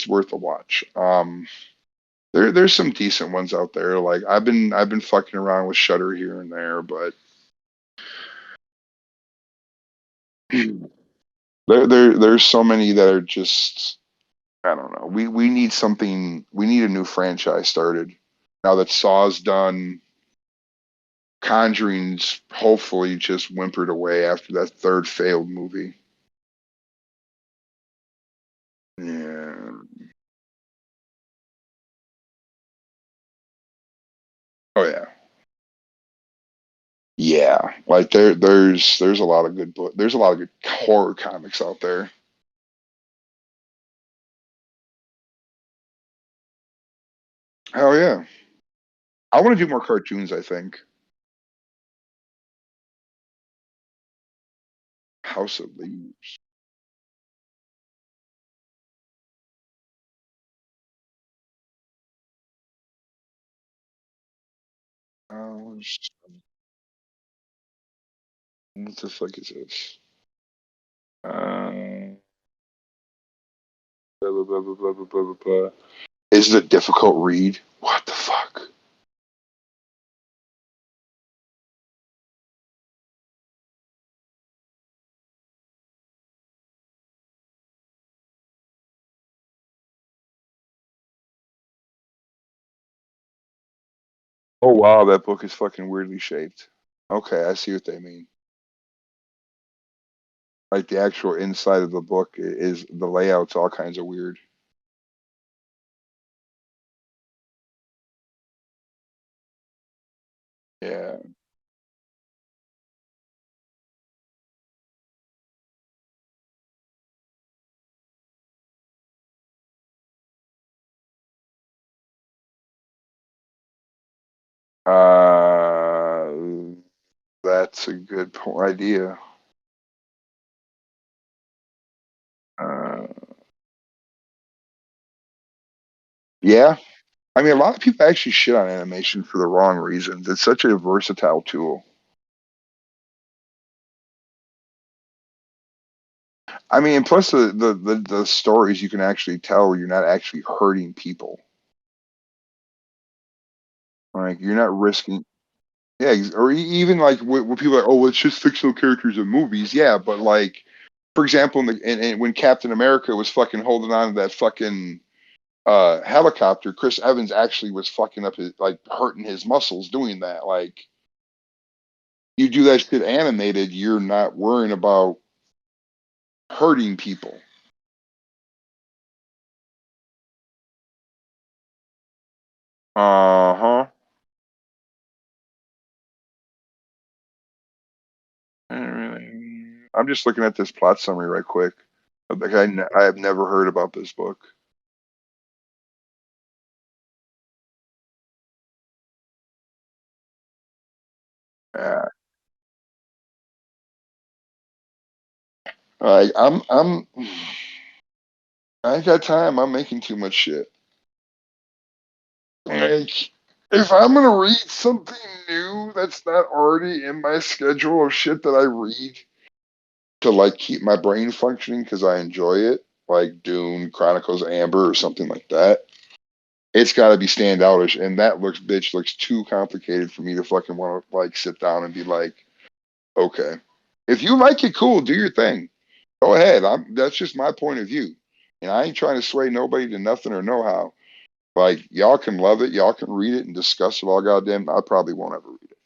worth a watch. There's some decent ones out there. Like I've been fucking around with Shutter here and there, but there's so many that are just, I don't know. We need something. We need a new franchise started. Now that Saw's done, Conjuring's hopefully just whimpered away after that third failed movie. Yeah. Oh yeah. Yeah. Like there's a lot of good book. There's a lot of good horror comics out there. Hell yeah. I want to do more cartoons. I think House of Leaves. Oh, what the fuck is this? Blah, blah, blah, blah, blah, blah, blah, blah, blah. Is it a difficult read? What the fuck? Oh wow, that book is fucking weirdly shaped. Okay, I see what they mean. Like the actual inside of the book is the layout's all kinds of weird. Yeah. Uh, that's a good idea. Uh, yeah. I mean, a lot of people actually shit on animation for the wrong reasons. It's such a versatile tool. I mean, plus the stories you can actually tell you're not actually hurting people. Like you're not risking. Yeah, or even like when people are like, oh, it's just fictional characters in movies. Yeah, but like, for example, when Captain America was fucking holding on to that fucking helicopter, Chris Evans actually was fucking up his, like, hurting his muscles doing that. Like, you do that shit animated, you're not worrying about hurting people. Uh huh. I'm just looking at this plot summary right quick. Like I have never heard about this book. Uh, I'm I ain't got time. I'm making too much shit. Like, if I'm gonna read something new that's not already in my schedule of shit that I read to like keep my brain functioning because I enjoy it, like Dune, Chronicles of Amber, or something like that, it's got to be standoutish. And that looks too complicated for me to fucking want to like sit down and be like, okay, if you like it, cool, do your thing. Go ahead. That's just my point of view, and I ain't trying to sway nobody to nothing or no how. Like, y'all can love it, y'all can read it and discuss it all goddamn. I probably won't ever read it.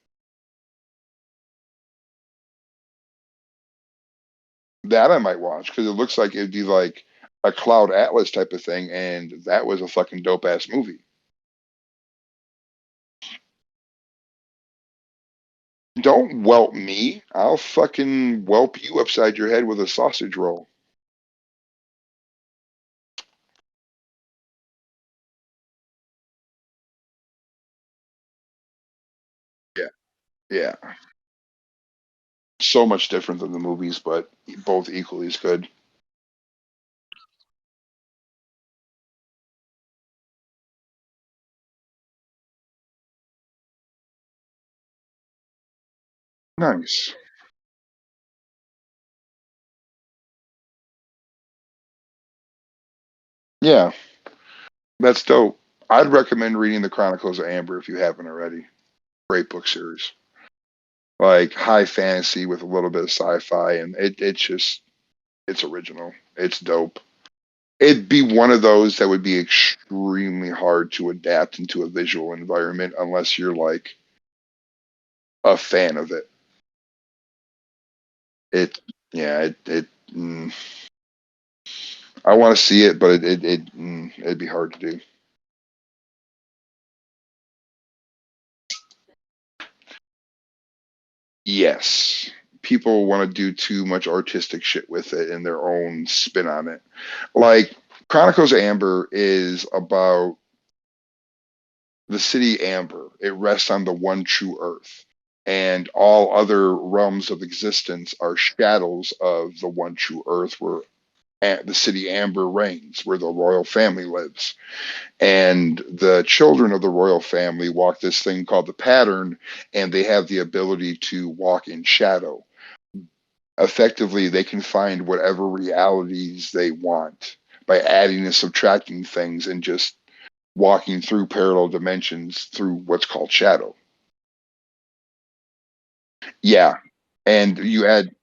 That I might watch because it looks like it'd be like a Cloud Atlas type of thing, and that was a fucking dope ass movie. Don't whelp me. I'll fucking whelp you upside your head with a sausage roll. Yeah, yeah. So much different than the movies, but both equally as good. Nice. Yeah, that's dope. I'd recommend reading the Chronicles of Amber if you haven't already. Great book series. Like high fantasy with a little bit of sci-fi, and it's just it's original. It's dope. It'd be one of those that would be extremely hard to adapt into a visual environment unless you're like a fan of it. It, yeah, I want to see it, but it'd be hard to do. Yes, people want to do too much artistic shit with it and their own spin on it. Like Chronicles of Amber is about the city Amber. It rests on the one true earth. And all other realms of existence are shadows of the one true earth where the city Amber reigns, where the royal family lives. And the children of the royal family walk this thing called the pattern, and they have the ability to walk in shadow. Effectively, they can find whatever realities they want by adding and subtracting things and just walking through parallel dimensions through what's called shadow. Yeah. And you add,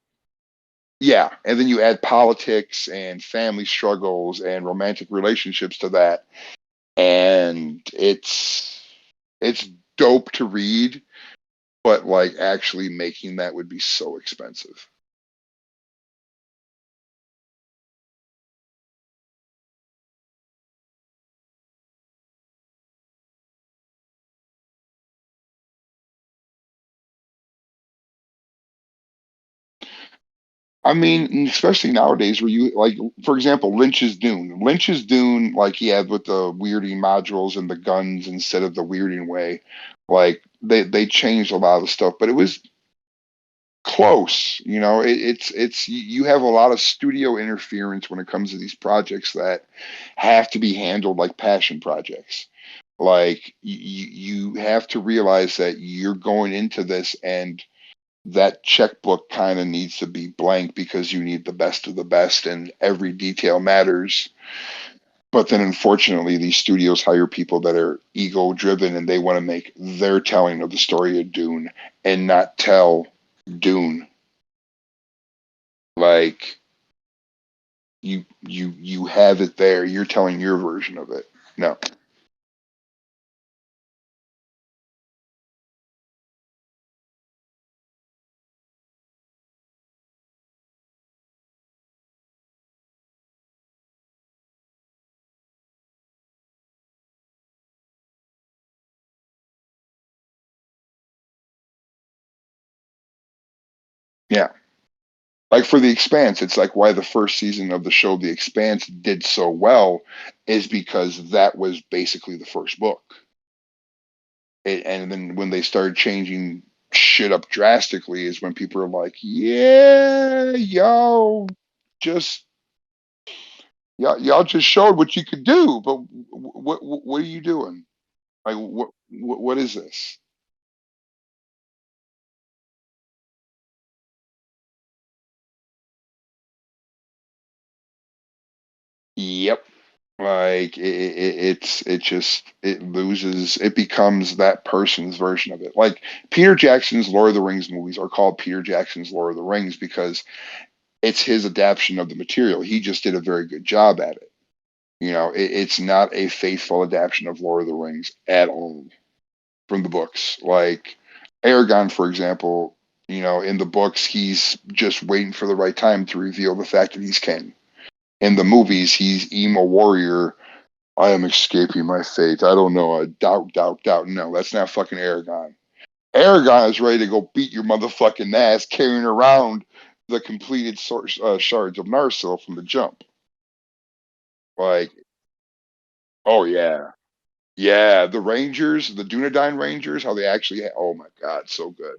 yeah. And then you add politics and family struggles and romantic relationships to that. And it's dope to read, but like actually making that would be so expensive. I mean, especially nowadays where you like, for example, Lynch's Dune. Lynch's Dune, like he had with the weirding modules and the guns instead of the weirding way, like they changed a lot of the stuff, but it was close. You know, it's you have a lot of studio interference when it comes to these projects that have to be handled like passion projects. Like you have to realize that you're going into this and that checkbook kind of needs to be blank because you need the best of the best and every detail matters. But then unfortunately, these studios hire people that are ego driven and they want to make their telling of the story of Dune and not tell Dune. Like you have it there. You're telling your version of it. No. Yeah. Like for The Expanse, it's like why the first season of the show The Expanse did so well is because that was basically the first book. And then when they started changing shit up drastically is when people are like, yeah, yo. just y'all just showed what you could do, but what are you doing? Like what is this? Yep. Like it just it loses it becomes that person's version of it. Like Peter Jackson's Lord of the Rings movies are called Peter Jackson's Lord of the Rings because it's his adaptation of the material. He just did a very good job at it. It's not a faithful adaptation of Lord of the Rings at all from the books. Like Aragon, for example, in the books, he's just waiting for the right time to reveal the fact that he's king. In the movies, he's emo warrior. I am escaping my fate. I don't know. I doubt, doubt, doubt. No, that's not fucking Aragon. Aragon is ready to go beat your motherfucking ass carrying around the completed shards of Narsil from the jump. Like, oh yeah, yeah. The Rangers, the Dunedain Rangers, how they actually, oh my god, so good.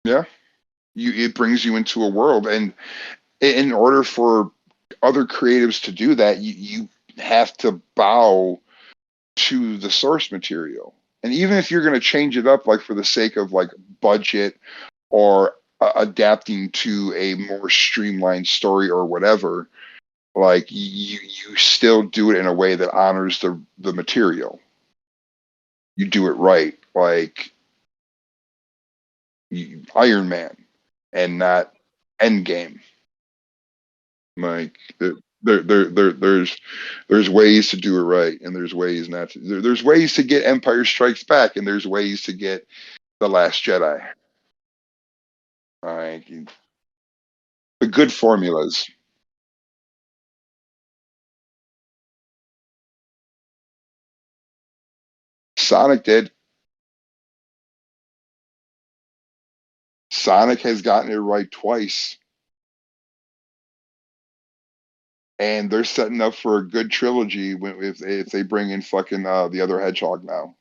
Yeah, it brings you into a world, and in order for other creatives to do that, you have to bow to the source material. And even if you're going to change it up, like for the sake of like budget or adapting to a more streamlined story or whatever, like you still do it in a way that honors the material. You do it right, like Iron Man, and not Endgame. Like there's ways to do it right, and there's ways not to. There's ways to get Empire Strikes Back, and there's ways to get The Last Jedi. Like the good formulas. Sonic did. Sonic has gotten it right twice, and they're setting up for a good trilogy if they bring in fucking the other Hedgehog now.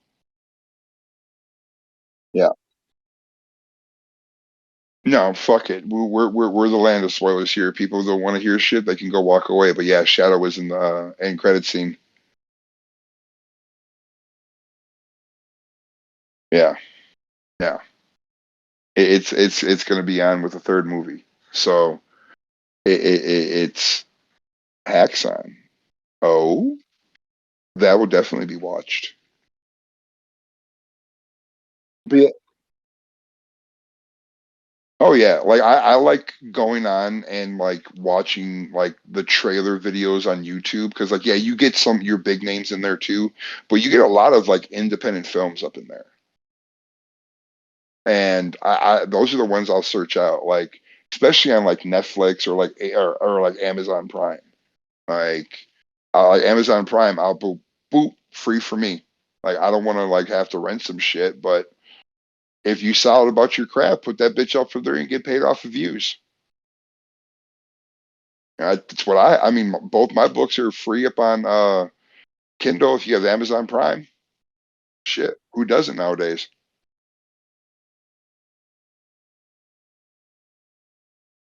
Yeah. No, fuck it. We're the land of spoilers here. People who don't want to hear shit, they can go walk away. But yeah, Shadow was in the end credit scene. Yeah, yeah. It's going to be on with the third movie. So it's Haxon. Oh, that will definitely be watched. But yeah, oh yeah, like I like going on and like watching like the trailer videos on YouTube because like yeah, you get some your big names in there too, but you get a lot of like independent films up in there. And I those are the ones I'll search out, like especially on like Netflix or or like Amazon Prime. Like like Amazon Prime, I'll boop boop free for me. Like I don't want to like have to rent some shit, but if you solid about your craft, put that bitch up for there and get paid off of views. That's what I mean. Both my books are free up on Kindle if you have Amazon Prime. Shit, who doesn't nowadays?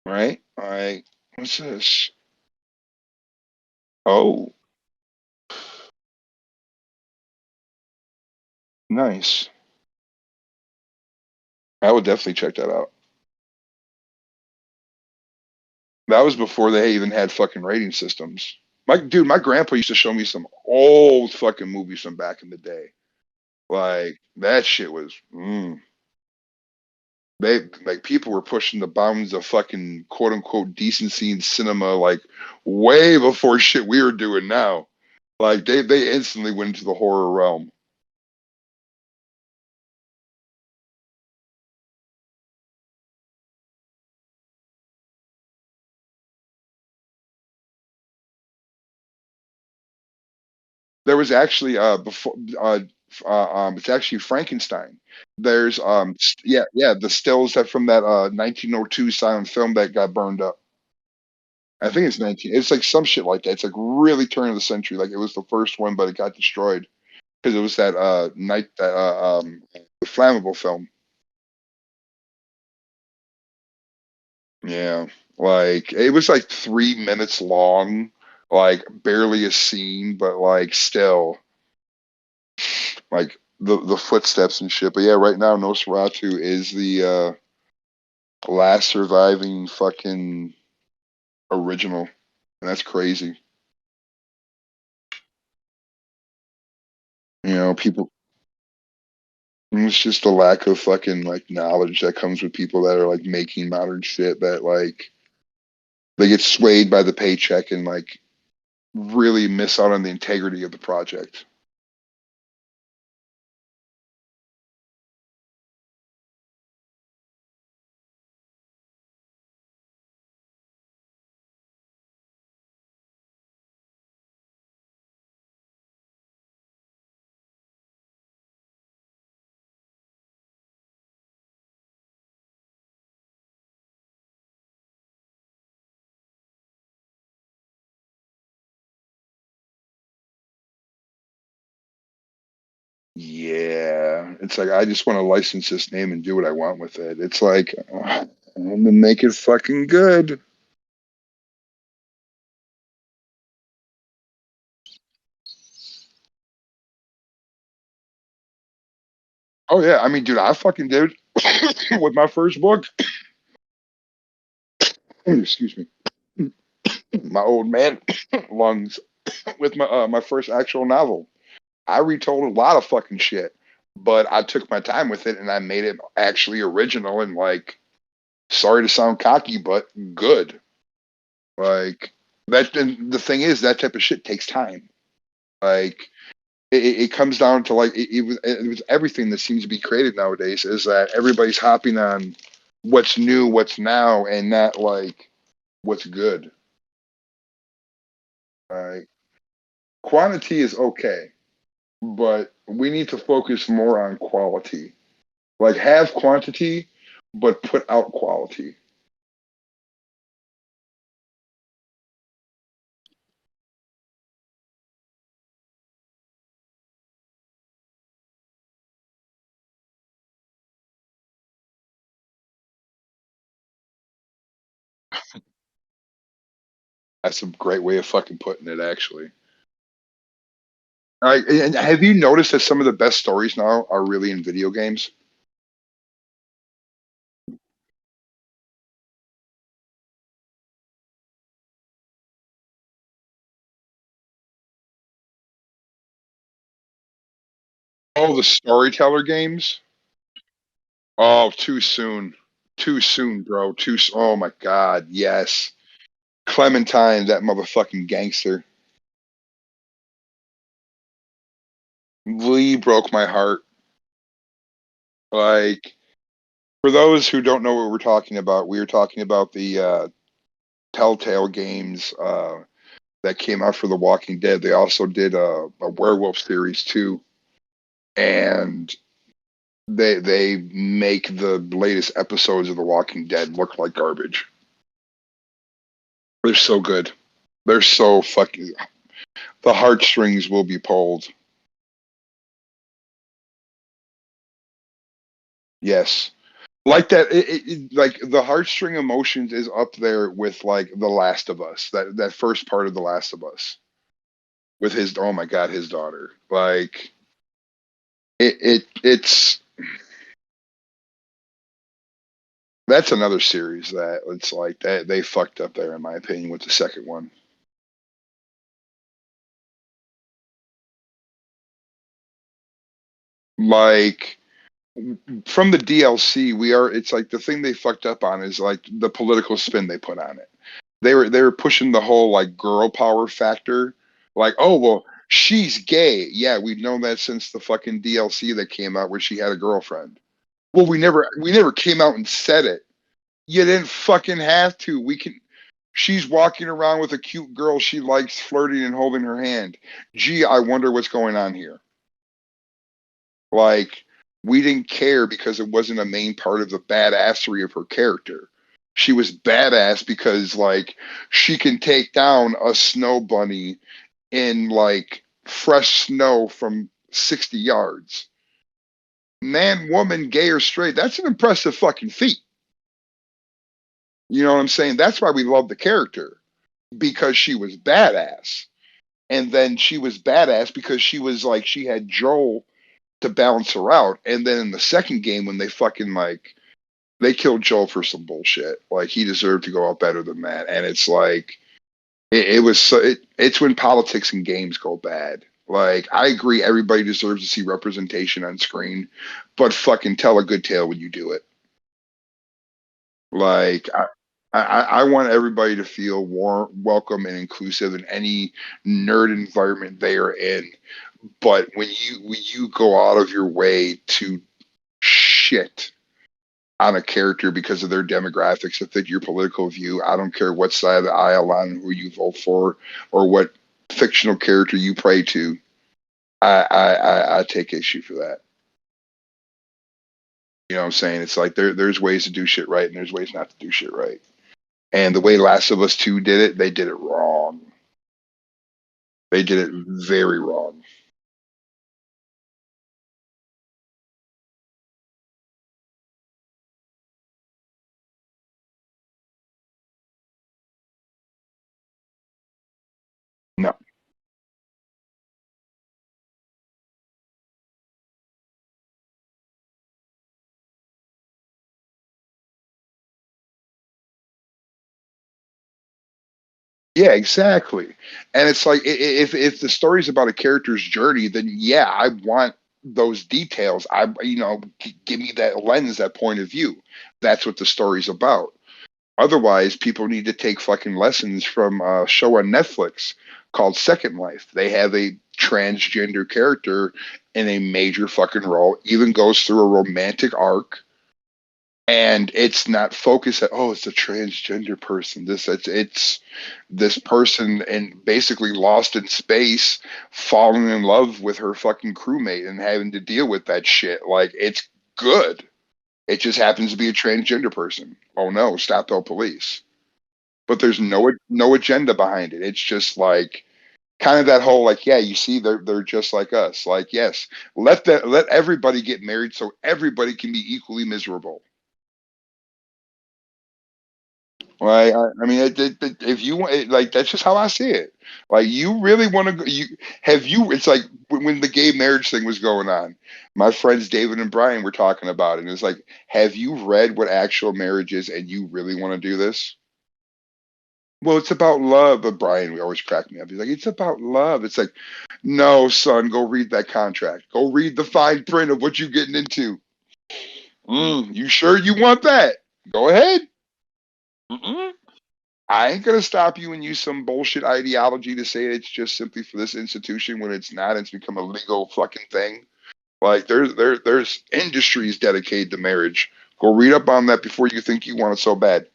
Right? Like, what's this? Oh, nice. I would definitely check that out. That was before they even had fucking rating systems. My grandpa used to show me some old fucking movies from back in the day. Like that shit was, they like people were pushing the bounds of fucking quote unquote decency in cinema like way before shit we were doing now. Like they instantly went into the horror realm. There was actually before it's actually Frankenstein. There's yeah, yeah, the stills that from that 1902 silent film that got burned up. I think it's 19. It's like some shit like that. It's like really turn of the century. Like it was the first one, but it got destroyed because it was that night that flammable film. Yeah, like it was like 3 minutes long, like barely a scene, but like still like the footsteps and shit. But yeah, right now Nosferatu is the last surviving fucking original, and that's crazy. You know, people. It's just the lack of fucking like knowledge that comes with people that are like making modern shit that like they get swayed by the paycheck and like really miss out on the integrity of the project. Yeah, it's like I just want to license this name and do what I want with it. It's like I'm gonna make it fucking good. Oh yeah, I mean, dude, I fucking did with my first book. Excuse me, my old man lungs with my first actual novel. I retold a lot of fucking shit, but I took my time with it and I made it actually original and like, sorry to sound cocky, but good. Like that. And the thing is, that type of shit takes time. Like it comes down to like it was everything that seems to be created nowadays is that everybody's hopping on what's new, what's now, and not like what's good. Like quantity is okay, but we need to focus more on quality. Like have quantity, but put out quality. That's a great way of fucking putting it, actually. All right, and have you noticed that some of the best stories now are really in video games? Oh, the storyteller games. Oh, too soon. Too soon, bro. Oh my God, yes. Clementine, that motherfucking gangster. Lee broke my heart. Like, for those who don't know what we're talking about, we are talking about the Telltale games that came out for The Walking Dead. They also did a werewolf series too, and they make the latest episodes of The Walking Dead look like garbage. They're so good. They're so fucking. The heartstrings will be pulled. Yes, like that. Like the heartstring emotions is up there with like The Last of Us. That first part of The Last of Us with his. Oh my God, his daughter. Like it's that's another series that it's like that they fucked up there in my opinion with the second one. Like from the DLC, we are. It's like the thing they fucked up on is like the political spin they put on it. They were pushing the whole like girl power factor. Like, oh well, she's gay. Yeah, we've known that since the fucking DLC that came out where she had a girlfriend. Well, we never came out and said it. You didn't fucking have to. We can. She's walking around with a cute girl she likes, flirting and holding her hand. Gee, I wonder what's going on here. Like, we didn't care because it wasn't a main part of the badassery of her character. She was badass because like she can take down a snow bunny in like fresh snow from 60 yards. Man, woman, gay or straight, that's an impressive fucking feat. You know what I'm saying? That's why we love the character, because she was badass. And then she was badass because she was like, she had Joel to balance her out. And then in the second game, when they fucking like, they killed Joel for some bullshit. Like he deserved to go out better than that. And it's like, it was so, it's when politics and games go bad. Like I agree, everybody deserves to see representation on screen, but fucking tell a good tale when you do it. Like I want everybody to feel warm, welcome, and inclusive in any nerd environment they are in. But when you go out of your way to shit on a character because of their demographics that fit your political view, I don't care what side of the aisle on who you vote for or what fictional character you pray to. I take issue for that. You know what I'm saying? It's like there's ways to do shit right and there's ways not to do shit right. And the way Last of Us 2 did it, they did it wrong. They did it very wrong. No. Yeah, exactly. And it's like if the story's about a character's journey, then yeah, I want those details. Give me that lens, that point of view. That's what the story's about. Otherwise, people need to take fucking lessons from a show on Netflix called Second Life. They have a transgender character in a major fucking role, even goes through a romantic arc, and it's not focused at, oh, it's a transgender person. It's this person and basically lost in space, falling in love with her fucking crewmate and having to deal with that shit. Like it's good. It just happens to be a transgender person. Oh no, stop the police. But there's no agenda behind it. It's just like kind of that whole like, yeah, you see, they're just like us. Like, yes, let everybody get married so everybody can be equally miserable. Right? I mean, if you want, like, that's just how I see it. Like, you really want to go, you have you? It's like when the gay marriage thing was going on. My friends David and Brian were talking about it. And it's like, have you read what actual marriage is, and you really want to do this? Well, it's about love. But Brian, we always crack me up. He's like, it's about love. It's like, no, son, go read that contract. Go read the fine print of what you're getting into. You sure you want that? Go ahead. Mm-mm. I ain't gonna stop you and use some bullshit ideology to say it's just simply for this institution when it's not. It's become a legal fucking thing. Like there's industries dedicated to marriage. Go read up on that before you think you want it so bad.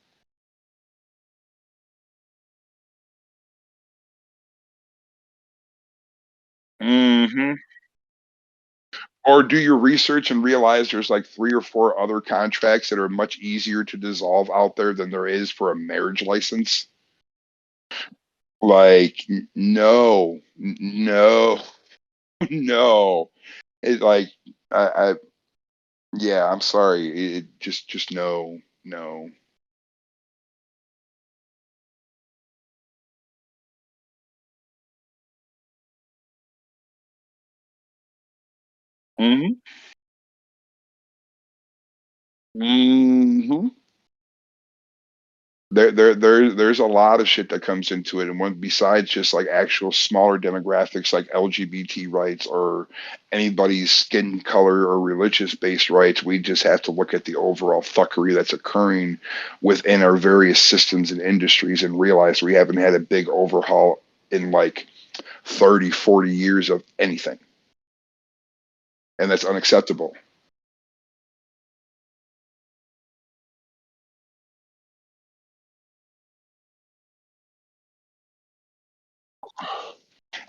hmm Or do your research and realize there's like three or four other contracts that are much easier to dissolve out there than there is for a marriage license. Like no, no, no. It like I yeah, I'm sorry. It just no, no. hmm hmm there's a lot of shit that comes into it, and one besides just like actual smaller demographics like LGBT rights or anybody's skin color or religious based rights. We just have to look at the overall fuckery that's occurring within our various systems and industries and realize we haven't had a big overhaul in like 30, 40 years of anything, and that's unacceptable.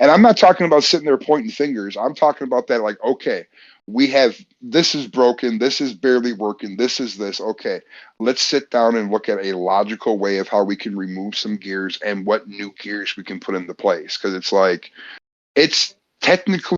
And I'm not talking about sitting there pointing fingers. I'm talking about that, like, okay, We have this is broken, this is barely working, this is this. Okay, let's sit down and look at a logical way of how we can remove some gears and what new gears we can put into place. Because it's like, it's technically.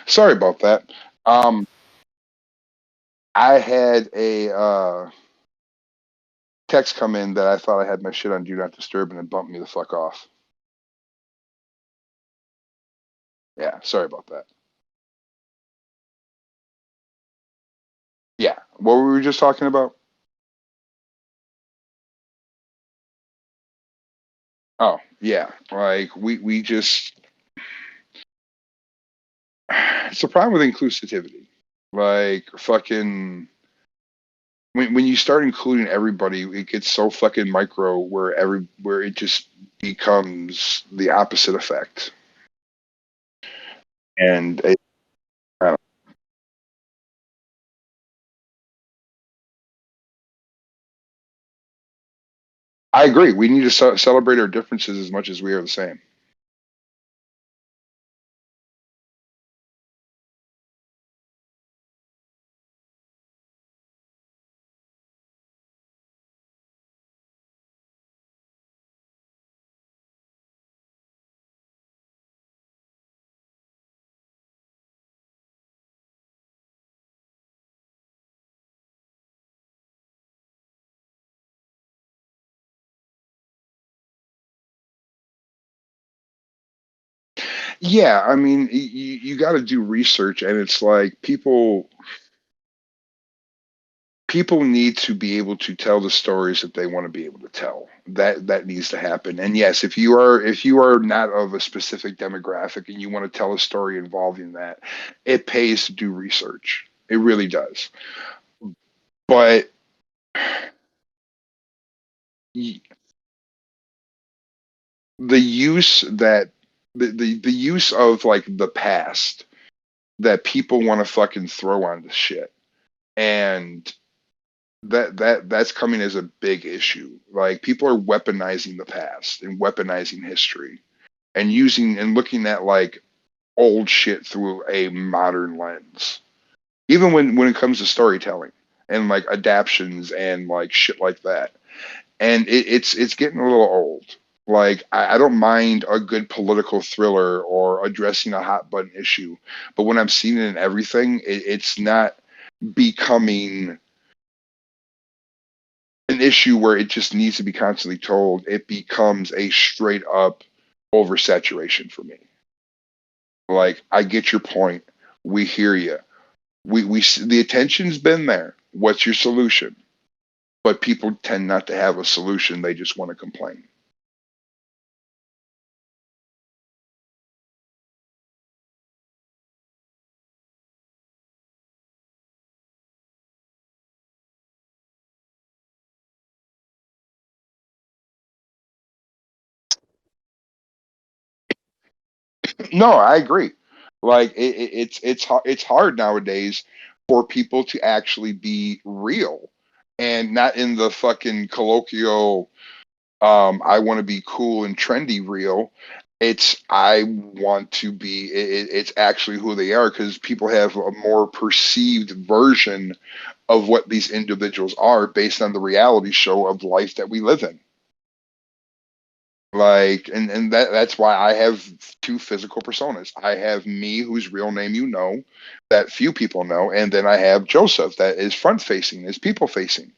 Sorry about that. Um, I had a text come in that I thought I had my shit on Do Not Disturb and it bumped me the fuck off. Yeah, sorry about that. Yeah, what were we just talking about? Oh, yeah, like we just it's the problem with inclusivity. Like fucking when you start including everybody, it gets so fucking micro where it just becomes the opposite effect. And I, I agree. We need to celebrate our differences as much as we are the same. Yeah, I mean, you got to do research, and it's like people need to be able to tell the stories that they want to be able to tell. That needs to happen. And yes, if you are not of a specific demographic and you want to tell a story involving that, it pays to do research. It really does. But y- the use that the use of like the past that people want to fucking throw on this shit, and that's coming as a big issue. Like people are weaponizing the past and weaponizing history and using and looking at like old shit through a modern lens. Even when it comes to storytelling and like adaptions and like shit like that. And it's getting a little old. Like I don't mind a good political thriller or addressing a hot button issue, but when I'm seeing it in everything, it's not becoming an issue where it just needs to be constantly told. It becomes a straight up oversaturation for me. Like I get your point. We hear you. We the attention's been there. What's your solution? But people tend not to have a solution. They just want to complain. No, I agree. Like it's hard nowadays for people to actually be real and not in the fucking colloquial I want to be cool and trendy real. It's I want to be it's actually who they are because people have a more perceived version of what these individuals are based on the reality show of life that we live in. Like and that's why I have two physical personas. I have me, whose real name you know, that few people know, and then I have Joseph, that is front facing, is people facing.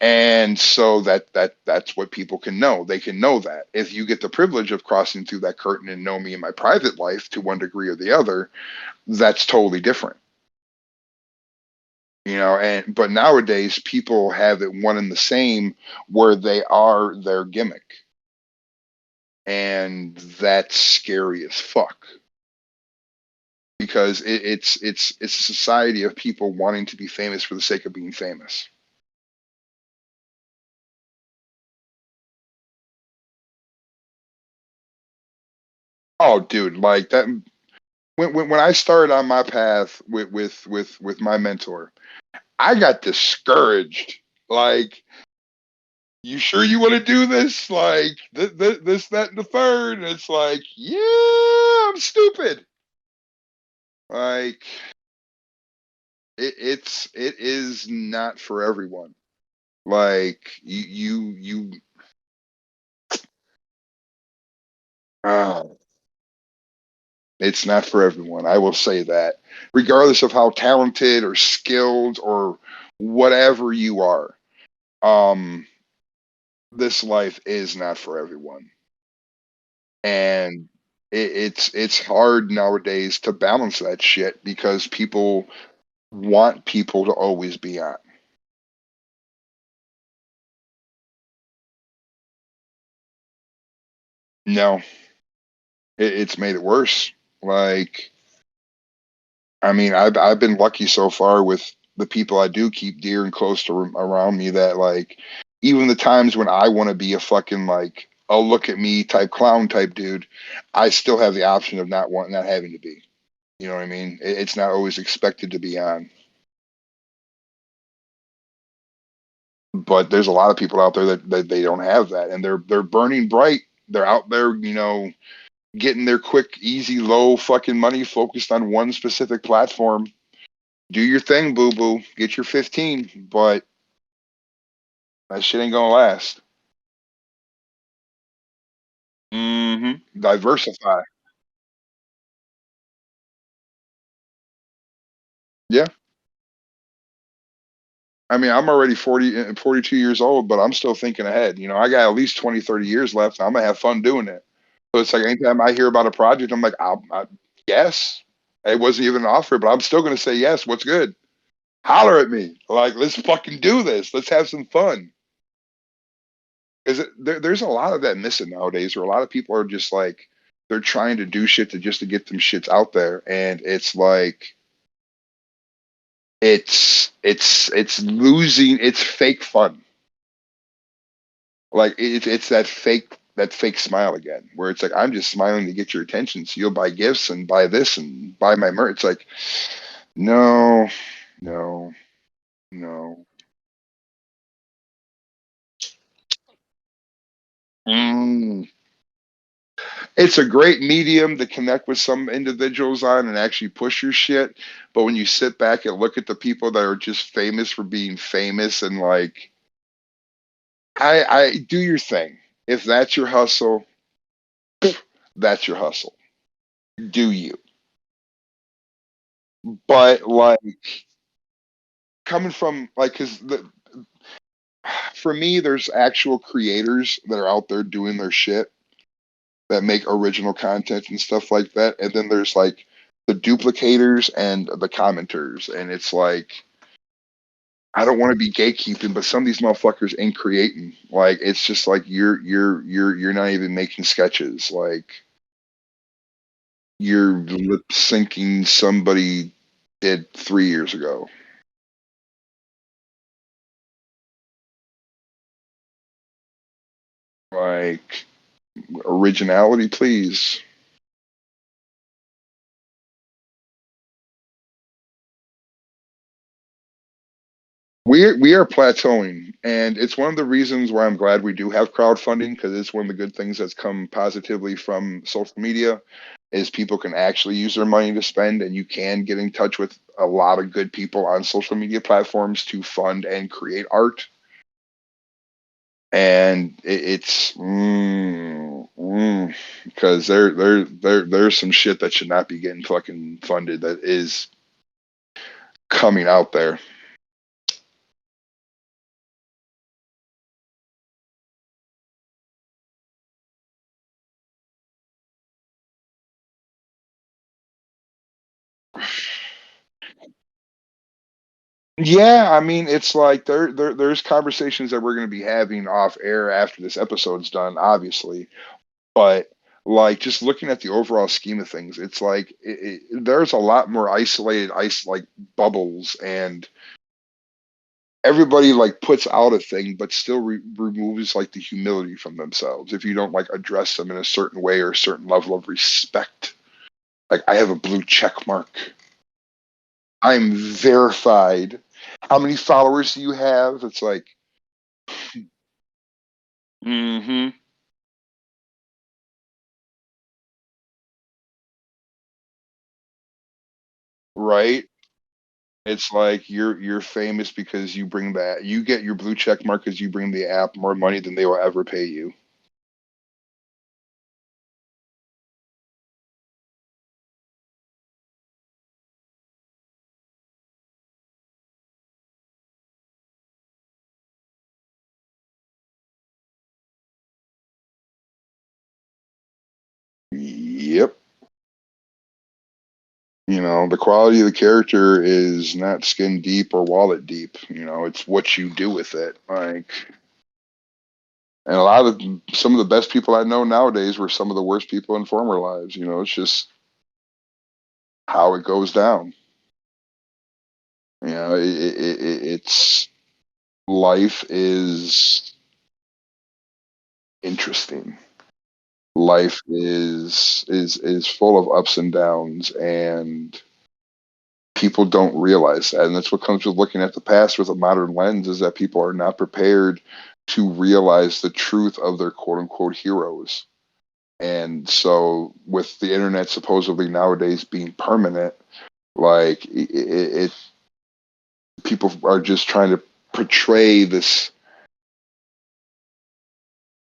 And so that's what people can know. They can know that. If you get the privilege of crossing through that curtain and know me in my private life to one degree or the other, that's totally different. And but nowadays people have it one and the same, where they are their gimmick, and that's scary as fuck, because it's a society of people wanting to be famous for the sake of being famous. Oh, dude, like that. When I started on my path with my mentor, I got discouraged. Like, you sure you want to do this? Like, this, that, and the third. And it's like, yeah, I'm stupid. Like, it is not for everyone. Like, uh, it's not for everyone. I will say that, regardless of how talented or skilled or whatever you are. Um, this life is not for everyone, and it's hard nowadays to balance that shit because people want people to always be on. No, it's made it worse. Like, I mean, I've been lucky so far with the people I do keep dear and close to around me, that like, even the times when I want to be a fucking like, oh, look at me type clown type dude, I still have the option of not having to be. You know what I mean? It's not always expected to be on. But there's a lot of people out there that they don't have that, and they're burning bright. They're out there, getting their quick, easy, low fucking money focused on one specific platform. Do your thing, boo boo. Get your 15, but that shit ain't gonna last. Diversify. Yeah. I mean, I'm already 42 years old, but I'm still thinking ahead. I got at least 20, 30 years left. I'm gonna have fun doing it. So it's like, anytime I hear about a project, I'm like, yes. It wasn't even an offer, but I'm still gonna say yes. What's good? Holler at me. Like, let's fucking do this. Let's have some fun. Because there's a lot of that missing nowadays, where a lot of people are just like, they're trying to do shit to get them shits out there, and it's like, it's losing its fake fun. Like, it's that fake smile again, where it's like, I'm just smiling to get your attention, so you'll buy gifts and buy this and buy my merch. It's like, no, no, no. Mm. It's a great medium to connect with some individuals on and actually push your shit. But when you sit back and look at the people that are just famous for being famous, and like, I do your thing. If that's your hustle, that's your hustle. Do you? But like, coming from like, because for me, there's actual creators that are out there doing their shit, that make original content and stuff like that. And then there's like the duplicators and the commenters. And it's like, I don't want to be gatekeeping, but some of these motherfuckers ain't creating. Like, it's just like, you're not even making sketches. Like, you're lip syncing somebody did 3 years ago. Like, originality, please. We are plateauing, and it's one of the reasons why I'm glad we do have crowdfunding, because it's one of the good things that's come positively from social media, is people can actually use their money to spend, and you can get in touch with a lot of good people on social media platforms to fund and create art. And because there's some shit that should not be getting fucking funded, that is coming out there. Yeah, I mean, it's like there's conversations that we're going to be having off air after this episode's done, obviously. But like just looking at the overall scheme of things, it's like there's a lot more isolated ice like bubbles, and everybody like puts out a thing, but still removes like the humility from themselves if you don't like address them in a certain way or a certain level of respect. Like I have a blue check mark. I'm verified. How many followers do you have? It's like, mm-hmm, right? It's like you're famous because you bring that. You get your blue check mark because you bring the app more money than they will ever pay you. Yep. You know, the quality of the character is not skin deep or wallet deep. You know, it's what you do with it. Like, and a lot of some of the best people I know nowadays were some of the worst people in former lives. You know, it's just how it goes down. You know, it's life is interesting. Life is full of ups and downs, and people don't realize that. And that's what comes with looking at the past with a modern lens, is that people are not prepared to realize the truth of their quote unquote heroes. And so with the internet supposedly nowadays being permanent, like people are just trying to portray this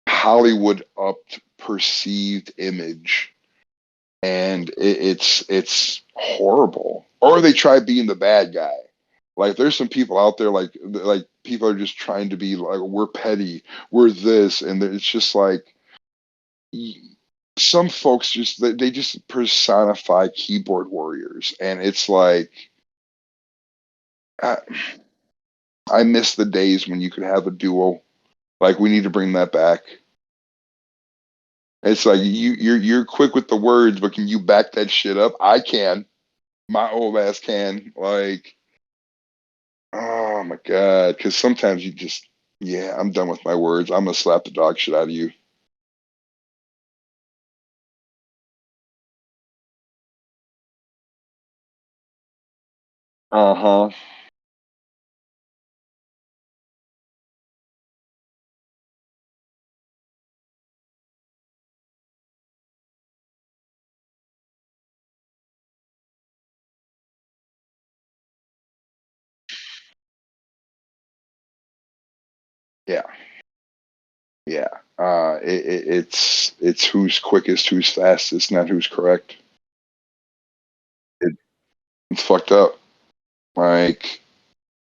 Hollywood up perceived image, and it's horrible. Or they try being the bad guy. Like there's some people out there like people are just trying to be like, we're petty, we're this, and it's just like some folks just they just personify keyboard warriors, and it's like I, I miss the days when you could have a duo. Like we need to bring that back. It's like you're quick with the words, but can you back that shit up? I can. My old ass can. Like, oh my god. Because sometimes you just, yeah, I'm done with my words. I'm gonna slap the dog shit out of you. Uh huh. Yeah. Yeah. It's who's quickest, who's fastest, not who's correct. It, it's fucked up. Like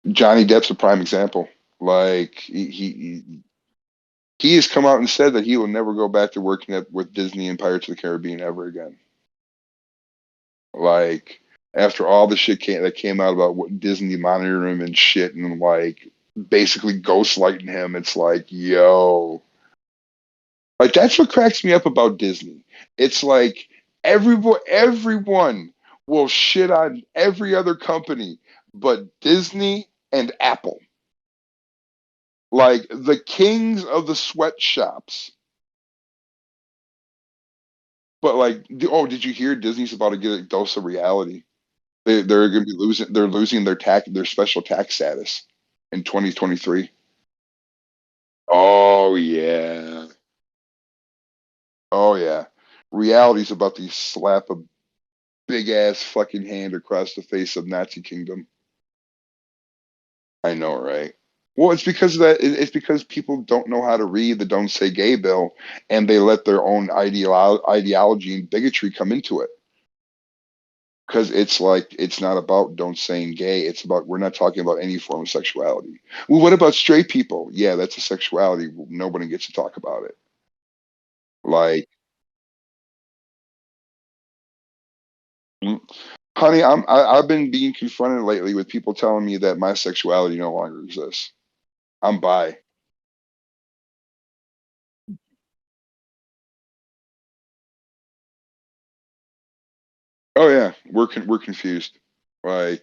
Johnny Depp's a prime example. Like he has come out and said that he will never go back to working with Disney and Pirates of the Caribbean ever again. Like after all the shit that came out about what Disney monitoring him and shit, and like basically ghostlighting him, it's like, yo, like that's what cracks me up about Disney. It's like everyone will shit on every other company but Disney and Apple. Like the kings of the sweatshops. But like, oh, did you hear Disney's about to get a dose of reality? They're going to be losing. They're losing their special tax status in 2023. Oh yeah. Oh yeah. Reality's about to slap a big ass fucking hand across the face of Nazi Kingdom. I know, right? Well, it's because of that. It's because people don't know how to read the "Don't Say Gay" bill, and they let their own ideology and bigotry come into it. Because it's like it's not about don't saying gay. It's about we're not talking about any form of sexuality. Well, what about straight people? Yeah, that's a sexuality. Nobody gets to talk about it. Like, mm, Honey, I've been being confronted lately with people telling me that my sexuality no longer exists. I'm bi. Oh yeah, we're confused. Like,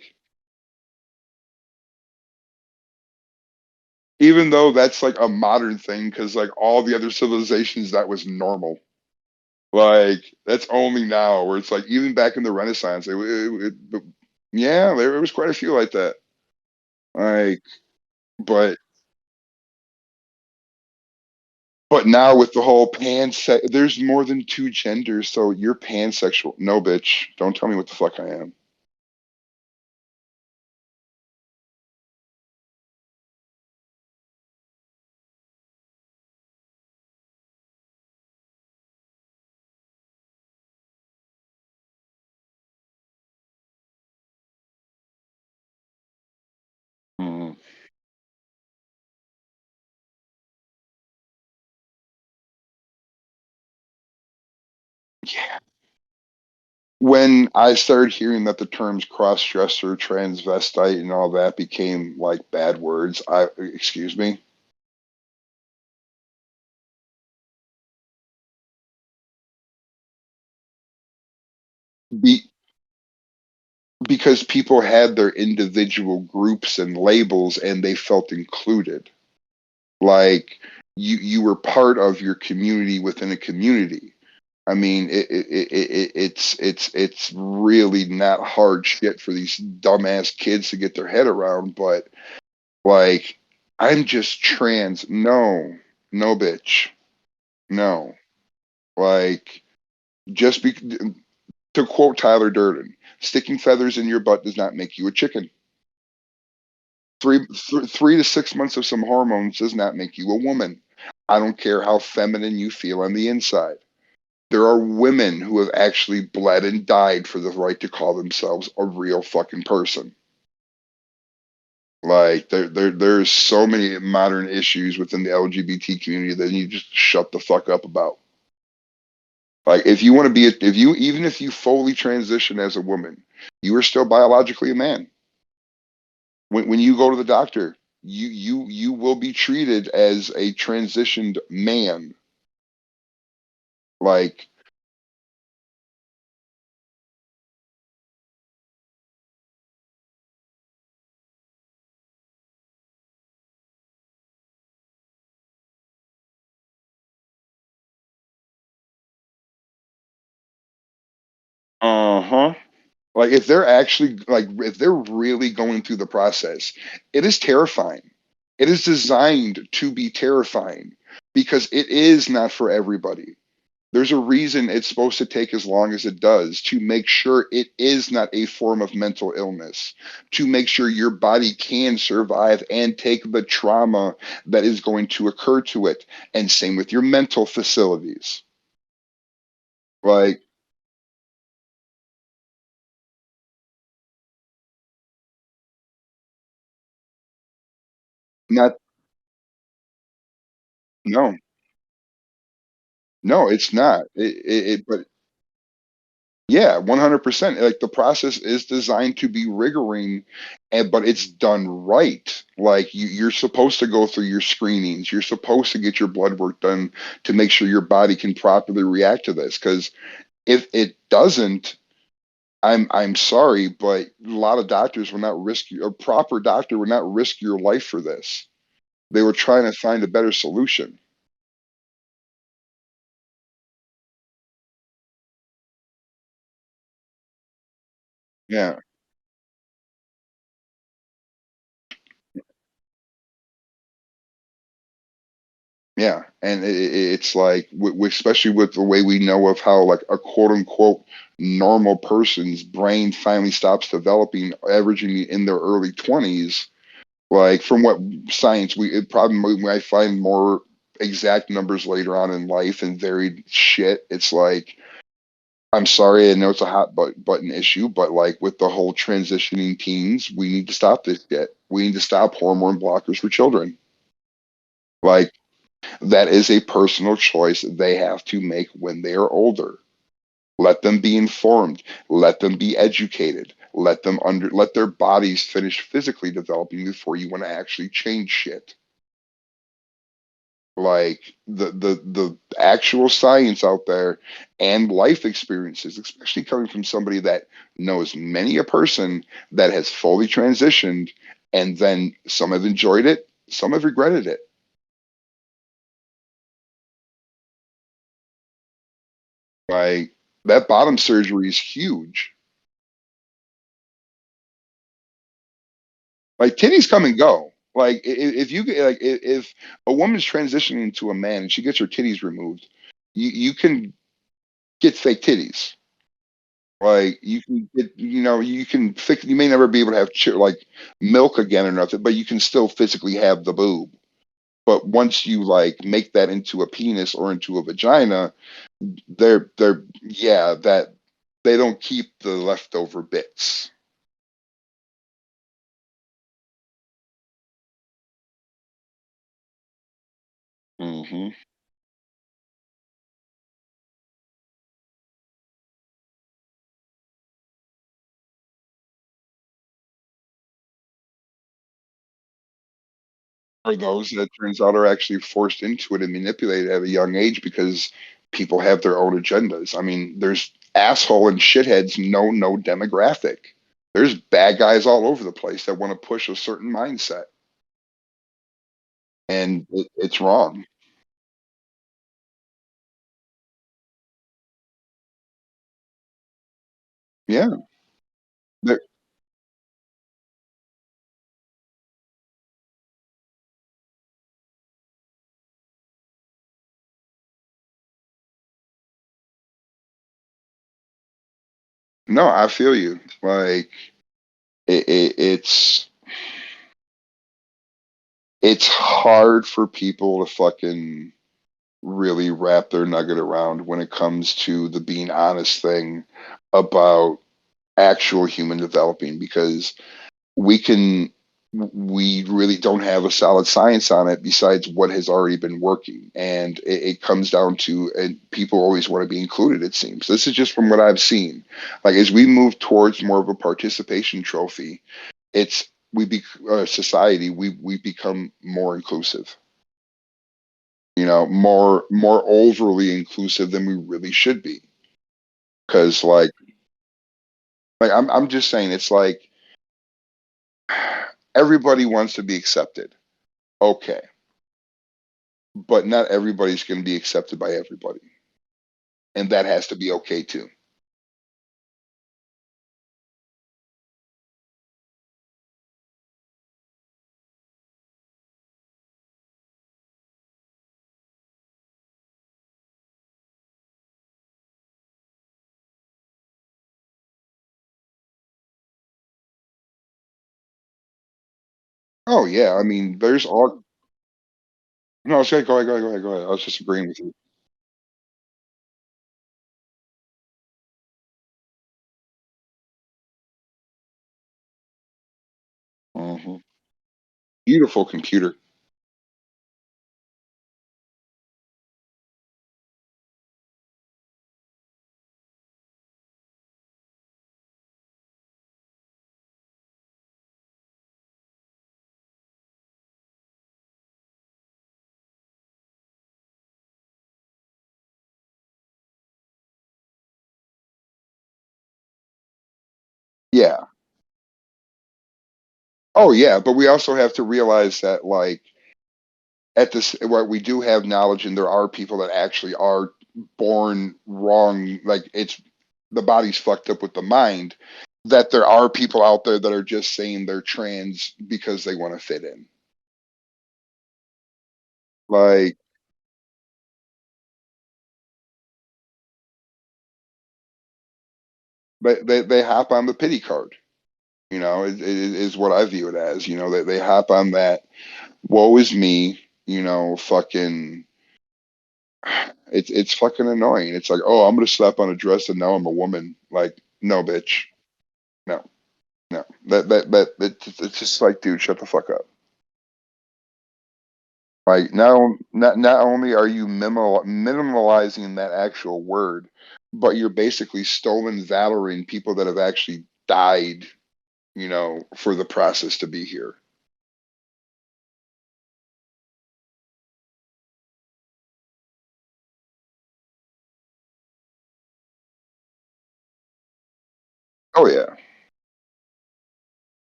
even though that's like a modern thing, because like all the other civilizations, that was normal. Like, that's only now where it's like even back in the Renaissance, yeah, there was quite a few like that. Like, but now with the whole there's more than two genders, so you're pansexual. No, bitch, don't tell me what the fuck I am. Mm, yeah. When I started hearing that the terms cross-dresser, transvestite, and all that became like bad words, excuse me, be, because people had their individual groups and labels and they felt included. Like, you were part of your community within a community. I mean, it's really not hard shit for these dumbass kids to get their head around, but like, I'm just trans. No, no, bitch. No. Like, just be to quote Tyler Durden, sticking feathers in your butt does not make you a chicken. 3 to 6 months of some hormones does not make you a woman. I don't care how feminine you feel on the inside. There are women who have actually bled and died for the right to call themselves a real fucking person. Like, there's so many modern issues within the LGBT community that you just shut the fuck up about. Like, if you want to be, if you even if you fully transition as a woman, you are still biologically a man. When you go to the doctor, you will be treated as a transitioned man. Like, uh-huh. Like, if they're actually like if they're really going through the process, it is terrifying. It is designed to be terrifying because it is not for everybody. There's a reason it's supposed to take as long as it does to make sure it is not a form of mental illness, to make sure your body can survive and take the trauma that is going to occur to it. And same with your mental facilities. Like, not, no, no, it's not. But yeah, 100%. Like, the process is designed to be rigoring, and but it's done right. Like, you're supposed to go through your screenings. You're supposed to get your blood work done to make sure your body can properly react to this. Because if it doesn't, I'm sorry, but a lot of doctors will not risk a proper doctor would not risk your life for this. They were trying to find a better solution. Yeah. Yeah, and it's like, especially with the way we know of how like a quote unquote normal person's brain finally stops developing, averaging in their early 20s. Like, from what science, it probably might find more exact numbers later on in life and varied shit. It's like, I'm sorry, I know it's a button issue, but like with the whole transitioning teens, we need to stop this shit. We need to stop hormone blockers for children. Like, that is a personal choice they have to make when they are older. Let them be informed. Let them be educated. Let their bodies finish physically developing before you want to actually change shit. Like the actual science out there and life experiences, especially coming from somebody that knows many a person that has fully transitioned, and then some have enjoyed it, some have regretted it. Like that bottom surgery is huge. Like titties come and go. Like if you get if a woman's transitioning into a man and she gets her titties removed, you can get fake titties. Like you can get, you can fix. You may never be able to have like milk again or nothing, but you can still physically have the boob. But once you like make that into a penis or into a vagina, they're yeah, that they don't keep the leftover bits. Hmm. Or those that turns out are actually forced into it and manipulated at a young age because people have their own agendas. I mean, there's asshole and shitheads know no demographic. There's bad guys all over the place that want to push a certain mindset, and it's wrong. Yeah. There- no, I feel you. Like it's it's hard for people to fucking really wrap their nugget around when it comes to the being honest thing about actual human developing, because we can we really don't have a solid science on it besides what has already been working, and it comes down to, and people always want to be included, it seems. This is just from what I've seen. Like as we move towards more of a participation trophy, it's we be society, we become more inclusive, more overly inclusive than we really should be. Because like I'm just saying, it's like everybody wants to be accepted. Okay, but not everybody's going to be accepted by everybody, and that has to be okay too. Oh yeah, I mean, there's all. No, it's okay. Go ahead, go ahead, go ahead, go ahead. I was just agreeing with you. Hmm. Beautiful computer. Yeah. Oh yeah, but we also have to realize that like at this, where we do have knowledge, and there are people that actually are born wrong. Like it's the body's fucked up with the mind. That there are people out there that are just saying they're trans because they want to fit in. Like they hop on the pity card. It is what I view it as. They hop on that woe is me. Fucking it's fucking annoying. It's like, oh, I'm gonna slap on a dress and now I'm a woman. Like, no, bitch, no, no. It's just like, dude, shut the fuck up. Like, not only are you minimalizing that actual word, but you're basically stolen valor in people that have actually died, for the process to be here. Oh yeah.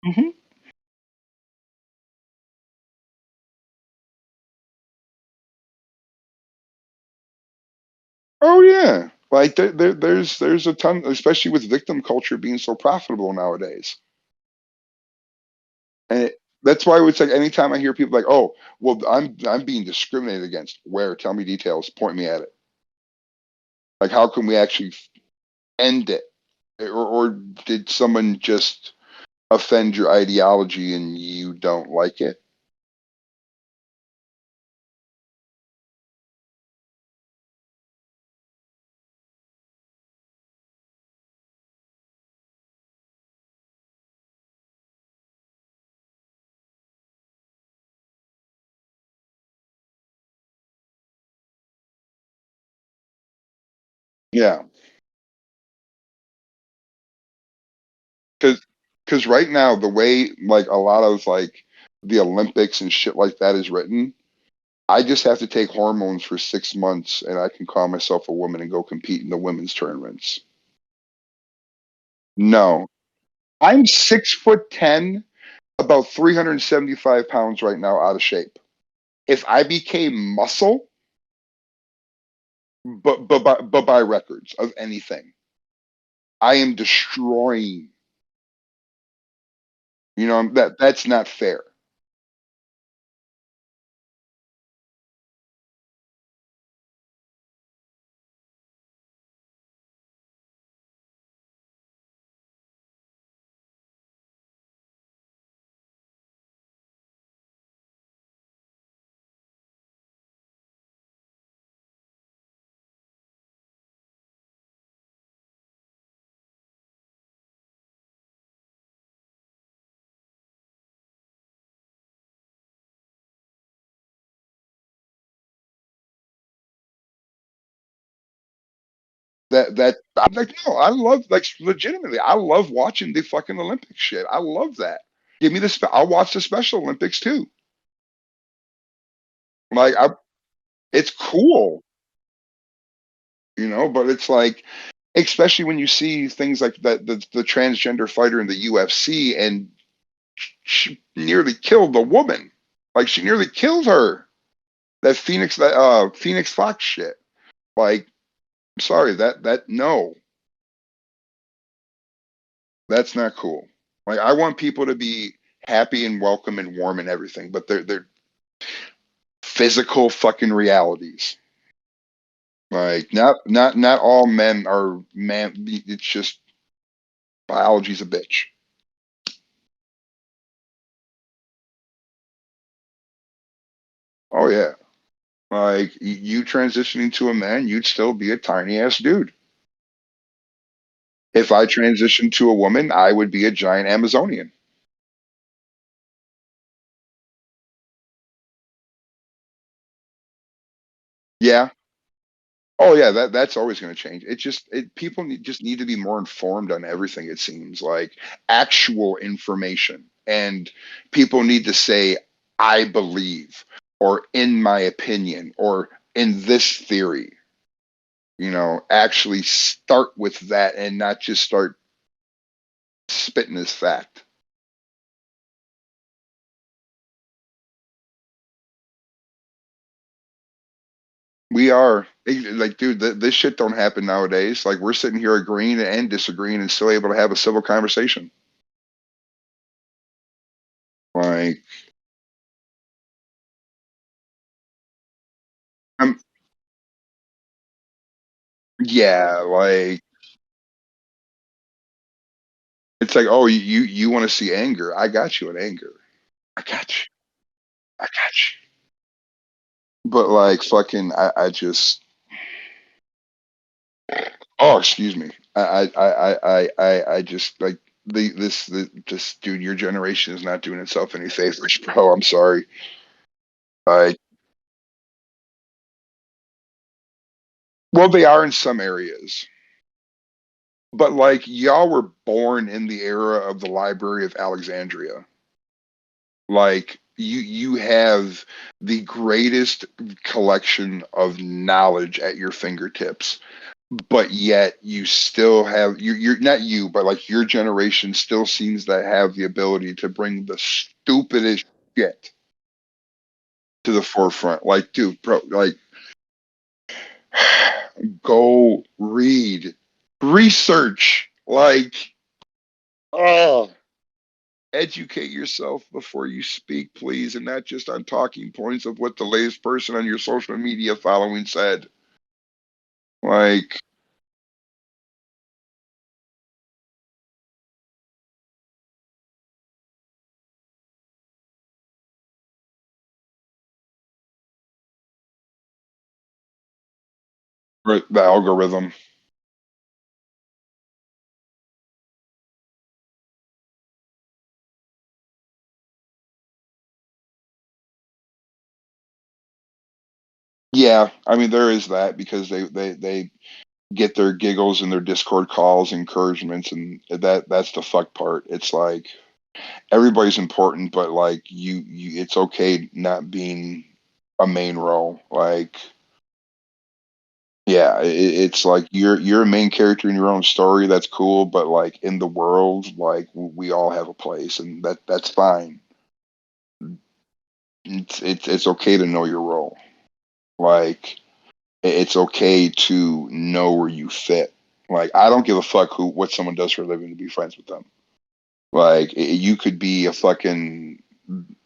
Hmm. Oh yeah. Like there's a ton, especially with victim culture being so profitable nowadays. And that's why it's like anytime I hear people like, "Oh, well, I'm being discriminated against." Where? Tell me details. Point me at it. Like, how can we actually end it? Or did someone just offend your ideology and you don't like it? Yeah, because right now the way like a lot of like the Olympics and shit like that is written, I just have to take hormones for 6 months and I can call myself a woman and go compete in the women's tournaments. No, I'm 6'10", about 375 pounds right now, out of shape. If I became muscle, but by records of anything, I am destroying. That's not fair. I'm like, no, I love, like, legitimately, I love watching the fucking Olympic shit. I love that. Give me I'll watch the Special Olympics too. Like, it's cool, but it's like, especially when you see things like that, the transgender fighter in the UFC, and she nearly killed the woman. Like, she nearly killed her. That Phoenix Fox shit. Like, sorry, that no, that's not cool. Like, I want people to be happy and welcome and warm and everything, but they're physical fucking realities. Like, not all men are man. It's just biology's a bitch. Oh yeah. Like, you transitioning to a man, you'd still be a tiny ass dude. If I transitioned to a woman, I would be a giant Amazonian. Yeah. Oh yeah, that's always going to change. People just need to be more informed on everything. It seems like actual information, and people need to say, "I believe," or "in my opinion," or "in this theory." Actually start with that and not just start spitting as fact. We are like, dude, this shit don't happen nowadays. Like, we're sitting here agreeing and disagreeing and still able to have a civil conversation. Like, I'm, yeah, like, it's like, oh, you want to see anger? I got you in anger. I got you. I got you. But like, fucking, I just, oh, excuse me. I just like this dude. Your generation is not doing itself any favors, bro. I'm sorry. Well, they are in some areas, but like y'all were born in the era of the Library of Alexandria. Like you have the greatest collection of knowledge at your fingertips, but yet you still have you're not you, but like your generation still seems to have the ability to bring the stupidest shit to the forefront. Like, dude, bro, like go read, research, like, oh, educate yourself before you speak, please, and not just on talking points of what the latest person on your social media following said. Like, the algorithm. Yeah, I mean there is that because they get their giggles and their Discord calls, encouragements, and that's the fuck part. It's like everybody's important, but like it's okay not being a main role. Like, yeah, it's like you're a main character in your own story. That's cool, but like in the world, like we all have a place, and that's fine. It's okay to know your role. Like it's okay to know where you fit. Like I don't give a fuck who what someone does for a living to be friends with them. Like you could be a fucking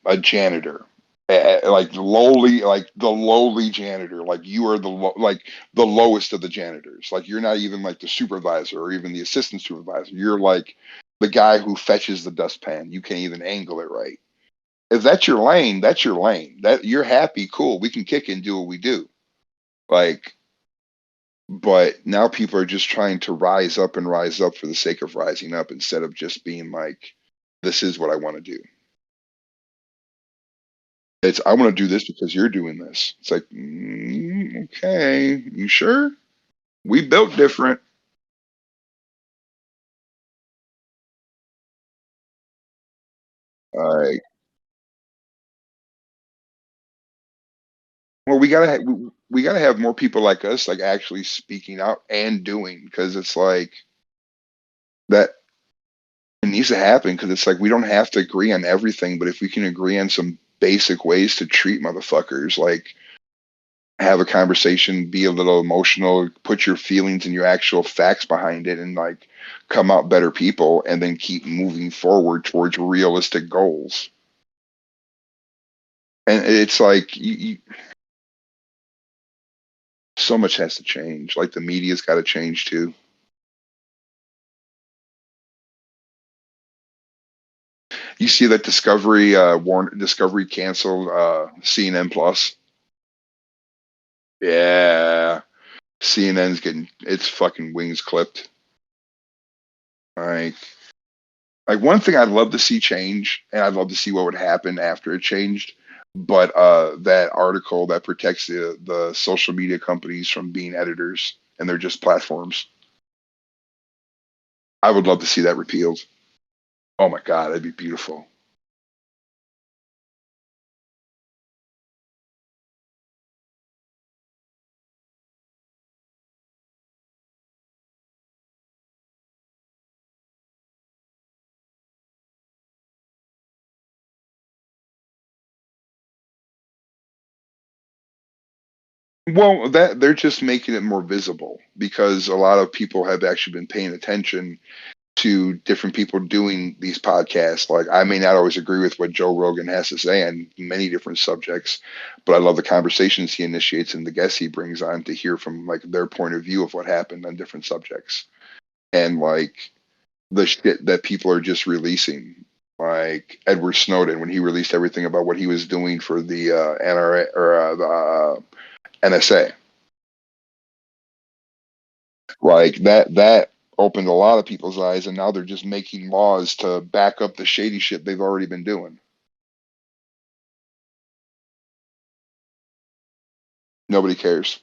a janitor, like the lowly janitor. Like you are like the lowest of the janitors. Like you're not even like the supervisor or even the assistant supervisor. You're like the guy who fetches the dustpan. You can't even angle it right. If that's your lane, that's your lane. That you're happy, cool. We can kick and do what we do. Like, but now people are just trying to rise up and rise up for the sake of rising up instead of just being like, this is what I want to do. It's I want to do this because you're doing this. It's like, okay, you sure? We built different. Like, well, we gotta have more people like us, like actually speaking out and doing, because it's like that it needs to happen. Because it's like we don't have to agree on everything, but if we can agree on some basic ways to treat motherfuckers, like have a conversation, be a little emotional, put your feelings and your actual facts behind it, and like come out better people, and then keep moving forward towards realistic goals. And it's like so much has to change. Like the media's got to change too. You see that Discovery canceled CNN Plus. Yeah, CNN's getting its fucking wings clipped. Like one thing I'd love to see change, and I'd love to see what would happen after it changed. But that article that protects the social media companies from being editors and they're just platforms. I would love to see that repealed. Oh my god, that'd be beautiful. Well, that they're just making it more visible because a lot of people have actually been paying attention to different people doing these podcasts. Like I may not always agree with what Joe Rogan has to say on many different subjects, but I love the conversations he initiates and the guests he brings on to hear from like their point of view of what happened on different subjects. And like the shit that people are just releasing. Like Edward Snowden when he released everything about what he was doing for the NRA or the NSA. Like that opened a lot of people's eyes, and now they're just making laws to back up the shady shit they've already been doing. Nobody cares.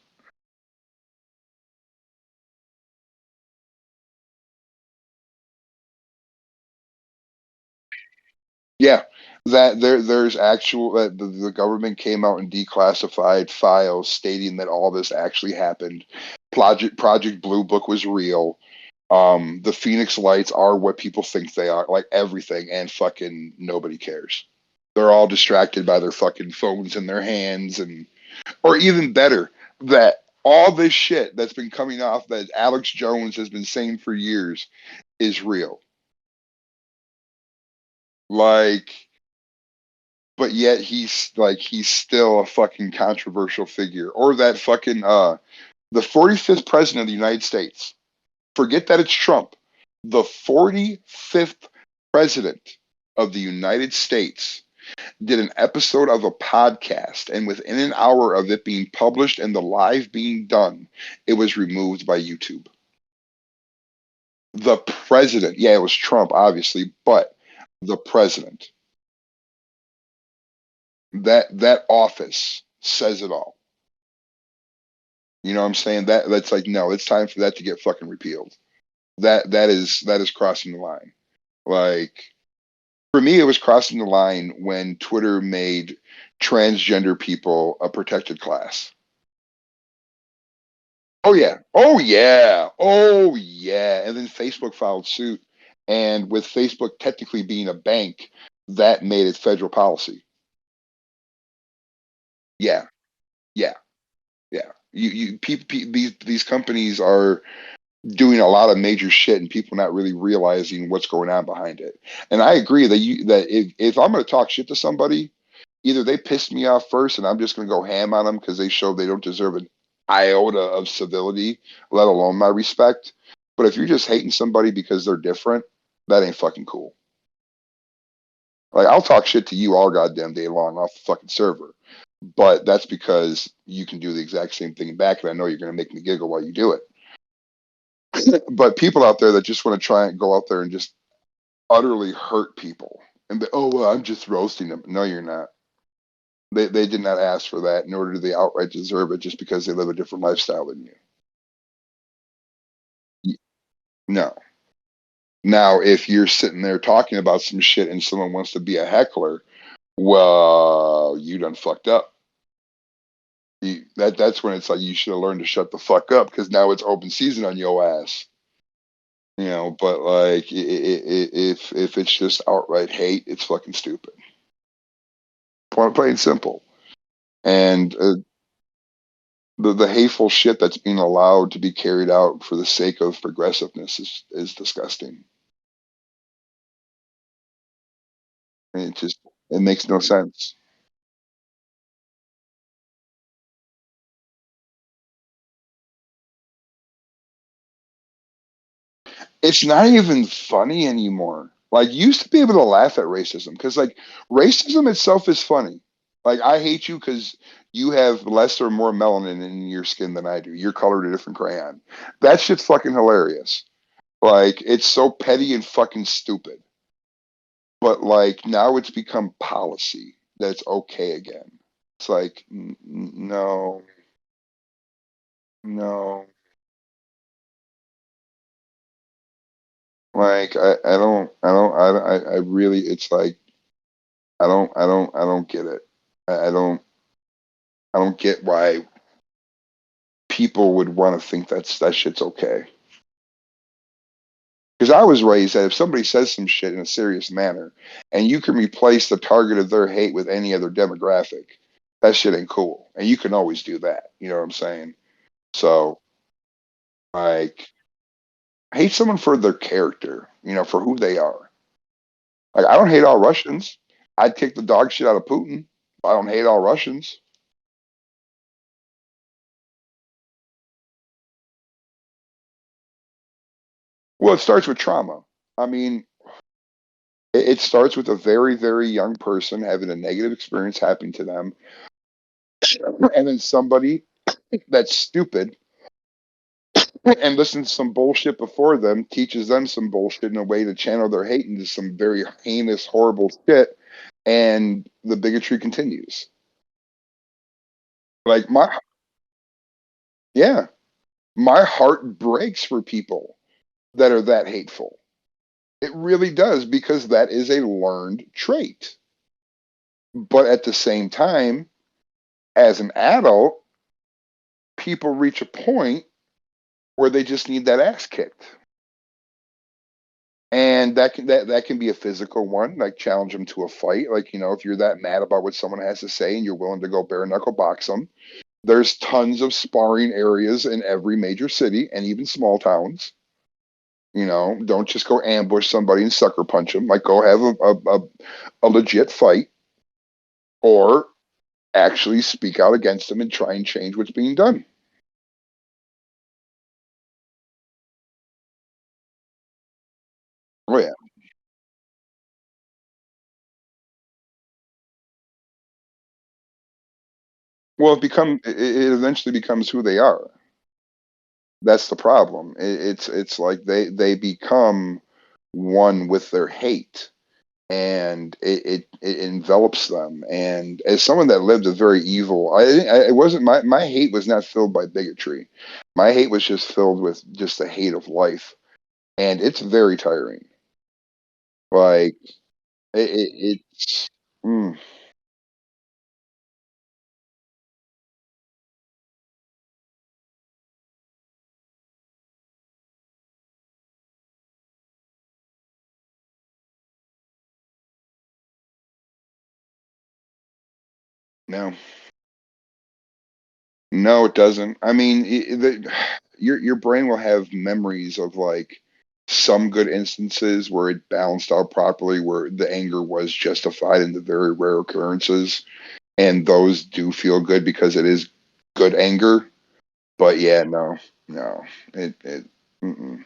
Yeah, that there's actual that the government came out and declassified files stating that all this actually happened. Project Blue Book was real. The Phoenix Lights are what people think they are, like everything, and fucking nobody cares. They're all distracted by their fucking phones in their hands, and or even better, that all this shit that's been coming off that Alex Jones has been saying for years is real. Like, but yet he's still a fucking controversial figure. Or that fucking the 45th president of the United States. Forget that it's Trump. The 45th president of the United States did an episode of a podcast, and within an hour of it being published and the live being done, it was removed by YouTube. The president, yeah, it was Trump, obviously, but the president, that office says it all. You know what I'm saying? That's like, no, it's time for that to get fucking repealed. That is crossing the line. Like, for me, it was crossing the line when Twitter made transgender people a protected class. Oh yeah. Oh yeah. Oh yeah. And then Facebook filed suit. And with Facebook technically being a bank, that made it federal policy. Yeah. Yeah. Yeah. These companies are doing a lot of major shit and people not really realizing what's going on behind it. And I agree that if I'm going to talk shit to somebody, either they pissed me off first and I'm just going to go ham on them because they show they don't deserve an iota of civility, let alone my respect. But if you're just hating somebody because they're different, that ain't fucking cool. Like, I'll talk shit to you all goddamn day long off the fucking server. But that's because you can do the exact same thing back, and I know you're going to make me giggle while you do it. But people out there that just want to try and go out there and just utterly hurt people and be, oh, well, I'm just roasting them. No, you're not. They did not ask for that, nor do they outright deserve it just because they live a different lifestyle than you. No. Now, if you're sitting there talking about some shit and someone wants to be a heckler, well, you done fucked up. That's when it's like you should have learned to shut the fuck up because now it's open season on your ass. You know, but like if it's just outright hate, it's fucking stupid. Plain simple. And the hateful shit that's being allowed to be carried out for the sake of progressiveness is disgusting. And it makes no sense. It's not even funny anymore. Like, you used to be able to laugh at racism because like racism itself is funny. Like, I hate you because you have less or more melanin in your skin than I do. You're colored a different crayon. That shit's fucking hilarious. Like, it's so petty and fucking stupid. But like now it's become policy that it's okay again. It's like no, no. Like I really it's like I don't get it. I don't I don't get why people would want to think that shit's okay. Because I was raised that if somebody says some shit in a serious manner and you can replace the target of their hate with any other demographic, that shit ain't cool. And you can always do that. You know what I'm saying? So like hate someone for their character, for who they are. Like, I don't hate all Russians. I'd kick the dog shit out of Putin. I don't hate all Russians. Well, it starts with trauma. I mean, it starts with a very, very young person having a negative experience happen to them, and then somebody that's stupid and listens to some bullshit before them teaches them some bullshit in a way to channel their hate into some very heinous, horrible shit, and the bigotry continues. Like yeah, my heart breaks for people that are that hateful. It really does because that is a learned trait. But at the same time, as an adult, people reach a point where they just need that ass kicked. And that can be a physical one, like challenge them to a fight. Like, if you're that mad about what someone has to say and you're willing to go bare knuckle box them, there's tons of sparring areas in every major city and even small towns. Don't just go ambush somebody and sucker punch them. Like, go have a legit fight or actually speak out against them and try and change what's being done. Oh yeah. Well, it eventually becomes who they are. That's the problem. It's like they become one with their hate, and it envelops them. And as someone that lived a very evil, it wasn't my hate was not filled by bigotry. My hate was just filled with just the hate of life, and it's very tiring. Like it's mm, no. No, it doesn't. I mean, your brain will have memories of like some good instances where it balanced out properly, where the anger was justified in the very rare occurrences, and those do feel good because it is good anger. But yeah, no, no, it mm-mm.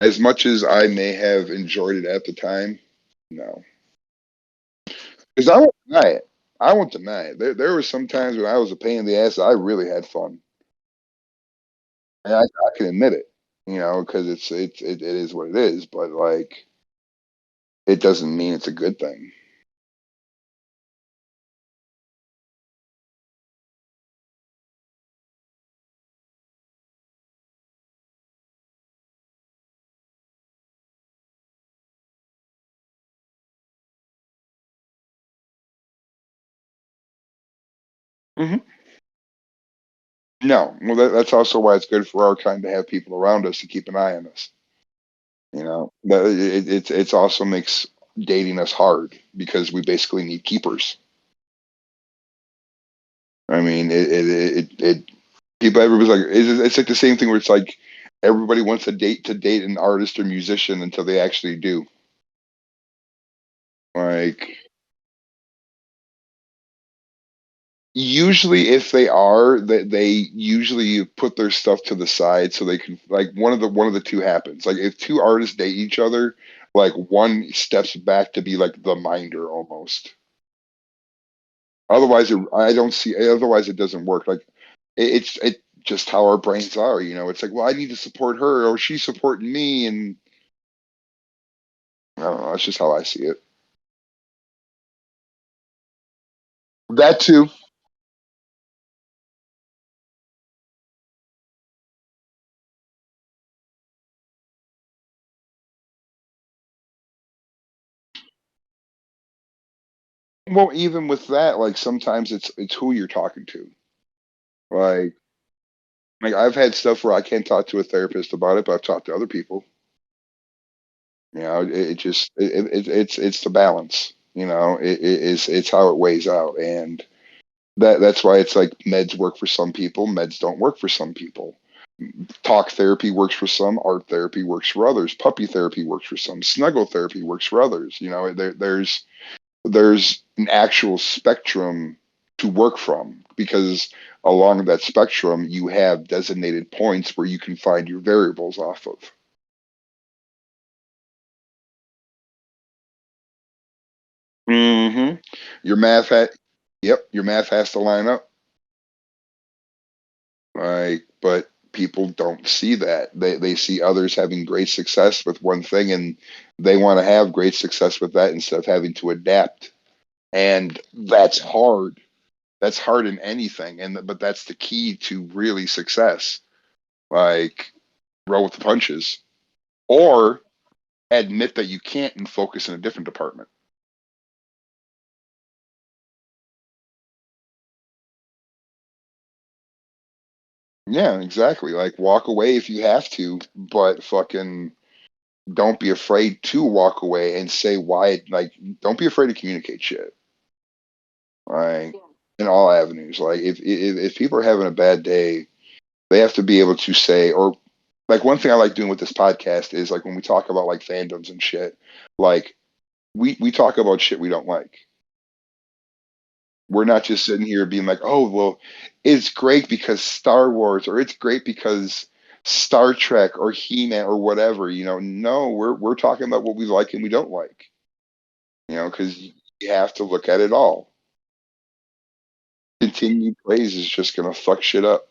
As much as I may have enjoyed it at the time, no, because I won't deny it. I won't deny it. There were some times when I was a pain in the ass. I really had fun. And I can admit it, because it is what it is. But like, it doesn't mean it's a good thing. Hmm. No, well, that's also why it's good for our kind to have people around us to keep an eye on us. That it's also makes dating us hard because we basically need keepers. I mean, people, everybody's like, it's like the same thing where it's like everybody wants to date an artist or musician until they actually do. Like, usually, if they are, they usually put their stuff to the side so they can, like, one of the two happens. Like, if two artists date each other, like one steps back to be like the minder almost. Otherwise, I don't see. Otherwise, it doesn't work. Like, it's just how our brains are. It's like, well, I need to support her, or she's supporting me, and I don't know. That's just how I see it. That too. Well, even with that, like sometimes it's who you're talking to. Like, I've had stuff where I can't talk to a therapist about it, but I've talked to other people. It just it's the balance. It's how it weighs out, and that's why it's like meds work for some people, meds don't work for some people. Talk therapy works for some, art therapy works for others, puppy therapy works for some, snuggle therapy works for others. There's an actual spectrum to work from because along that spectrum you have designated points where you can find your variables off of. Hmm. Your math ha- yep, your math has to line up. Right? But people don't see that. They see others having great success with one thing and they want to have great success with that instead of having to adapt. And that's hard. That's hard in anything. But that's the key to really success. Like, roll with the punches. or admit that you can't and focus in a different department. Yeah, exactly. Like walk away if you have to, but fucking don't be afraid to walk away and say why. Like, don't be afraid to communicate shit. Like in all avenues. Like if people are having a bad day, they have to be able to say, or like one thing I like doing with this podcast is like when we talk about like fandoms and shit, like we talk about shit we don't like. We're not just sitting here being like, oh well, it's great because Star Wars or it's great because Star Trek or He-Man or whatever, you know. No, we're talking about what we like and we don't like, you know, because you have to look at it all. Continued praise is just gonna fuck shit up.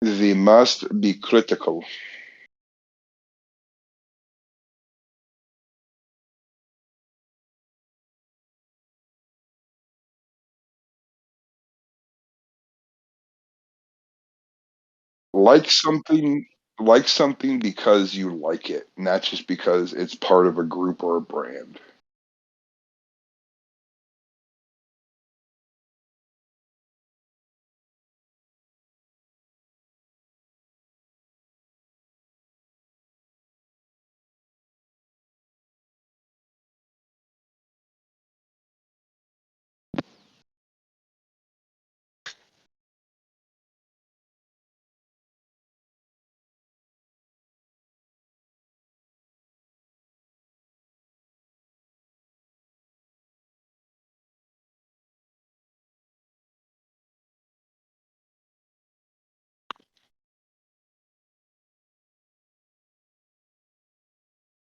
They must be critical. Like something like something because you like it, not just because it's part of a group or a brand.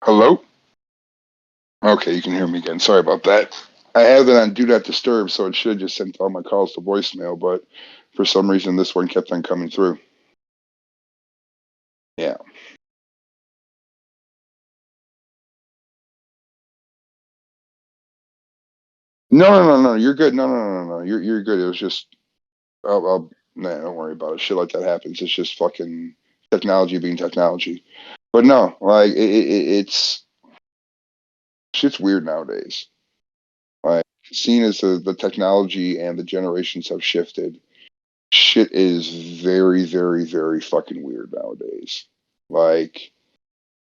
Hello? Okay, you can hear me again. Sorry about that. I have it on Do Not Disturb, so it should have just sent all my calls to voicemail, but for some reason this one kept on coming through. Yeah. No, no, no, no. You're good. No, no, no, no, no. You're good. It was just nah, don't worry about it. Shit like that happens. It's just fucking technology being technology. But no, like it's shit's weird nowadays. Like seeing as the technology and the generations have shifted, shit is very, very, very fucking weird nowadays. Like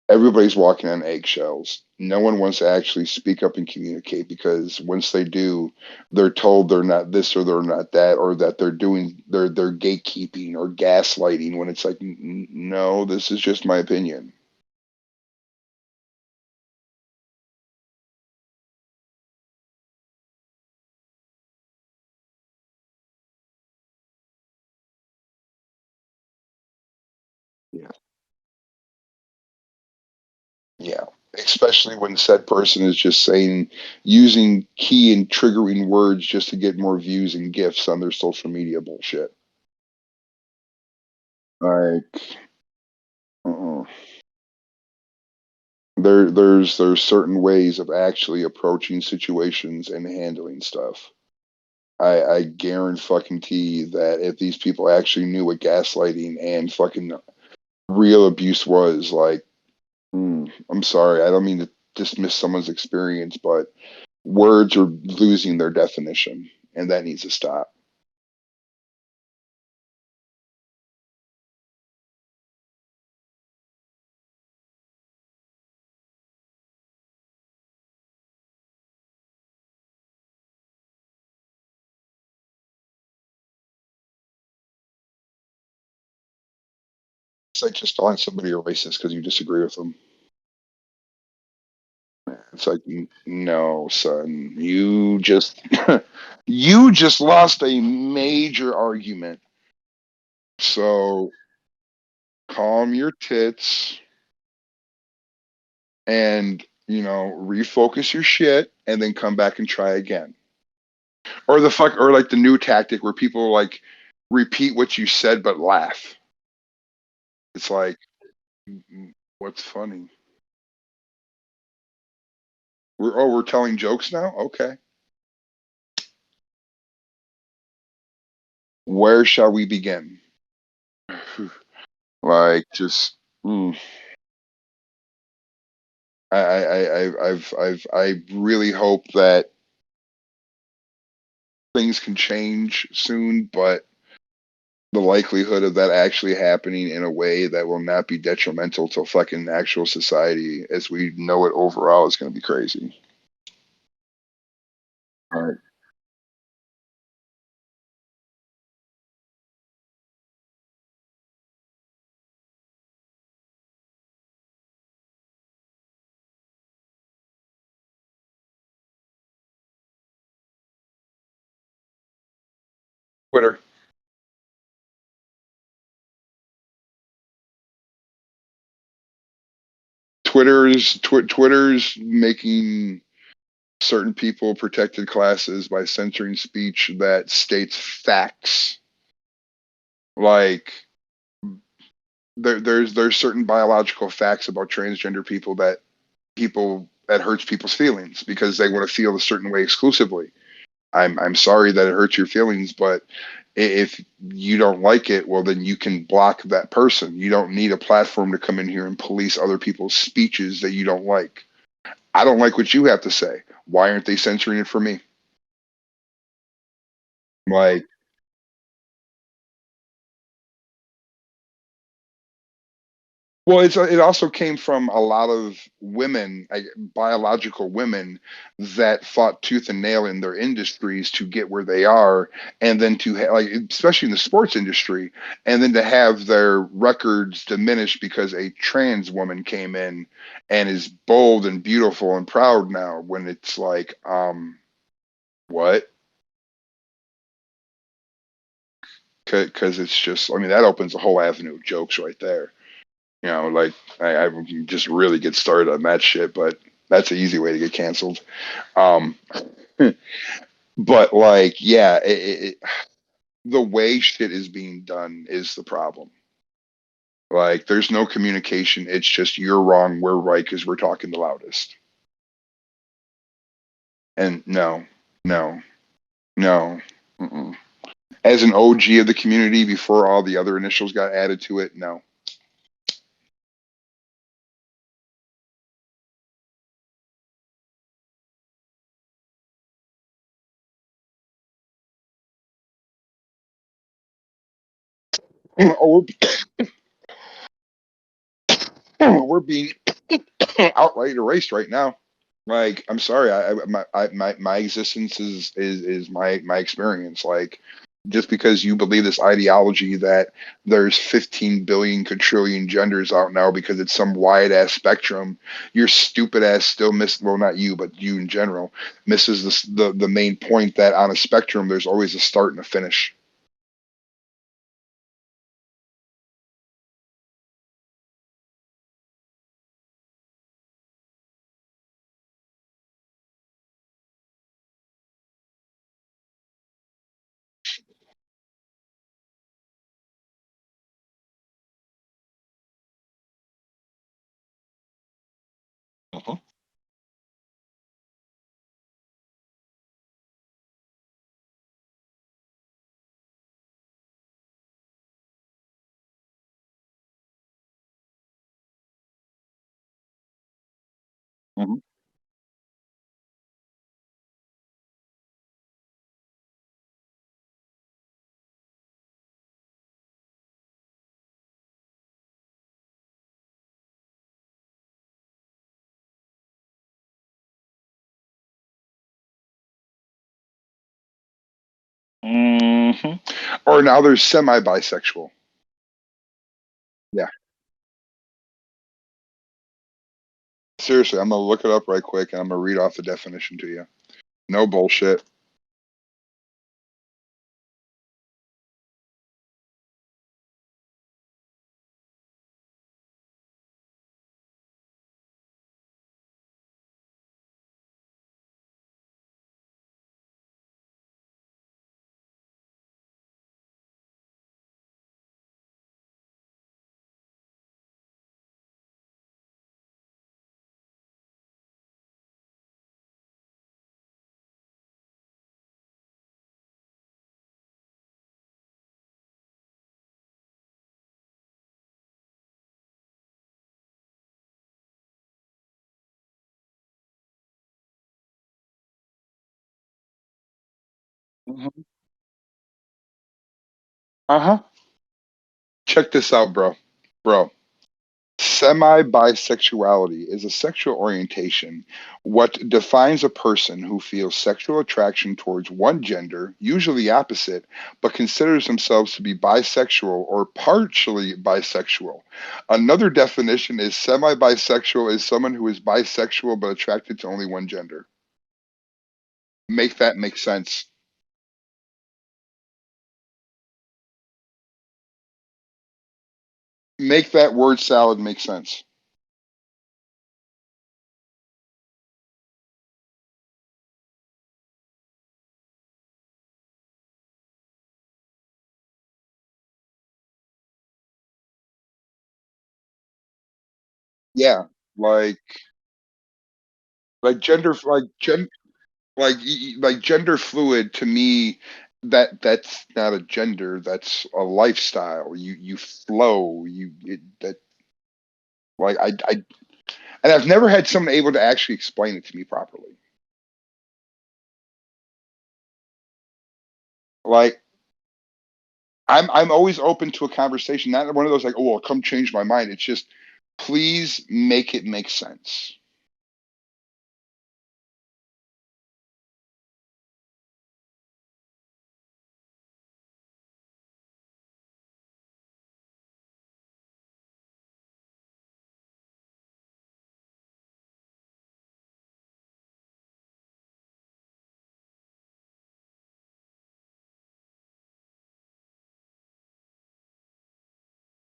everybody's walking on eggshells. No one wants to actually speak up and communicate because once they do, they're told they're not this or they're not that or that they're gatekeeping or gaslighting when it's like no, this is just my opinion. Yeah. Yeah. Especially when said person is just saying using key and triggering words just to get more views and gifts on their social media bullshit. Like uh-uh. There's certain ways of actually approaching situations and handling stuff. I guarantee that if these people actually knew what gaslighting and fucking real abuse was, like, I'm sorry, I don't mean to dismiss someone's experience, but words are losing their definition, and that needs to stop. It's like just calling somebody a racist because you disagree with them. It's like, no, son, you just you just lost a major argument. So calm your tits and refocus your shit and then come back and try again. Or the fuck or like the new tactic where people like repeat what you said but laugh. It's like what's funny? We're telling jokes now? Okay. Where shall we begin? Like, just I really hope that things can change soon, but the likelihood of that actually happening in a way that will not be detrimental to fucking actual society as we know it overall is going to be crazy. All right, Twitter. Twitter's making certain people protected classes by censoring speech that states facts. Like there's certain biological facts about transgender people that hurts people's feelings because they want to feel a certain way exclusively. I'm sorry that it hurts your feelings, but if you don't like it, well then you can block that person. You don't need a platform to come in here and police other people's speeches that you don't like. I don't like what you have to say. Why aren't they censoring it for me? Like, well, it also came from a lot of women, biological women, that fought tooth and nail in their industries to get where they are, and then like, especially in the sports industry, and then to have their records diminished because a trans woman came in and is bold and beautiful and proud now. When it's like, what? Because it's just, I mean, that opens a whole avenue of jokes right there. Like I would just really get started on that shit, but that's an easy way to get canceled. Um, but like, yeah, the way shit is being done is the problem. Like, there's no communication. It's just you're wrong, we're right because we're talking the loudest. And no, no, no. Mm-mm. As an OG of the community before all the other initials got added to it, no. Oh, we're being outright erased right now. Like, I'm sorry, my existence is my experience. Like, just because you believe this ideology that there's 15 billion quadrillion genders out now because it's some wide ass spectrum, your stupid ass still miss. Well, not you, but you in general misses the main point that on a spectrum there's always a start and a finish. Uh-huh. Mhm. Mhm. Or now there's semi bisexual. Yeah, seriously, I'm gonna look it up right quick and I'm gonna read off the definition to you. No bullshit. Mhm. Uh-huh. Check this out, bro. Bro, semi-bisexuality is a sexual orientation, what defines a person who feels sexual attraction towards one gender, usually the opposite, but considers themselves to be bisexual or partially bisexual. Another definition is semi-bisexual is someone who is bisexual but attracted to only one gender. Make that make sense. Make that word salad make sense. Yeah, like like gender fluid to me, that's not a gender, that's a lifestyle. You flow, that like I and I've never had someone able to actually explain it to me properly. Like I'm always open to a conversation, not one of those like, oh, well, come change my mind. It's just please make it make sense.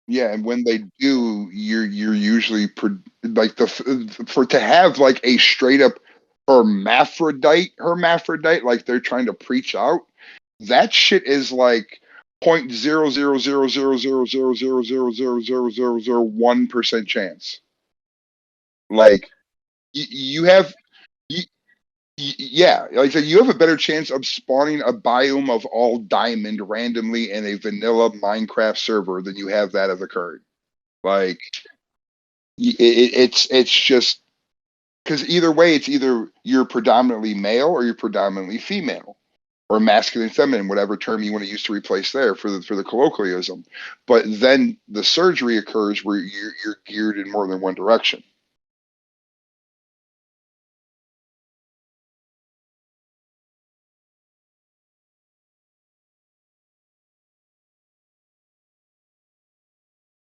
Yeah, and when they do, you're usually like for to have like a straight up hermaphrodite, like they're trying to preach out. That shit is like 0.0000000000001% chance. Like you have you, yeah, like I said, you have a better chance of spawning a biome of all diamond randomly in a vanilla Minecraft server than you have that of occurred. Like it's just because either way, it's either you're predominantly male or you're predominantly female or masculine, feminine, whatever term you want to use to replace there for the colloquialism. But then the surgery occurs where you're geared in more than one direction.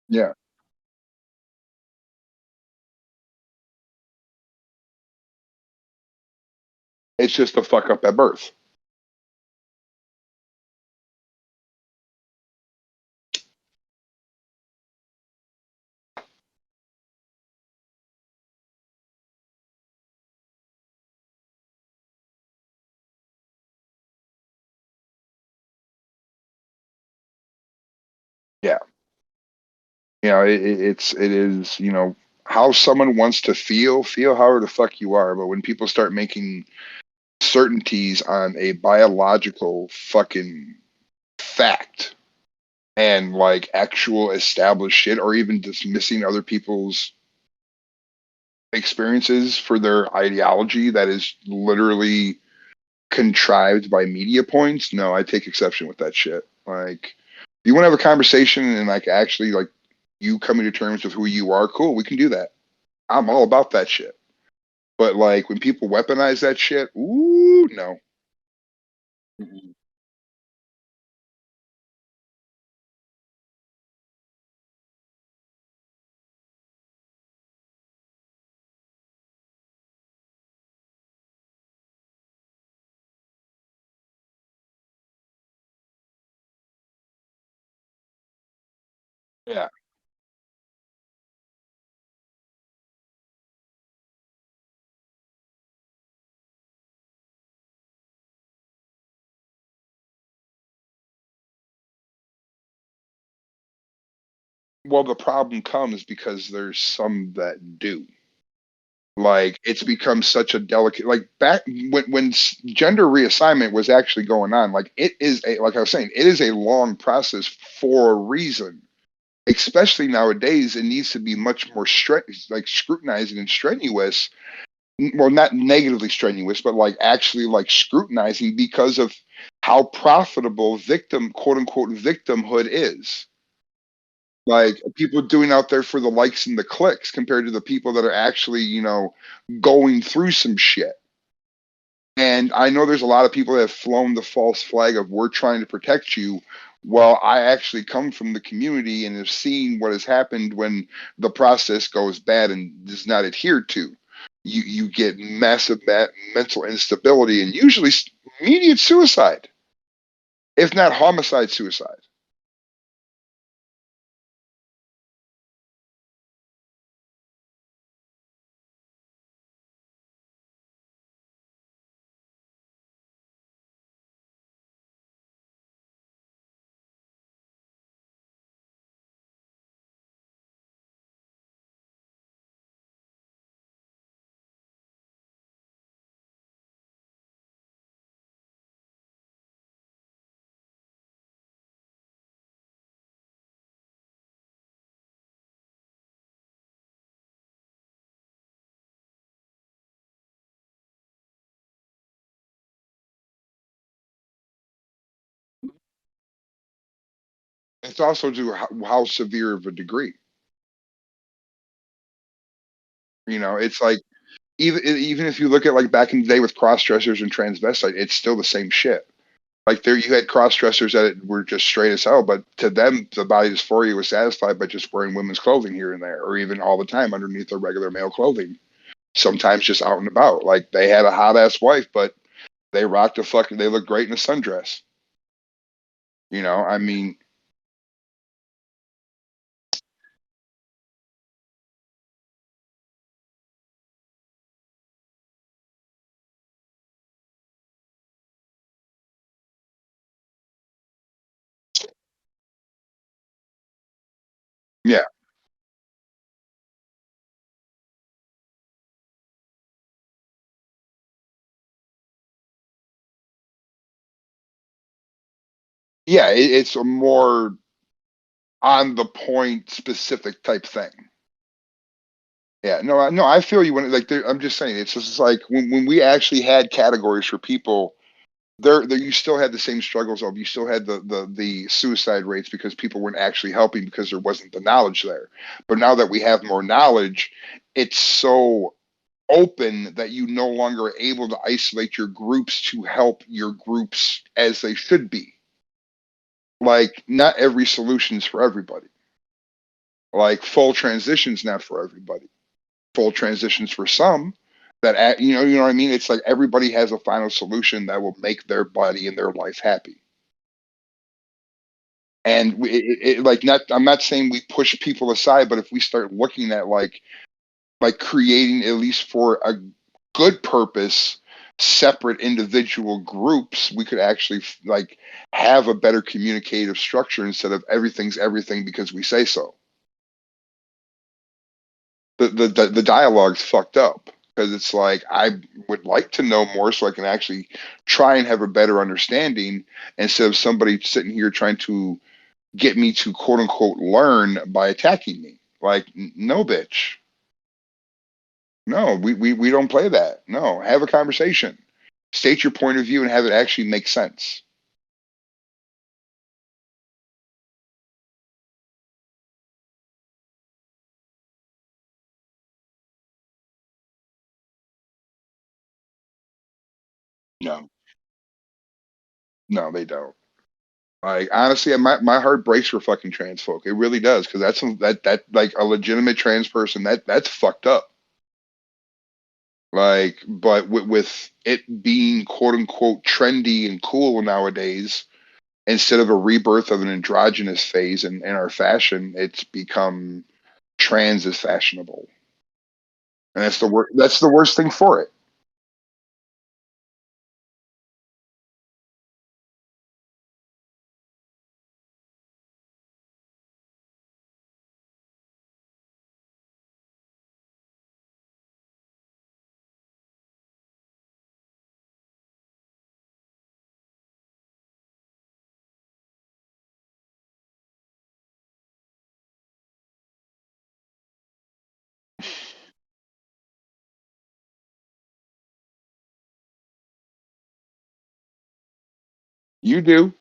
Yeah, it's just a fuck up at birth. Yeah, it is how someone wants to feel however the fuck you are. But when people start making certainties on a biological fucking fact and like actual established shit or even dismissing other people's experiences for their ideology that is literally contrived by media points, no, I take exception with that shit. Like if you want to have a conversation and like actually like you coming to terms with who you are, cool, we can do that. I'm all about that shit. But like when people weaponize that shit, ooh no. Mhm. Yeah. Well, the problem comes because there's some that do. Like it's become such a delicate like back when gender reassignment was actually going on, like it is a like I was saying, it is a long process for a reason. Especially nowadays, it needs to be much more like scrutinizing and strenuous. Well, not negatively strenuous, but like actually like scrutinizing because of how profitable quote unquote victimhood is. Like people doing out there for the likes and the clicks compared to the people that are actually, going through some shit. And I know there's a lot of people that have flown the false flag of we're trying to protect you. Well, I actually come from the community and have seen what has happened when the process goes bad and is not adhered to. You get massive mental instability and usually immediate suicide, if not homicide suicide. It's also to how severe of a degree. It's like even if you look at like back in the day with cross dressers and transvestite, it's still the same shit. Like there, you had cross dressers that were just straight as hell, but to them, the body dysphoria was satisfied by just wearing women's clothing here and there, or even all the time underneath their regular male clothing. Sometimes just out and about. Like they had a hot ass wife, but they rocked a fucking. They looked great in a sundress. I mean, yeah, yeah. It's a more on the point, specific type thing. Yeah, no, no, I feel you when I'm just saying it's just like when we actually had categories for people there you still had the same struggles of you still had the suicide rates because people weren't actually helping because there wasn't the knowledge there. But now that we have more knowledge, it's so open that you no longer are able to isolate your groups to help your groups as they should be. Like not every solution is for everybody. Like full transitions not for everybody. Full transitions for some that you know what I mean. It's like everybody has a final solution that will make their body and their life happy. And like not I'm not saying we push people aside, but if we start looking at like creating at least for a good purpose separate individual groups, we could actually like have a better communicative structure instead of everything's everything because we say so. The dialogue's fucked up because it's like I would like to know more so I can actually try and have a better understanding instead of somebody sitting here trying to get me to quote unquote learn by attacking me. Like, no, bitch. No, we don't play that. No, have a conversation. State your point of view and have it actually make sense. No, no, they don't. Like honestly, my heart breaks for fucking trans folk. It really does because that like a legitimate trans person that's fucked up. Like, but with it being quote unquote trendy and cool nowadays, instead of a rebirth of an androgynous phase in our fashion, it's become trans is fashionable, and that's the worst thing for it. You do.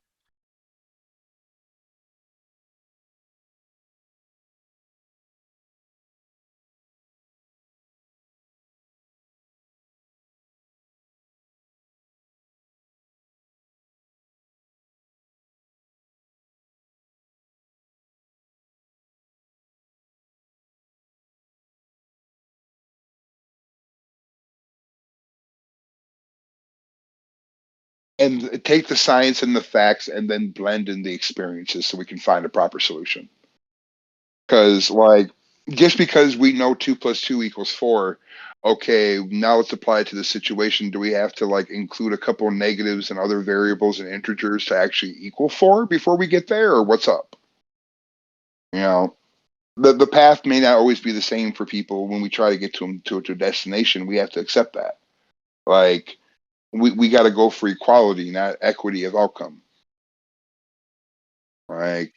And take the science and the facts and then blend in the experiences so we can find a proper solution. Because, like, just because we know 2 plus 2 equals 4, okay, now let's apply it to the situation. Do we have to, like, include a couple of negatives and other variables and integers to actually equal 4 before we get there, or what's up? You know, the path may not always be the same for people when we try to get to them to a destination. We have to accept that. Like, we got to go for equality, not equity of outcome. Like,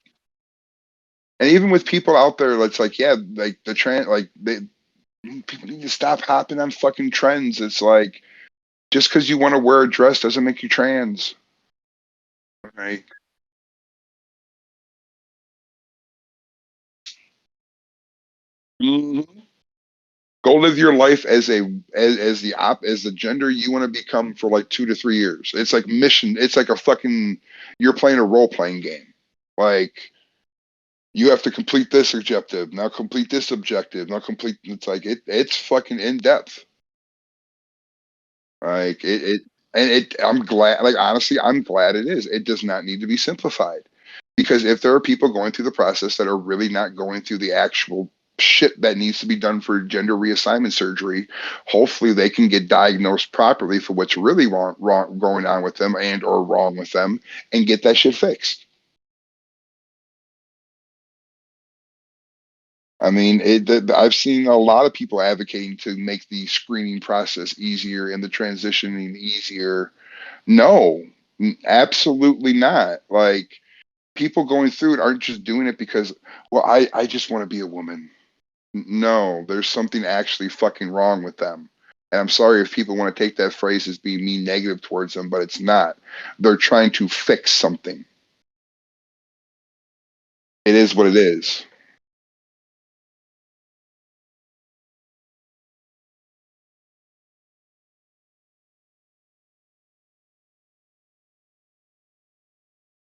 and even with people out there, it's like, yeah, like the trend, like people need to stop hopping on fucking trends. It's like just because you want to wear a dress doesn't make you trans, right? Mhm. Go live your life as as the gender you want to become for like 2 to 3 years. It's like mission. It's like a fucking you're playing a role playing game. Like you have to complete this objective now, complete this objective now, complete. It's like it's fucking in depth. Like and it. I'm glad. Like honestly, I'm glad it is. It does not need to be simplified because if there are people going through the process that are really not going through the actual shit that needs to be done for gender reassignment surgery, hopefully they can get diagnosed properly for what's really wrong going on with them and or wrong with them and get that shit fixed. I mean, I've seen a lot of people advocating to make the screening process easier and the transitioning easier. No, absolutely not. Like people going through it aren't just doing it because, well, I just want to be a woman. No, there's something actually fucking wrong with them. And I'm sorry if people want to take that phrase as being mean negative towards them, but it's not. They're trying to fix something. It is what it is.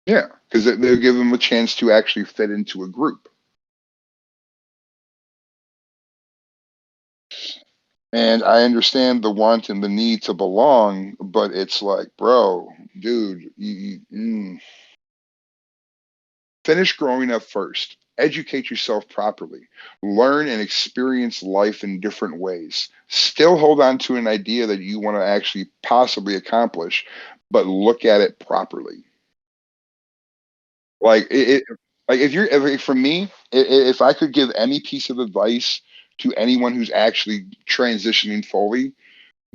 Yeah, because they'll give them a chance to actually fit into a group. And I understand the want and the need to belong, but it's like, bro, dude, finish growing up first. Educate yourself properly. Learn and experience life in different ways. Still hold on to an idea that you want to actually possibly accomplish, but look at it properly. Like like if you're for me, if I could give any piece of advice to anyone who's actually transitioning fully,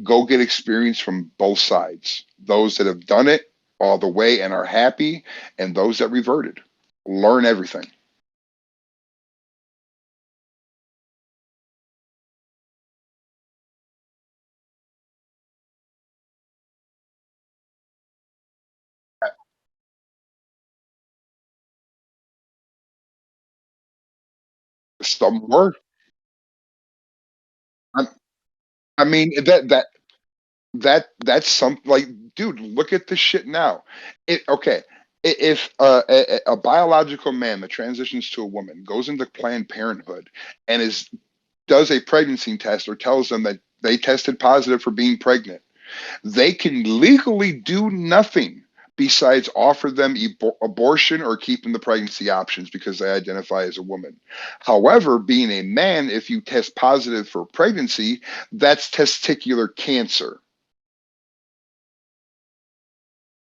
go get experience from both sides. Those that have done it all the way and are happy, and those that reverted. Learn everything. Some were. I, I mean that's some like, dude. Look at the shit now. Okay. If a biological man that transitions to a woman goes into Planned Parenthood and is does a pregnancy test or tells them that they tested positive for being pregnant, they can legally do nothing besides offer them abortion or keep them the pregnancy options because they identify as a woman. However, being a man, if you test positive for pregnancy, that's testicular cancer.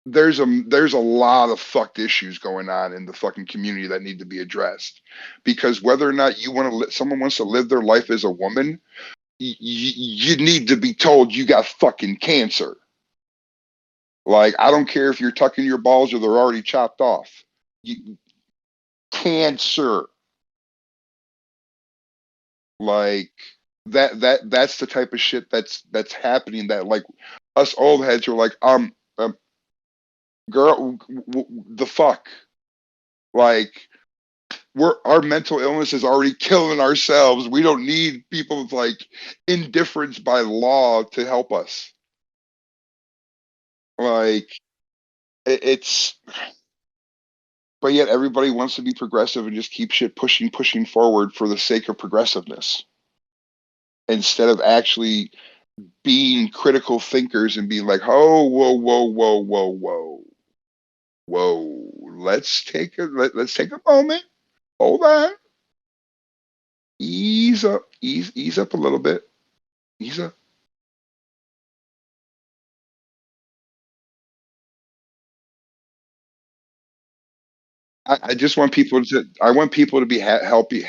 There's a lot of fucked issues going on in the fucking community that need to be addressed because whether or not you want to someone wants to live their life as a woman, you need to be told you got fucking cancer. Like, I don't care if you're tucking your balls or they're already chopped off. You, cancer. Like that's the type of shit that's happening that like us old heads are like, girl, the fuck, like our mental illness is already killing ourselves. We don't need people's like indifference by law to help us. Like it's, but yet everybody wants to be progressive and just keep shit pushing forward for the sake of progressiveness instead of actually being critical thinkers and being like, oh, whoa, let's take a moment. Hold on, ease up a little bit, ease up. I just want people to. I want people to be happy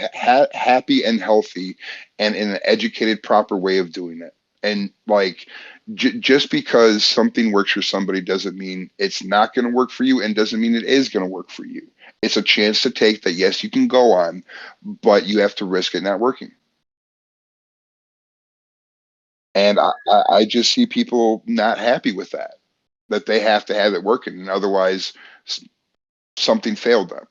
and healthy, and in an educated, proper way of doing it. And like, just because something works for somebody doesn't mean it's not going to work for you, and doesn't mean it is going to work for you. It's a chance to take that. Yes, you can go on, but you have to risk it not working. And I just see people not happy with that. That they have to have it working, and otherwise, something failed them.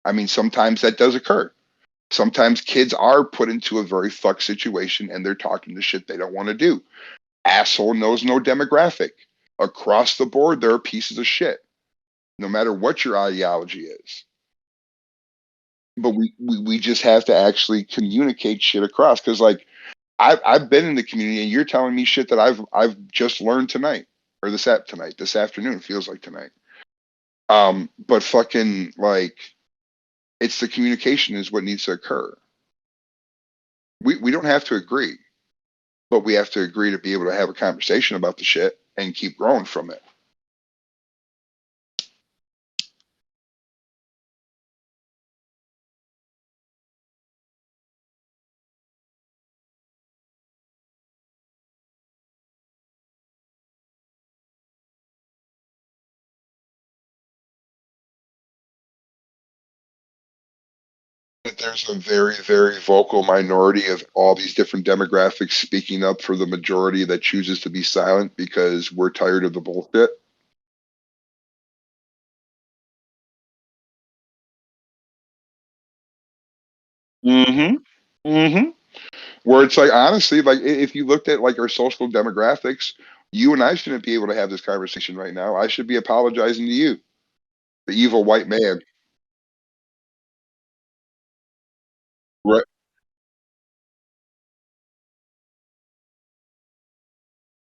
I mean, sometimes that does occur. Sometimes kids are put into a very fucked situation and they're talking to shit they don't want to do. Asshole knows no demographic. Across the board, there are pieces of shit, no matter what your ideology is. But we just have to actually communicate shit across. Because like I've been in the community and you're telling me shit that I've just learned tonight or this afternoon feels like tonight. But fucking like it's the communication is what needs to occur. We don't have to agree, but we have to agree to be able to have a conversation about the shit and keep growing from it. But there's a very vocal minority of all these different demographics speaking up for the majority that chooses to be silent because we're tired of the bullshit. Mm-hmm. Mm-hmm. Where it's like honestly, like if you looked at like our social demographics, you and I shouldn't be able to have this conversation right now. I should be apologizing to you, the evil white man. Right.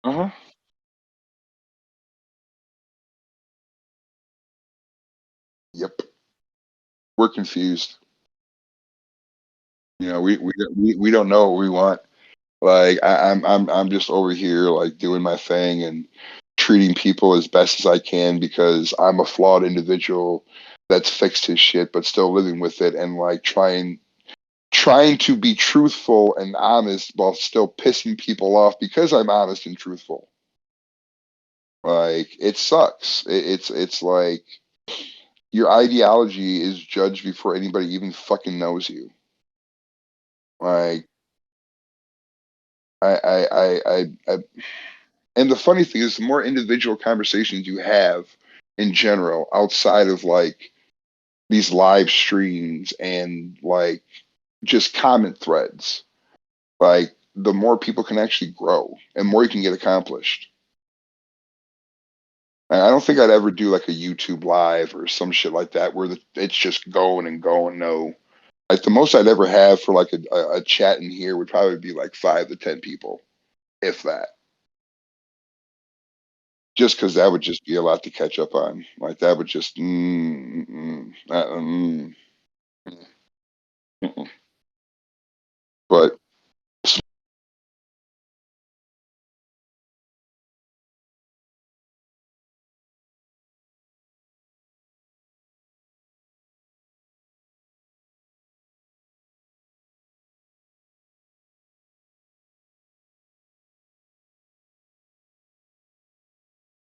Uh-huh. Yep. We're confused. You know, we don't know what we want. Like I'm just over here like doing my thing and treating people as best as I can because I'm a flawed individual that's fixed his shit but still living with it and like trying to be truthful and honest while still pissing people off because I'm honest and truthful. Like it sucks. It's like your ideology is judged before anybody even fucking knows you. Like I and the funny thing is, the more individual conversations you have in general, outside of like these live streams and like just comment threads, like the more people can actually grow and more you can get accomplished. And I don't think I'd ever do like a YouTube live or some shit like that where it's just going and going. No, like the most I'd ever have for like a chat in here would probably be like 5 to 10 people, if that. Just because that would just be a lot to catch up on. Like that would just, mm. But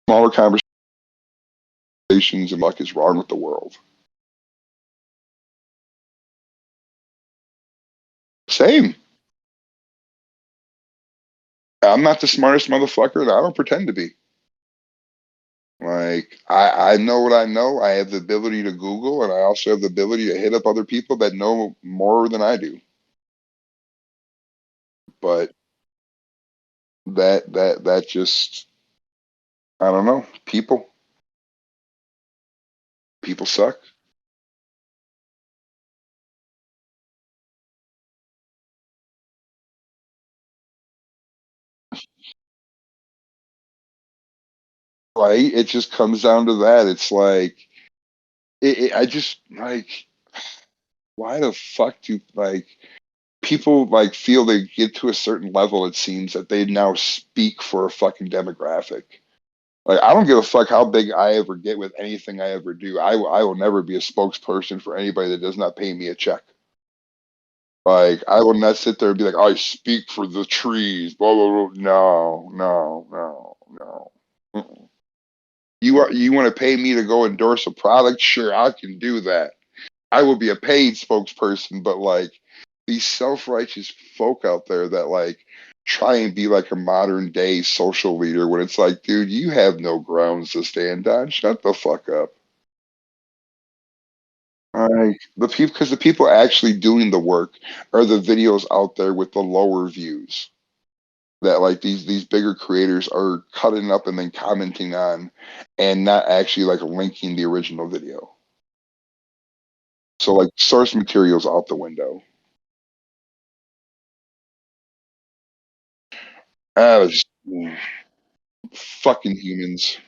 smaller conversations and like is wrong with the world. Same. I'm not the smartest motherfucker, and I don't pretend to be. Like I know what I know. I have the ability to Google, and I also have the ability to hit up other people that know more than I do. But that just I don't know. People suck. Right? It just comes down to that. It's like I just like why the fuck do like people like feel they get to a certain level, it seems that they now speak for a fucking demographic. Like I don't give a fuck how big I ever get with anything I ever do. I will never be a spokesperson for anybody that does not pay me a check. Like I will not sit there and be like, I speak for the trees. Blah blah blah. No, no, no, no. Mm-mm. You want to pay me to go endorse a product? Sure, I can do that. I will be a paid spokesperson, but like these self-righteous folk out there that like try and be like a modern day social leader when it's like, dude, you have no grounds to stand on. Shut the fuck up. Like the people, because the people actually doing the work are the videos out there with the lower views that like these bigger creators are cutting up and then commenting on and not actually like linking the original video. So like source materials out the window. Ah, fucking humans.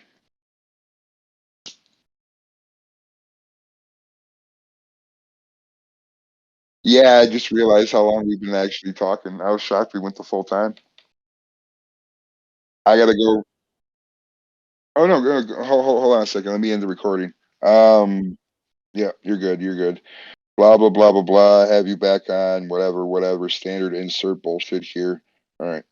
Yeah, I just realized how long we've been actually talking. I was shocked we went the full time. I gotta go. Oh no, hold on a second. Let me end the recording. Yeah, you're good. You're good. Blah blah blah blah blah. Have you back on? Whatever, whatever. Standard insert bullshit here. All right.